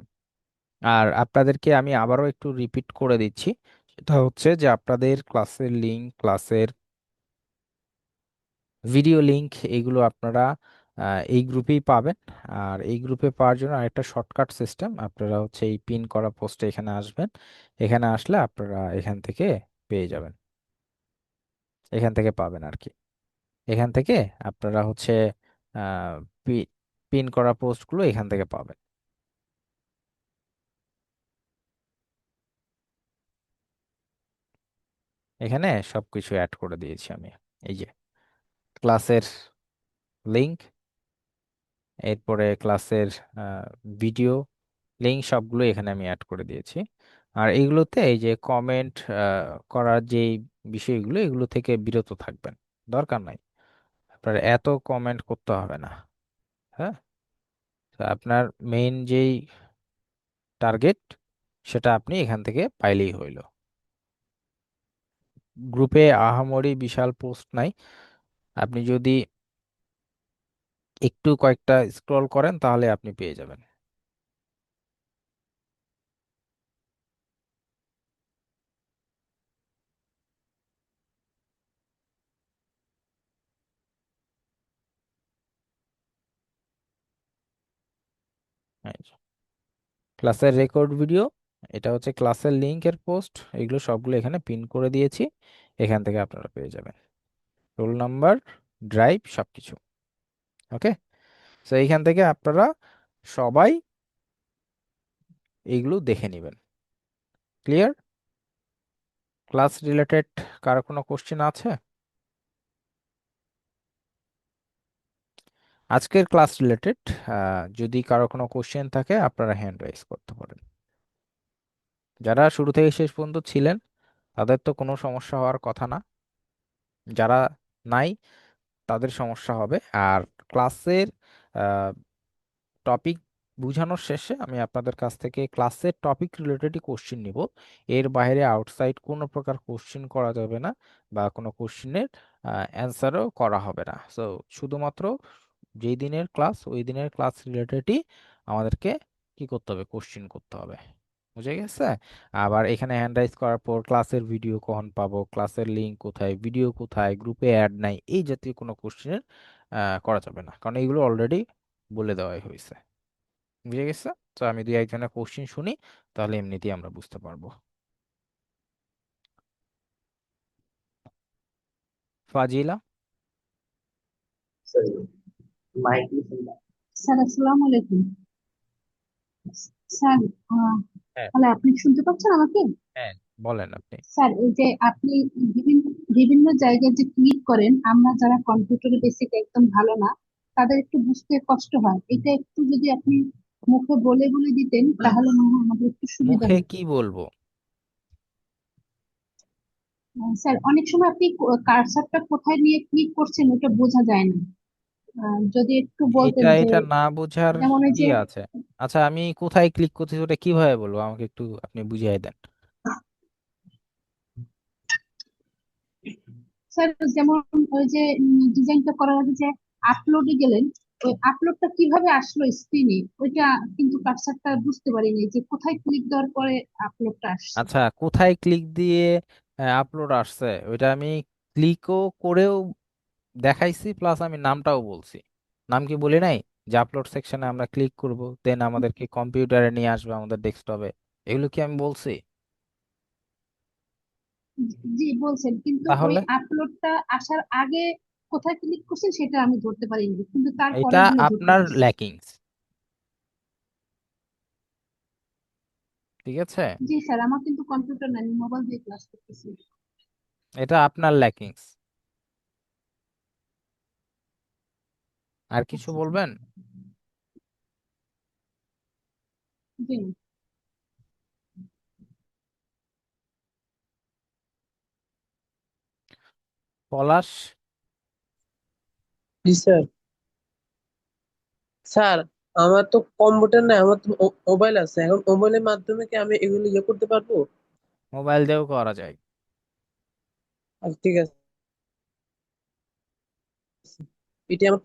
আর আপনাদেরকে আমি আবারও একটু রিপিট করে দিচ্ছি, সেটা হচ্ছে যে আপনাদের ক্লাসের লিঙ্ক, ক্লাসের ভিডিও লিংক, এগুলো আপনারা এই গ্রুপেই পাবেন। আর এই গ্রুপে পাওয়ার জন্য আরেকটা শর্টকাট সিস্টেম, আপনারা হচ্ছে এই পিন করা পোস্টে এখানে আসবেন। এখানে আসলে আপনারা এখান থেকে পেয়ে যাবেন, এখান থেকে পাবেন আর কি। এখান থেকে আপনারা হচ্ছে আহ পিন করা পোস্টগুলো এখান থেকে পাবেন। এখানে সবকিছু অ্যাড করে দিয়েছি আমি। এই যে ক্লাসের লিংক, এরপরে ক্লাসের ভিডিও লিঙ্ক, সবগুলো এখানে আমি অ্যাড করে দিয়েছি। আর এইগুলোতে এই যে কমেন্ট করার যে বিষয়গুলো, এগুলো থেকে বিরত থাকবেন, দরকার নাই আপনার এত কমেন্ট করতে হবে না। হ্যাঁ, তো আপনার মেইন যেই টার্গেট সেটা আপনি এখান থেকে পাইলেই হইল। গ্রুপে আহামরি বিশাল পোস্ট নাই, আপনি যদি একটু কয়েকটা স্ক্রল করেন তাহলে আপনি পেয়ে যাবেন। ক্লাসের রেকর্ড ভিডিও, এটা হচ্ছে ক্লাসের লিংকের পোস্ট, এগুলো সবগুলো এখানে পিন করে দিয়েছি, এখান থেকে আপনারা পেয়ে যাবেন রোল নাম্বার, ড্রাইভ, সবকিছু। ওকে, তো এইখান থেকে আপনারা সবাই এইগুলো দেখে নেবেন। ক্লিয়ার? ক্লাস রিলেটেড কারো কোনো কোশ্চেন আছে? আজকের ক্লাস রিলেটেড যদি কারো কোনো কোশ্চেন থাকে আপনারা হ্যান্ড রাইজ করতে পারেন। যারা শুরু থেকে শেষ পর্যন্ত ছিলেন তাদের তো কোনো সমস্যা হওয়ার কথা না, যারা নাই তাদের সমস্যা হবে। আর ক্লাসের টপিক বুঝানোর শেষে আমি আপনাদের কাছ থেকে ক্লাসের টপিক রিলেটেডই কোশ্চিন নিব। এর বাইরে আউটসাইড কোনো প্রকার কোশ্চিন করা যাবে না, বা কোনো কোশ্চিনের অ্যান্সারও করা হবে না। সো শুধুমাত্র যেই দিনের ক্লাস ওই দিনের ক্লাস রিলেটেডই আমাদেরকে কি করতে হবে, কোশ্চিন করতে হবে। বুঝে গেছে? আবার এখানে হ্যান্ড রাইজ করার পর ক্লাসের ভিডিও কখন পাবো, ক্লাসের লিঙ্ক কোথায়, ভিডিও কোথায়, গ্রুপে অ্যাড নাই, এই জাতীয় কোনো কোশ্চিনের করা যাবে না, কারণ এইগুলো অলরেডি বলে দেওয়াই হয়েছে। বুঝে গেছে? তো আমি দুই একজনের কোশ্চিন শুনি, তাহলে এমনিতেই আমরা বুঝতে পারবো। ফাজিলা। স্যার আসসালামু আলাইকুম। স্যার, হ্যাঁ। হ্যালো, আপনি শুনতে পাচ্ছেন আমাকে? হ্যাঁ, বলেন আপনি। স্যার, এই যে আপনি বিভিন্ন বিভিন্ন জায়গায় যে ক্লিক করেন, আমরা যারা কম্পিউটারে বেসিক একদম ভালো না, তাদের একটু বুঝতে কষ্ট হয়। এটা একটু যদি আপনি মুখে বলে বলে দিতেন তাহলে মনে হয় আমাদের একটু সুবিধা মুখে হতো। কি বলবো? স্যার, অনেক সময় আপনি কার্সারটা কোথায় নিয়ে ক্লিক করছেন ওটা বোঝা যায় না। যদি একটু এটা বলতেন যে, এটা না বোঝার যেমন ওই কি যে, আছে? আচ্ছা, আমি কোথায় ক্লিক করছি ওটা কিভাবে বলবো, আমাকে একটু আপনি বুঝিয়ে দেন। স্যার যেমন ওই যে ডিজাইনটা করার আগে যে আপলোডে গেলেন, ওই আপলোডটা কিভাবে আসলো স্ক্রিনে, ওইটা কিন্তু কার্সারটা বুঝতে পারিনি যে কোথায় ক্লিক দেওয়ার পরে আপলোডটা আসছে। আচ্ছা, কোথায় ক্লিক দিয়ে আপলোড আসছে ওইটা আমি ক্লিকও করেও দেখাইছি, প্লাস আমি নামটাও বলছি। নাম কি বলি নাই? যে আপলোড সেকশনে আমরা ক্লিক করব, দেন আমাদেরকে কম্পিউটারে নিয়ে আসবে আমাদের ডেস্কটপে। এগুলো কি আমি বলছি? জি বলছেন, কিন্তু ওই তাহলে আপলোডটা আসার আগে কোথায় ক্লিক করছেন সেটা আমি ধরতে পারিনি, কিন্তু তারপরে এটা গুলো ধরতে আপনার পারছি। ল্যাকিংস। ঠিক আছে? জি স্যার, আমার কিন্তু কম্পিউটার নাই, মোবাইল দিয়ে ক্লাস করতেছি। এটা আপনার ল্যাকিংস। আর কিছু আচ্ছা। বলবেন? জি। পলাশ। জি স্যার। স্যার, আমার তো কম্পিউটার নাই, আমার তো মোবাইল আছে। এখন মোবাইলের মাধ্যমে কি আমি এগুলো করতে পারবো? মোবাইল দিয়েও করা যায়। আচ্ছা, ঠিক আছে। এটি আমার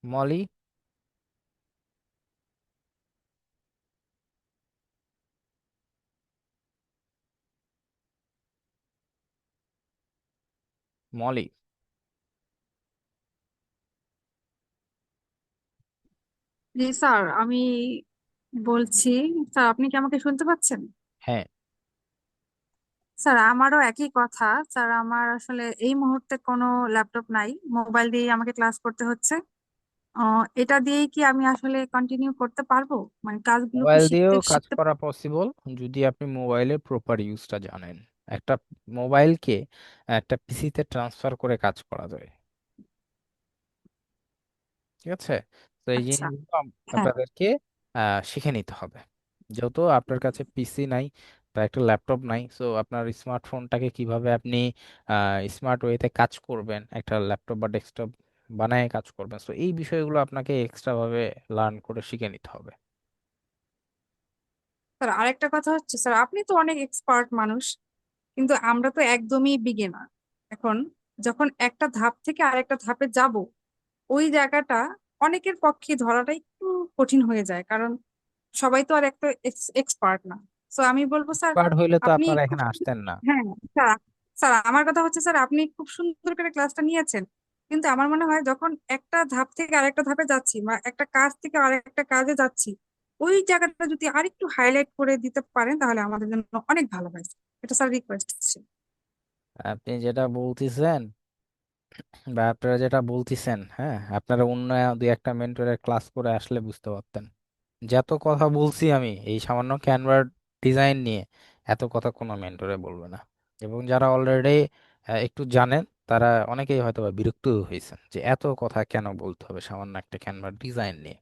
মলি। মলি। জি স্যার, আমি বলছি। স্যার, আপনি কি আমাকে শুনতে পাচ্ছেন? হ্যাঁ। স্যার, আমারও একই কথা। স্যার, আমার আসলে এই মুহূর্তে কোনো ল্যাপটপ নাই, মোবাইল দিয়েই আমাকে ক্লাস করতে হচ্ছে। এটা দিয়েই কি আমি আসলে কন্টিনিউ করতে পারবো? মানে ক্লাসগুলো কি মোবাইল শিখতে দিয়েও কাজ শিখতে করা পসিবল, যদি আপনি মোবাইলের প্রপার ইউজটা জানেন। একটা মোবাইলকে একটা পিসিতে ট্রান্সফার করে কাজ করা যায়। ঠিক আছে? তো এই আচ্ছা। জিনিসগুলো হ্যাঁ। আপনাদেরকে শিখে নিতে হবে। যেহেতু আপনার কাছে পিসি নাই বা একটা ল্যাপটপ নাই, সো আপনার স্মার্টফোনটাকে কিভাবে আপনি স্মার্ট ওয়েতে কাজ করবেন, একটা ল্যাপটপ বা ডেস্কটপ বানায় কাজ করবেন, সো এই বিষয়গুলো আপনাকে এক্সট্রা ভাবে লার্ন করে শিখে নিতে হবে। স্যার, আরেকটা কথা হচ্ছে, স্যার আপনি তো অনেক এক্সপার্ট মানুষ, কিন্তু আমরা তো একদমই বিগিনার। এখন যখন একটা ধাপ থেকে আরেকটা ধাপে যাব, ওই জায়গাটা অনেকের পক্ষে ধরাটা একটু কঠিন হয়ে যায়, কারণ সবাই তো আর একটা এক্সপার্ট না। তো আমি বলবো স্যার, স্মার্ট হইলে তো আপনি আপনারা খুব এখানে আসতেন না। হ্যাঁ স্যার, স্যার আমার কথা হচ্ছে, স্যার আপনি খুব সুন্দর করে ক্লাসটা নিয়েছেন, কিন্তু আমার মনে হয় যখন একটা ধাপ থেকে আরেকটা ধাপে যাচ্ছি বা একটা কাজ থেকে আরেকটা কাজে যাচ্ছি, ওই জায়গাটা যদি আরেকটু হাইলাইট করে দিতে পারেন তাহলে আমাদের জন্য অনেক ভালো হয়। এটা স্যার রিকোয়েস্ট। আপনি যেটা বলতেছেন বা আপনারা যেটা বলতেছেন, হ্যাঁ, আপনারা অন্য দুই একটা মেন্টরের ক্লাস করে আসলে বুঝতে পারতেন। যত কথা বলছি আমি এই সামান্য ক্যানভার ডিজাইন নিয়ে, এত কথা কোনো মেন্টরে বলবে না। এবং যারা অলরেডি একটু জানেন, তারা অনেকেই হয়তো বা বিরক্ত হয়েছেন যে এত কথা কেন বলতে হবে সামান্য একটা ক্যানভার ডিজাইন নিয়ে।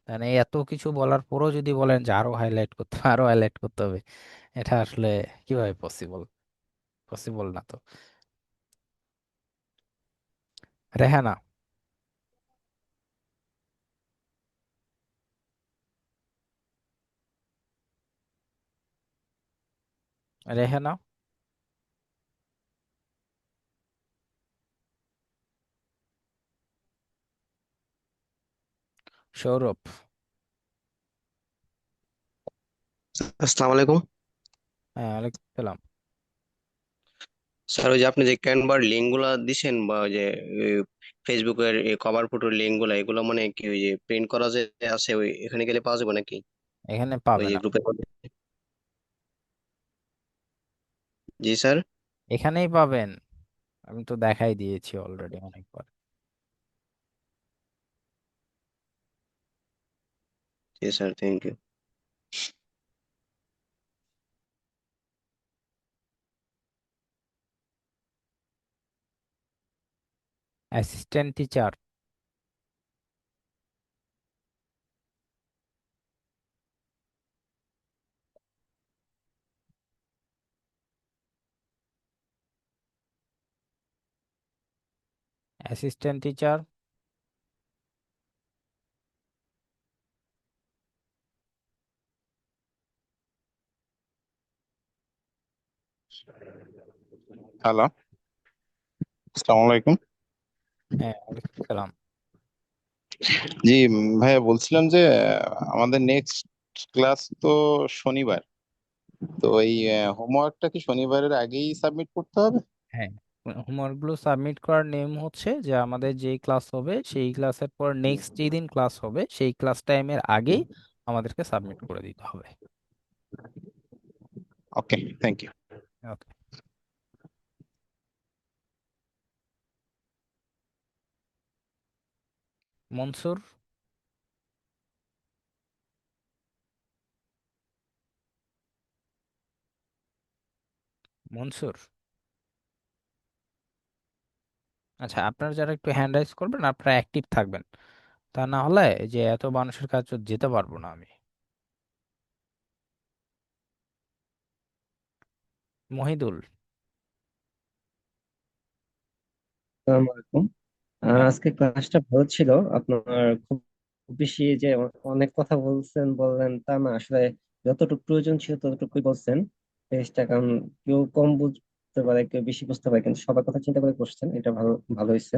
মানে এত কিছু বলার পরও যদি বলেন যে আরো হাইলাইট করতে হবে, আরো হাইলাইট করতে হবে, এটা আসলে কিভাবে পসিবল? পসিবল না তো। রেহানা। রেহানা। সৌরভ। আসসালামু আলাইকুম হ্যাঁ, ওয়ালাইকুম সালাম। স্যার। ওই যে আপনি যে ক্যানভার লিঙ্ক গুলা দিছেন, বা ওই যে ফেসবুকের কভার ফটোর লিঙ্ক গুলা, এগুলো মানে কি ওই যে প্রিন্ট করা যে আছে, ওই এখানে গেলে পাওয়া যাবে নাকি? এখানে ওই পাবে যে না। গ্রুপে? জি স্যার। এখানেই পাবেন। আমি তো দেখাই দিয়েছি অলরেডি অনেকবার। জি sir, thank you. Assistant teacher. Assistant teacher. Hello, আসসালামু আলাইকুম। হ্যাঁ, ওয়ালাইকুম সালাম। জি, ভাইয়া বলছিলাম যে আমাদের নেক্সট ক্লাস তো শনিবার। তো এই হোমওয়ার্কটা কি শনিবারের আগেই সাবমিট করতে হবে? হ্যাঁ, হোমওয়ার্ক গুলো সাবমিট করার নিয়ম হচ্ছে যে আমাদের যেই ক্লাস হবে সেই ক্লাসের পর নেক্সট যেই দিন ক্লাস হবে সেই ক্লাস টাইমের আগেই আমাদেরকে সাবমিট করে দিতে হবে। ওকে, থ্যাংক ইউ। ওকে। মনসুর। মনসুর। আচ্ছা, আপনারা যারা একটু হ্যান্ড রাইজ করবেন আপনারা অ্যাক্টিভ থাকবেন, তা না হলে এই যে এত মানুষের কাছে যেতে পারবো না আমি। মহিদুল। আসসালামু আলাইকুম। হ্যাঁ। আজকে ক্লাসটা ভালো ছিল। আপনার খুব খুব বেশি যে অনেক কথা বলছেন বললেন তা না, আসলে যতটুকু প্রয়োজন ছিল ততটুকুই বলছেন। টেস্টটা কারণ কেউ কম বুঝতে পারে, কেউ বেশি বুঝতে পারে, কিন্তু সবার কথা চিন্তা করে করছেন, এটা ভালো ভালো হয়েছে।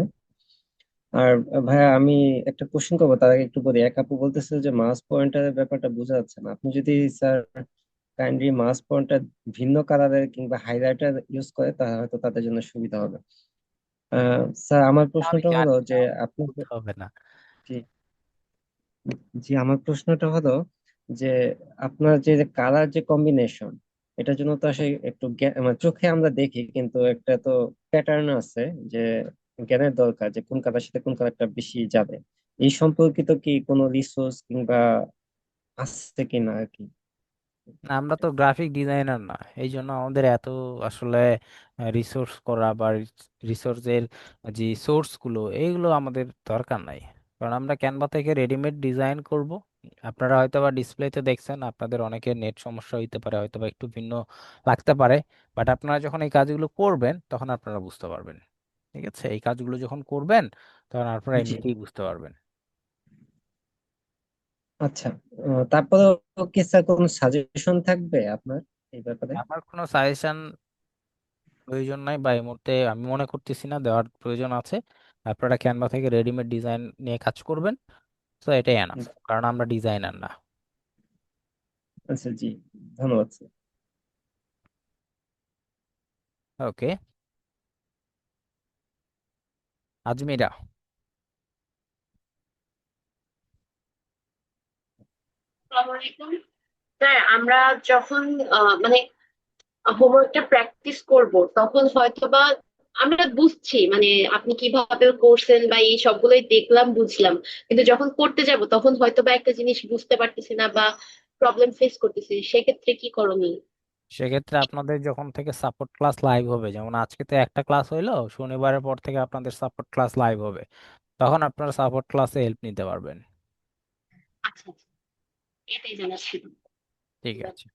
আর ভাইয়া, আমি একটা কোশ্চেন করবো তার আগে একটু বলি। এক আপু বলতেছে যে মাস পয়েন্টারের ব্যাপারটা বোঝা যাচ্ছে না। আপনি যদি স্যার কাইন্ডলি মাস পয়েন্টার ভিন্ন কালারের কিংবা হাইলাইটার ইউজ করে তাহলে হয়তো তাদের জন্য সুবিধা হবে। স্যার, আমার আমি প্রশ্নটা হলো জানি না, যে আপনি বলতে হবে না। জি জি আমার প্রশ্নটা হলো যে আপনার যে কালার যে কম্বিনেশন, এটার জন্য তো আসলে একটু মানে চোখে আমরা দেখি, কিন্তু একটা তো প্যাটার্ন আছে যে জ্ঞানের দরকার যে কোন কালার সাথে কোন কালারটা বেশি যাবে। এই সম্পর্কিত কি কোনো রিসোর্স কিংবা আছে কিনা আর কি? না, আমরা তো গ্রাফিক ডিজাইনার না, এই জন্য আমাদের এত আসলে রিসোর্স করা বা রিসোর্সের যে সোর্স গুলো এইগুলো আমাদের দরকার নাই। কারণ আমরা ক্যানভা থেকে রেডিমেড ডিজাইন করব। আপনারা হয়তো বা ডিসপ্লেতে দেখছেন, আপনাদের অনেকের নেট সমস্যা হইতে পারে, হয়তো বা একটু ভিন্ন লাগতে পারে, বাট আপনারা যখন এই কাজগুলো করবেন তখন আপনারা বুঝতে পারবেন। ঠিক আছে, এই কাজগুলো যখন করবেন তখন আপনারা জি, এমনিতেই বুঝতে পারবেন। আচ্ছা। তারপরে কি স্যার কোনো সাজেশন থাকবে আপনার এই ব্যাপারে? আমার কোনো সাজেশন প্রয়োজন নাই, বা এই মুহূর্তে আমি মনে করতেছি না দেওয়ার প্রয়োজন আছে। আপনারা ক্যানভা থেকে রেডিমেড ডিজাইন নিয়ে কাজ করবেন, তো এটাই এনাফ, কারণ আমরা ডিজাইনার না। আচ্ছা, জি, ধন্যবাদ স্যার। ওকে। আজমিরা। আসসালামু আলাইকুম স্যার। আমরা যখন মানে হোমওয়ার্কটা প্র্যাকটিস করব তখন হয়তোবা আমরা বুঝছি, মানে আপনি কিভাবে করছেন বা এই সবগুলোই দেখলাম বুঝলাম, কিন্তু যখন করতে যাব তখন হয়তোবা একটা জিনিস বুঝতে পারতেছি না বা প্রবলেম ফেস করতেছি, সেক্ষেত্রে কি করণীয়? সেক্ষেত্রে আপনাদের যখন থেকে সাপোর্ট ক্লাস লাইভ হবে, যেমন আজকে তো একটা ক্লাস হইলো, শনিবারের পর থেকে আপনাদের সাপোর্ট ক্লাস লাইভ হবে, তখন আপনারা সাপোর্ট ক্লাসে হেল্প নিতে পারবেন। আচ্ছা আচ্ছা, এটাই জানার ছিল। ঠিক আছে।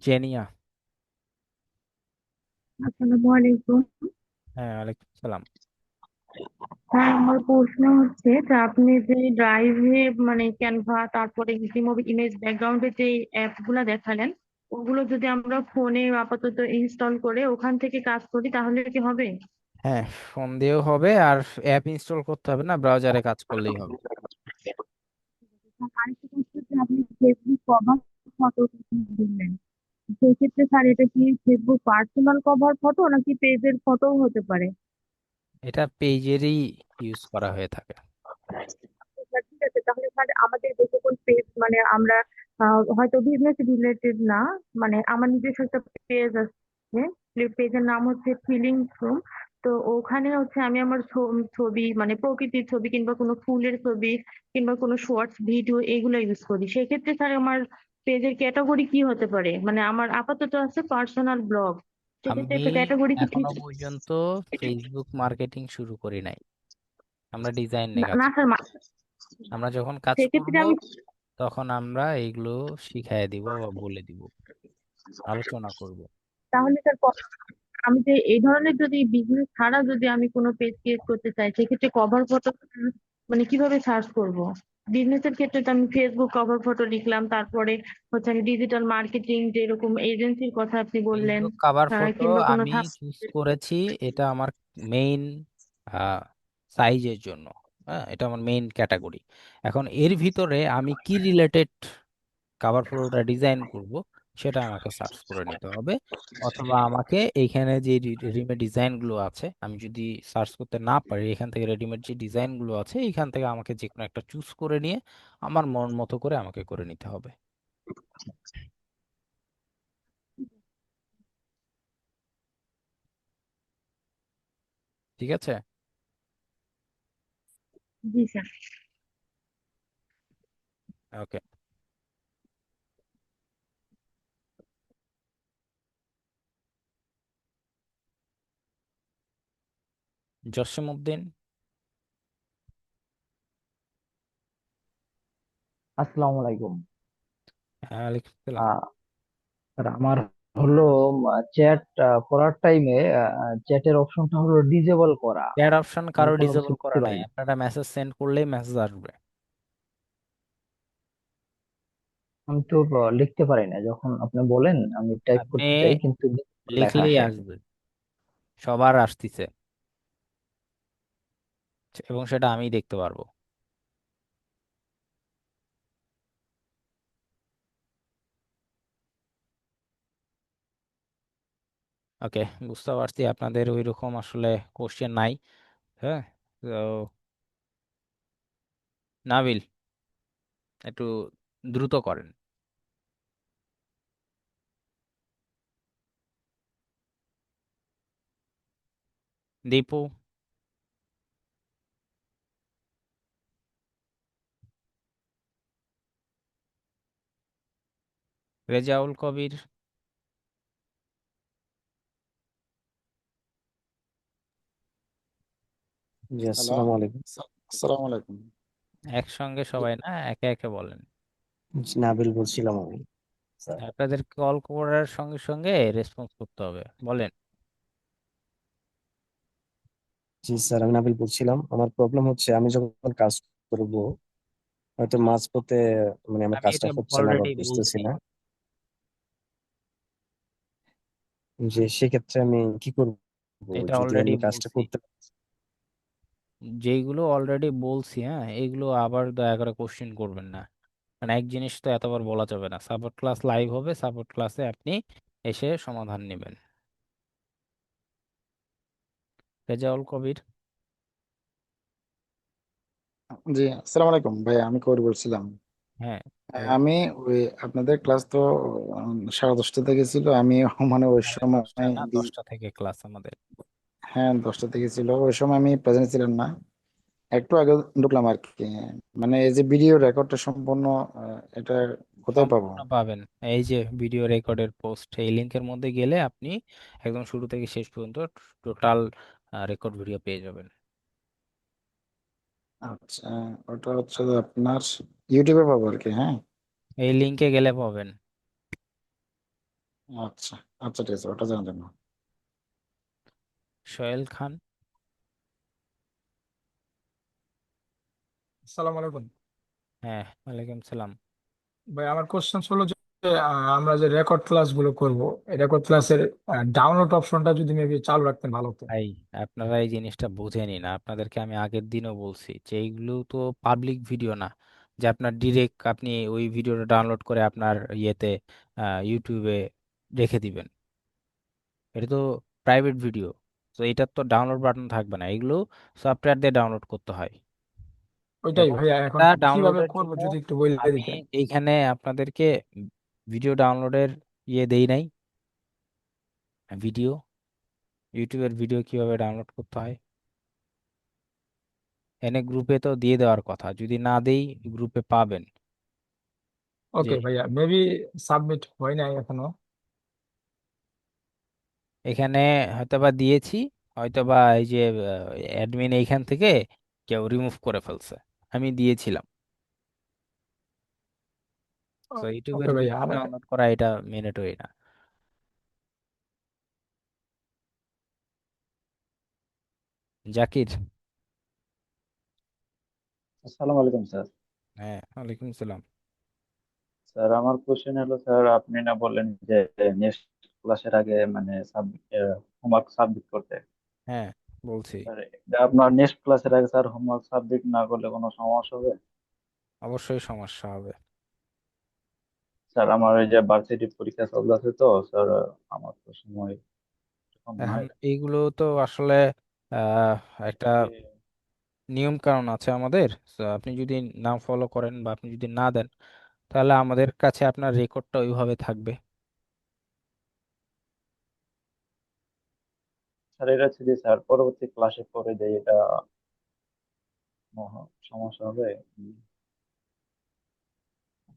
জেনিয়া। আসসালামু আলাইকুম। হ্যাঁ, ওয়ালাইকুম সালাম। হ্যাঁ, আমার প্রশ্ন হচ্ছে যে আপনি যে ড্রাইভে মানে ক্যানভা তারপরে ইমেজ ব্যাকগ্রাউন্ডে যে অ্যাপ গুলা দেখালেন, ওগুলো যদি আমরা ফোনে আপাতত ইনস্টল করে ওখান থেকে কাজ করি তাহলে কি হবে? হ্যাঁ, ফোন দিয়েও হবে, আর অ্যাপ ইনস্টল করতে হবে না, ব্রাউজারে কাজ করলেই হবে। আরেকটা হচ্ছে যে আপনি ফেসবুক কভার ফটো দিলেন, সেই ক্ষেত্রে স্যার এটা কি ফেসবুক পার্সোনাল কভার ফটো নাকি পেজের ফটো হতে পারে? এটা পেজেরই ইউজ করা হয়ে থাকে। স্যার ঠিক আছে, তাহলে স্যার আমাদের যে সকল পেজ মানে আমরা হয়তো বিজনেস রিলেটেড না, মানে আমার নিজস্ব একটা পেজ আছে, পেজের নাম হচ্ছে ফিলিংস রুম। তো ওখানে হচ্ছে আমি আমার ছবি মানে প্রকৃতির ছবি কিংবা কোনো ফুলের ছবি কিংবা কোনো শর্টস ভিডিও এগুলো ইউজ করি। সেক্ষেত্রে স্যার আমার পেজের ক্যাটাগরি কি হতে পারে? মানে আমার আপাতত আছে পার্সোনাল ব্লগ, সেক্ষেত্রে আমি একটা ক্যাটাগরি কি ঠিক? এখনো পর্যন্ত ফেসবুক মার্কেটিং শুরু করি নাই, আমরা ডিজাইন নিয়ে না কাজ না করি। স্যার, আমরা যখন কাজ সেক্ষেত্রে করব আমি তখন আমরা এইগুলো শিখাই দিব বা বলে দিব, আলোচনা করব। তাহলে স্যার আমি যে এই ধরনের যদি বিজনেস ছাড়া যদি আমি কোনো পেজ ক্রিয়েট করতে চাই সেক্ষেত্রে কভার ফটো মানে কিভাবে সার্চ করব? বিজনেসের ক্ষেত্রে তো আমি ফেসবুক কভার ফটো লিখলাম, তারপরে হচ্ছে আমি ডিজিটাল মার্কেটিং যেরকম এজেন্সির কথা আপনি বললেন, ফেসবুক কভার ফটো কিংবা কোনো আমি চুজ করেছি, এটা আমার মেইন সাইজের জন্য। হ্যাঁ, এটা আমার মেইন ক্যাটাগরি। এখন এর ভিতরে আমি কি রিলেটেড কভার ফটোটা ডিজাইন করব, সেটা আমাকে সার্চ করে নিতে হবে। অথবা আমাকে এইখানে যে রেডিমেড ডিজাইনগুলো আছে, আমি যদি সার্চ করতে না পারি, এখান থেকে রেডিমেড যে ডিজাইনগুলো আছে এইখান থেকে আমাকে যে কোনো একটা চুজ করে নিয়ে আমার মন মতো করে আমাকে করে নিতে হবে। ঠিক আছে। জি স্যার। ওকে। জসিম উদ্দিন। আসসালামু আলাইকুম। হ্যাঁ, ওয়ালাইকুম সালাম। স্যার আমার হলো চ্যাট করার টাইমে চ্যাটের অপশনটা হলো ডিজেবল করা। চ্যাট অপশন আমি কারো কোনো কিছু ডিসেবল করা করতে নাই, পারি না। আপনারা মেসেজ সেন্ড করলেই মেসেজ আসবে। আমি তো লিখতে পারি না, যখন আপনি বলেন আমি টাইপ আপনি করতে চাই কিন্তু লেখা লিখলেই আসে না। আসবে, সবার আসতিছে, এবং সেটা আমি দেখতে পারবো। ওকে, বুঝতে পারছি আপনাদের ওই রকম আসলে কোশ্চেন নাই। হ্যাঁ, তো নাবিল, একটু দ্রুত করেন। দীপু। রেজাউল কবির। জি হ্যালো, আসসালামু আলাইকুম। আসসালামু আলাইকুম। একসঙ্গে সবাই না, একে একে বলেন। জি, নাবিল বলছিলাম আমি স্যার। আপনাদের কল করার সঙ্গে সঙ্গে রেসপন্স করতে হবে, বলেন। জি স্যার, আমি নাবিল বলছিলাম। আমার প্রবলেম হচ্ছে আমি যখন কাজ করব হয়তো মাঝপথে মানে আমার আমি কাজটা এটা হচ্ছে না বা অলরেডি বুঝতেছি বলছি। না, যে সেক্ষেত্রে আমি কি করব এটা যদি অলরেডি আমি কাজটা বলছি, করতে যেগুলো অলরেডি বলছি, হ্যাঁ, এগুলো আবার দয়া করে কোশ্চেন করবেন না। মানে এক জিনিস তো এতবার বলা যাবে না। সাপোর্ট ক্লাস লাইভ হবে, সাপোর্ট ক্লাসে আপনি এসে সমাধান নেবেন। রেজাউল কবির। জি, আসসালামু আলাইকুম ভাই, আমি কবির বলছিলাম। হ্যাঁ, আমি ওই আপনাদের ক্লাস তো 10:30 থেকে ছিল। আমি মানে ওই সাড়ে সময় দশটা না, 10টা থেকে ক্লাস আমাদের। হ্যাঁ, 10টা থেকে ছিল, ওই সময় আমি প্রেজেন্ট ছিলাম না, একটু আগে ঢুকলাম আর কি। মানে এই যে ভিডিও রেকর্ডটা সম্পূর্ণ, এটা কোথায় পাবো? সম্পূর্ণ পাবেন, এই যে ভিডিও রেকর্ডের পোস্ট, এই লিংকের মধ্যে গেলে আপনি একদম শুরু থেকে শেষ পর্যন্ত টোটাল রেকর্ড ভিডিও পেয়ে যাবেন। আচ্ছা, ওটা হচ্ছে যে আপনার ইউটিউবে পাবো আর কি, হ্যাঁ। এই লিংকে গেলে পাবেন। আচ্ছা, আচ্ছা, ঠিক আছে, ওটা জানার জন্য। সোহেল খান। আসসালামু আলাইকুম। হ্যাঁ, ওয়ালাইকুম সালাম। ভাই আমার কোশ্চেন হলো যে আমরা যে রেকর্ড ক্লাস গুলো করবো, এই রেকর্ড ক্লাসের ডাউনলোড অপশনটা যদি মেবি চালু রাখতেন ভালো হতো। ভাই, আপনারা এই জিনিসটা বোঝেনি না। আপনাদেরকে আমি আগের দিনও বলছি যে এইগুলো তো পাবলিক ভিডিও না, যে আপনার ডিরেক্ট আপনি ওই ভিডিওটা ডাউনলোড করে আপনার ইয়েতে ইউটিউবে রেখে দিবেন। এটা তো প্রাইভেট ভিডিও, তো এটার তো ডাউনলোড বাটন থাকবে না। এগুলো সফটওয়্যার দিয়ে ডাউনলোড করতে হয়। ওইটাই এবং ভাইয়া, এখন এটা কিভাবে ডাউনলোডের করবো জন্য যদি একটু বলে আমি দিতেন। এইখানে আপনাদেরকে ভিডিও ডাউনলোডের দেই নাই। ভিডিও, ইউটিউবের ভিডিও কিভাবে ডাউনলোড করতে হয় এনে গ্রুপে তো দিয়ে দেওয়ার কথা, যদি না দেই গ্রুপে পাবেন যে ওকে ভাইয়া, মেবি সাবমিট হয় নাই এখনো। এখানে হয়তোবা দিয়েছি, হয়তোবা এই যে অ্যাডমিন এইখান থেকে কেউ রিমুভ করে ফেলছে। আমি দিয়েছিলাম। তো ইউটিউবের ওকে ভাইয়া, ভিডিও আর ডাউনলোড করা এটা ম্যান্ডেটরি না। জাকির। আসসালামু আলাইকুম স্যার। হ্যাঁ, ওয়ালাইকুম সালাম। স্যার আমার কোশ্চেন হলো, স্যার আপনি না বললেন যে নেক্সট ক্লাসের আগে মানে হোমওয়ার্ক সাবমিট করতে। হ্যাঁ, বলছি। স্যার এটা আপনার নেক্সট ক্লাসের আগে স্যার হোমওয়ার্ক সাবমিট না করলে কোনো সমস্যা হবে? অবশ্যই সমস্যা হবে। স্যার আমার এই যে ভার্সিটি পরীক্ষা চলতেছে তো স্যার, আমার তো সময় কম এখন নাই। এইগুলো তো আসলে আহ একটা নিয়ম কানুন আছে আমাদের। তো আপনি যদি না ফলো করেন বা আপনি যদি না দেন, তাহলে আমাদের কাছে আপনার রেকর্ডটা ওইভাবে থাকবে। স্যার এটা হচ্ছে যে স্যার পরবর্তী ক্লাসে পরে যে এটা সমস্যা হবে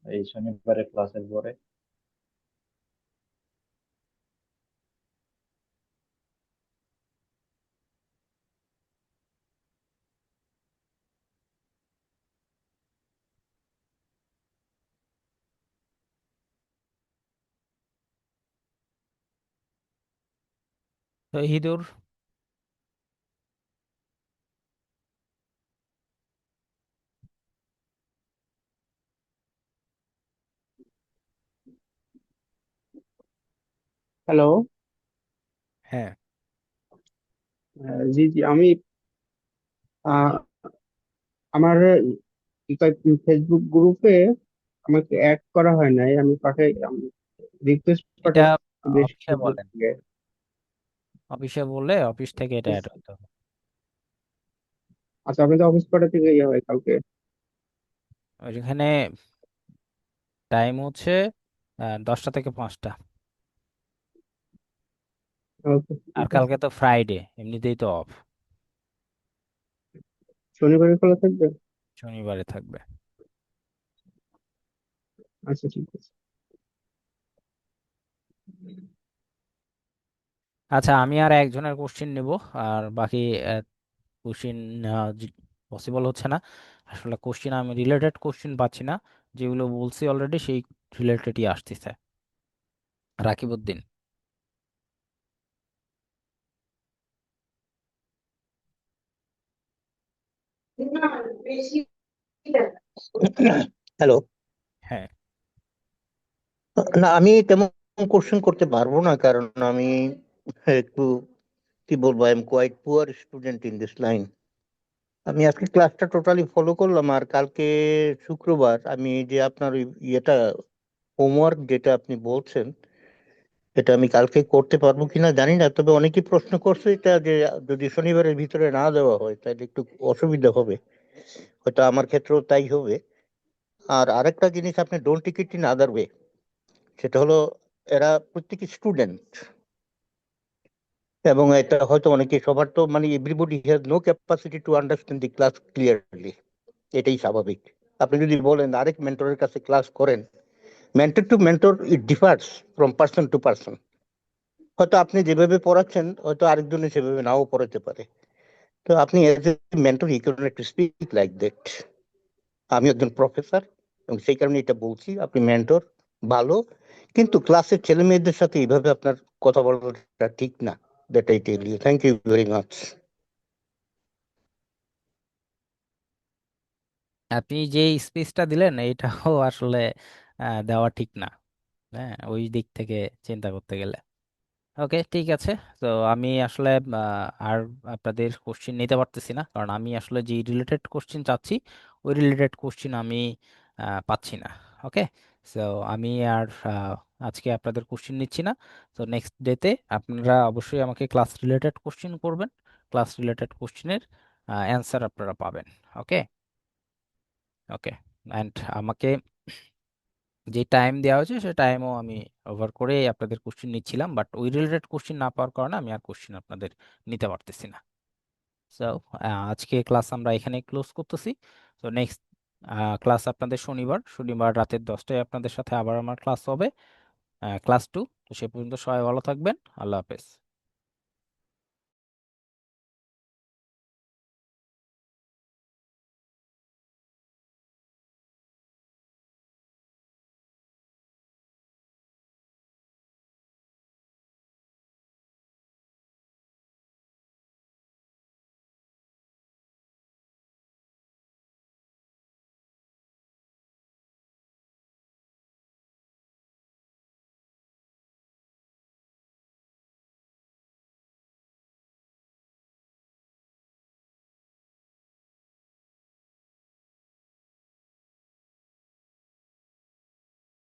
এই শনিবারের ক্লাসের পরে। তো হিদুর। হ্যালো। হ্যাঁ, জি জি, আমি আহ, আমার ফেসবুক গ্রুপে আমাকে অ্যাড করা হয় নাই, আমি রিকোয়েস্ট এটা পাঠাচ্ছি বেশ অফিসে কিছুদিন বলেন। থেকে। অফিসে বললে অফিস থেকে এটা অ্যাড হতে হবে। আচ্ছা, আপনি তো অফিস কটা থেকে ইয়ে হয় কালকে? ওইখানে টাইম হচ্ছে 10টা থেকে 5টা। ওকে, আর ঠিক আছে। কালকে তো ফ্রাইডে, এমনিতেই তো অফ। শনিবারে খোলা থাকবে? শনিবারে থাকবে। আচ্ছা, ঠিক আছে। আচ্ছা, আমি আর একজনের কোশ্চিন নেব। আর বাকি কোশ্চিন পসিবল হচ্ছে না। আসলে কোশ্চিন আমি রিলেটেড কোশ্চিন পাচ্ছি না। যেগুলো বলছি অলরেডি সেই রিলেটেডই আসতেছে। রাকিবউদ্দিন। হ্যালো। হ্যাঁ। না, আমি তেমন কোশ্চেন করতে পারবো না, কারণ আমি একটু কি বলবো, I am quite poor student in this line. আমি আজকে ক্লাসটা টোটালি ফলো করলাম, আর কালকে শুক্রবার আমি যে আপনার ওই ইয়েটা হোমওয়ার্ক যেটা আপনি বলছেন, এটা আমি কালকে করতে পারবো কিনা জানি না। তবে অনেকেই প্রশ্ন করছে এটা যে যদি শনিবারের ভিতরে না দেওয়া হয় তাহলে একটু অসুবিধা হবে। হয়তো আমার ক্ষেত্রেও তাই হবে। আর আরেকটা জিনিস, আপনি don't take it in other way, সেটা হলো এরা প্রত্যেকে স্টুডেন্ট, এবং এটা হয়তো অনেকে, সবার তো মানে everybody has no capacity to understand the class clearly. এটাই স্বাভাবিক। আপনি যদি বলেন আরেক মেন্টরের কাছে ক্লাস করেন, mentor to mentor it differs from person to person. হয়তো আপনি যেভাবে পড়াচ্ছেন হয়তো আরেকজনে সেভাবে নাও পড়াতে পারে। তো আপনি as a mentor you can not speak like that. আমি একজন প্রফেসর এবং সেই কারণে এটা বলছি, আপনি মেন্টর ভালো, কিন্তু ক্লাসের ছেলে মেয়েদের সাথে এইভাবে আপনার কথা বলাটা ঠিক না। that I tell you. Thank you very much. আপনি যে স্পেসটা দিলেন এইটাও আসলে দেওয়া ঠিক না। হ্যাঁ, ওই দিক থেকে চিন্তা করতে গেলে। ওকে, ঠিক আছে। তো আমি আসলে আর আপনাদের কোশ্চিন নিতে পারতেছি না, কারণ আমি আসলে যে রিলেটেড কোশ্চিন চাচ্ছি ওই রিলেটেড কোশ্চিন আমি পাচ্ছি না। ওকে, সো আমি আর আজকে আপনাদের কোশ্চিন নিচ্ছি না। তো নেক্সট ডেতে আপনারা অবশ্যই আমাকে ক্লাস রিলেটেড কোশ্চিন করবেন, ক্লাস রিলেটেড কোশ্চিনের অ্যান্সার আপনারা পাবেন। ওকে, ওকে। অ্যান্ড আমাকে যে টাইম দেওয়া হয়েছে সে টাইমও আমি ওভার করে আপনাদের কোশ্চিন নিচ্ছিলাম, বাট ওই রিলেটেড কোশ্চিন না পাওয়ার কারণে আমি আর কোশ্চিন আপনাদের নিতে পারতেছি না। সো আজকে ক্লাস আমরা এখানে ক্লোজ করতেছি। তো নেক্সট ক্লাস আপনাদের শনিবার, শনিবার রাতের 10টায় আপনাদের সাথে আবার আমার ক্লাস হবে, ক্লাস 2। তো সে পর্যন্ত সবাই ভালো থাকবেন। আল্লাহ হাফেজ।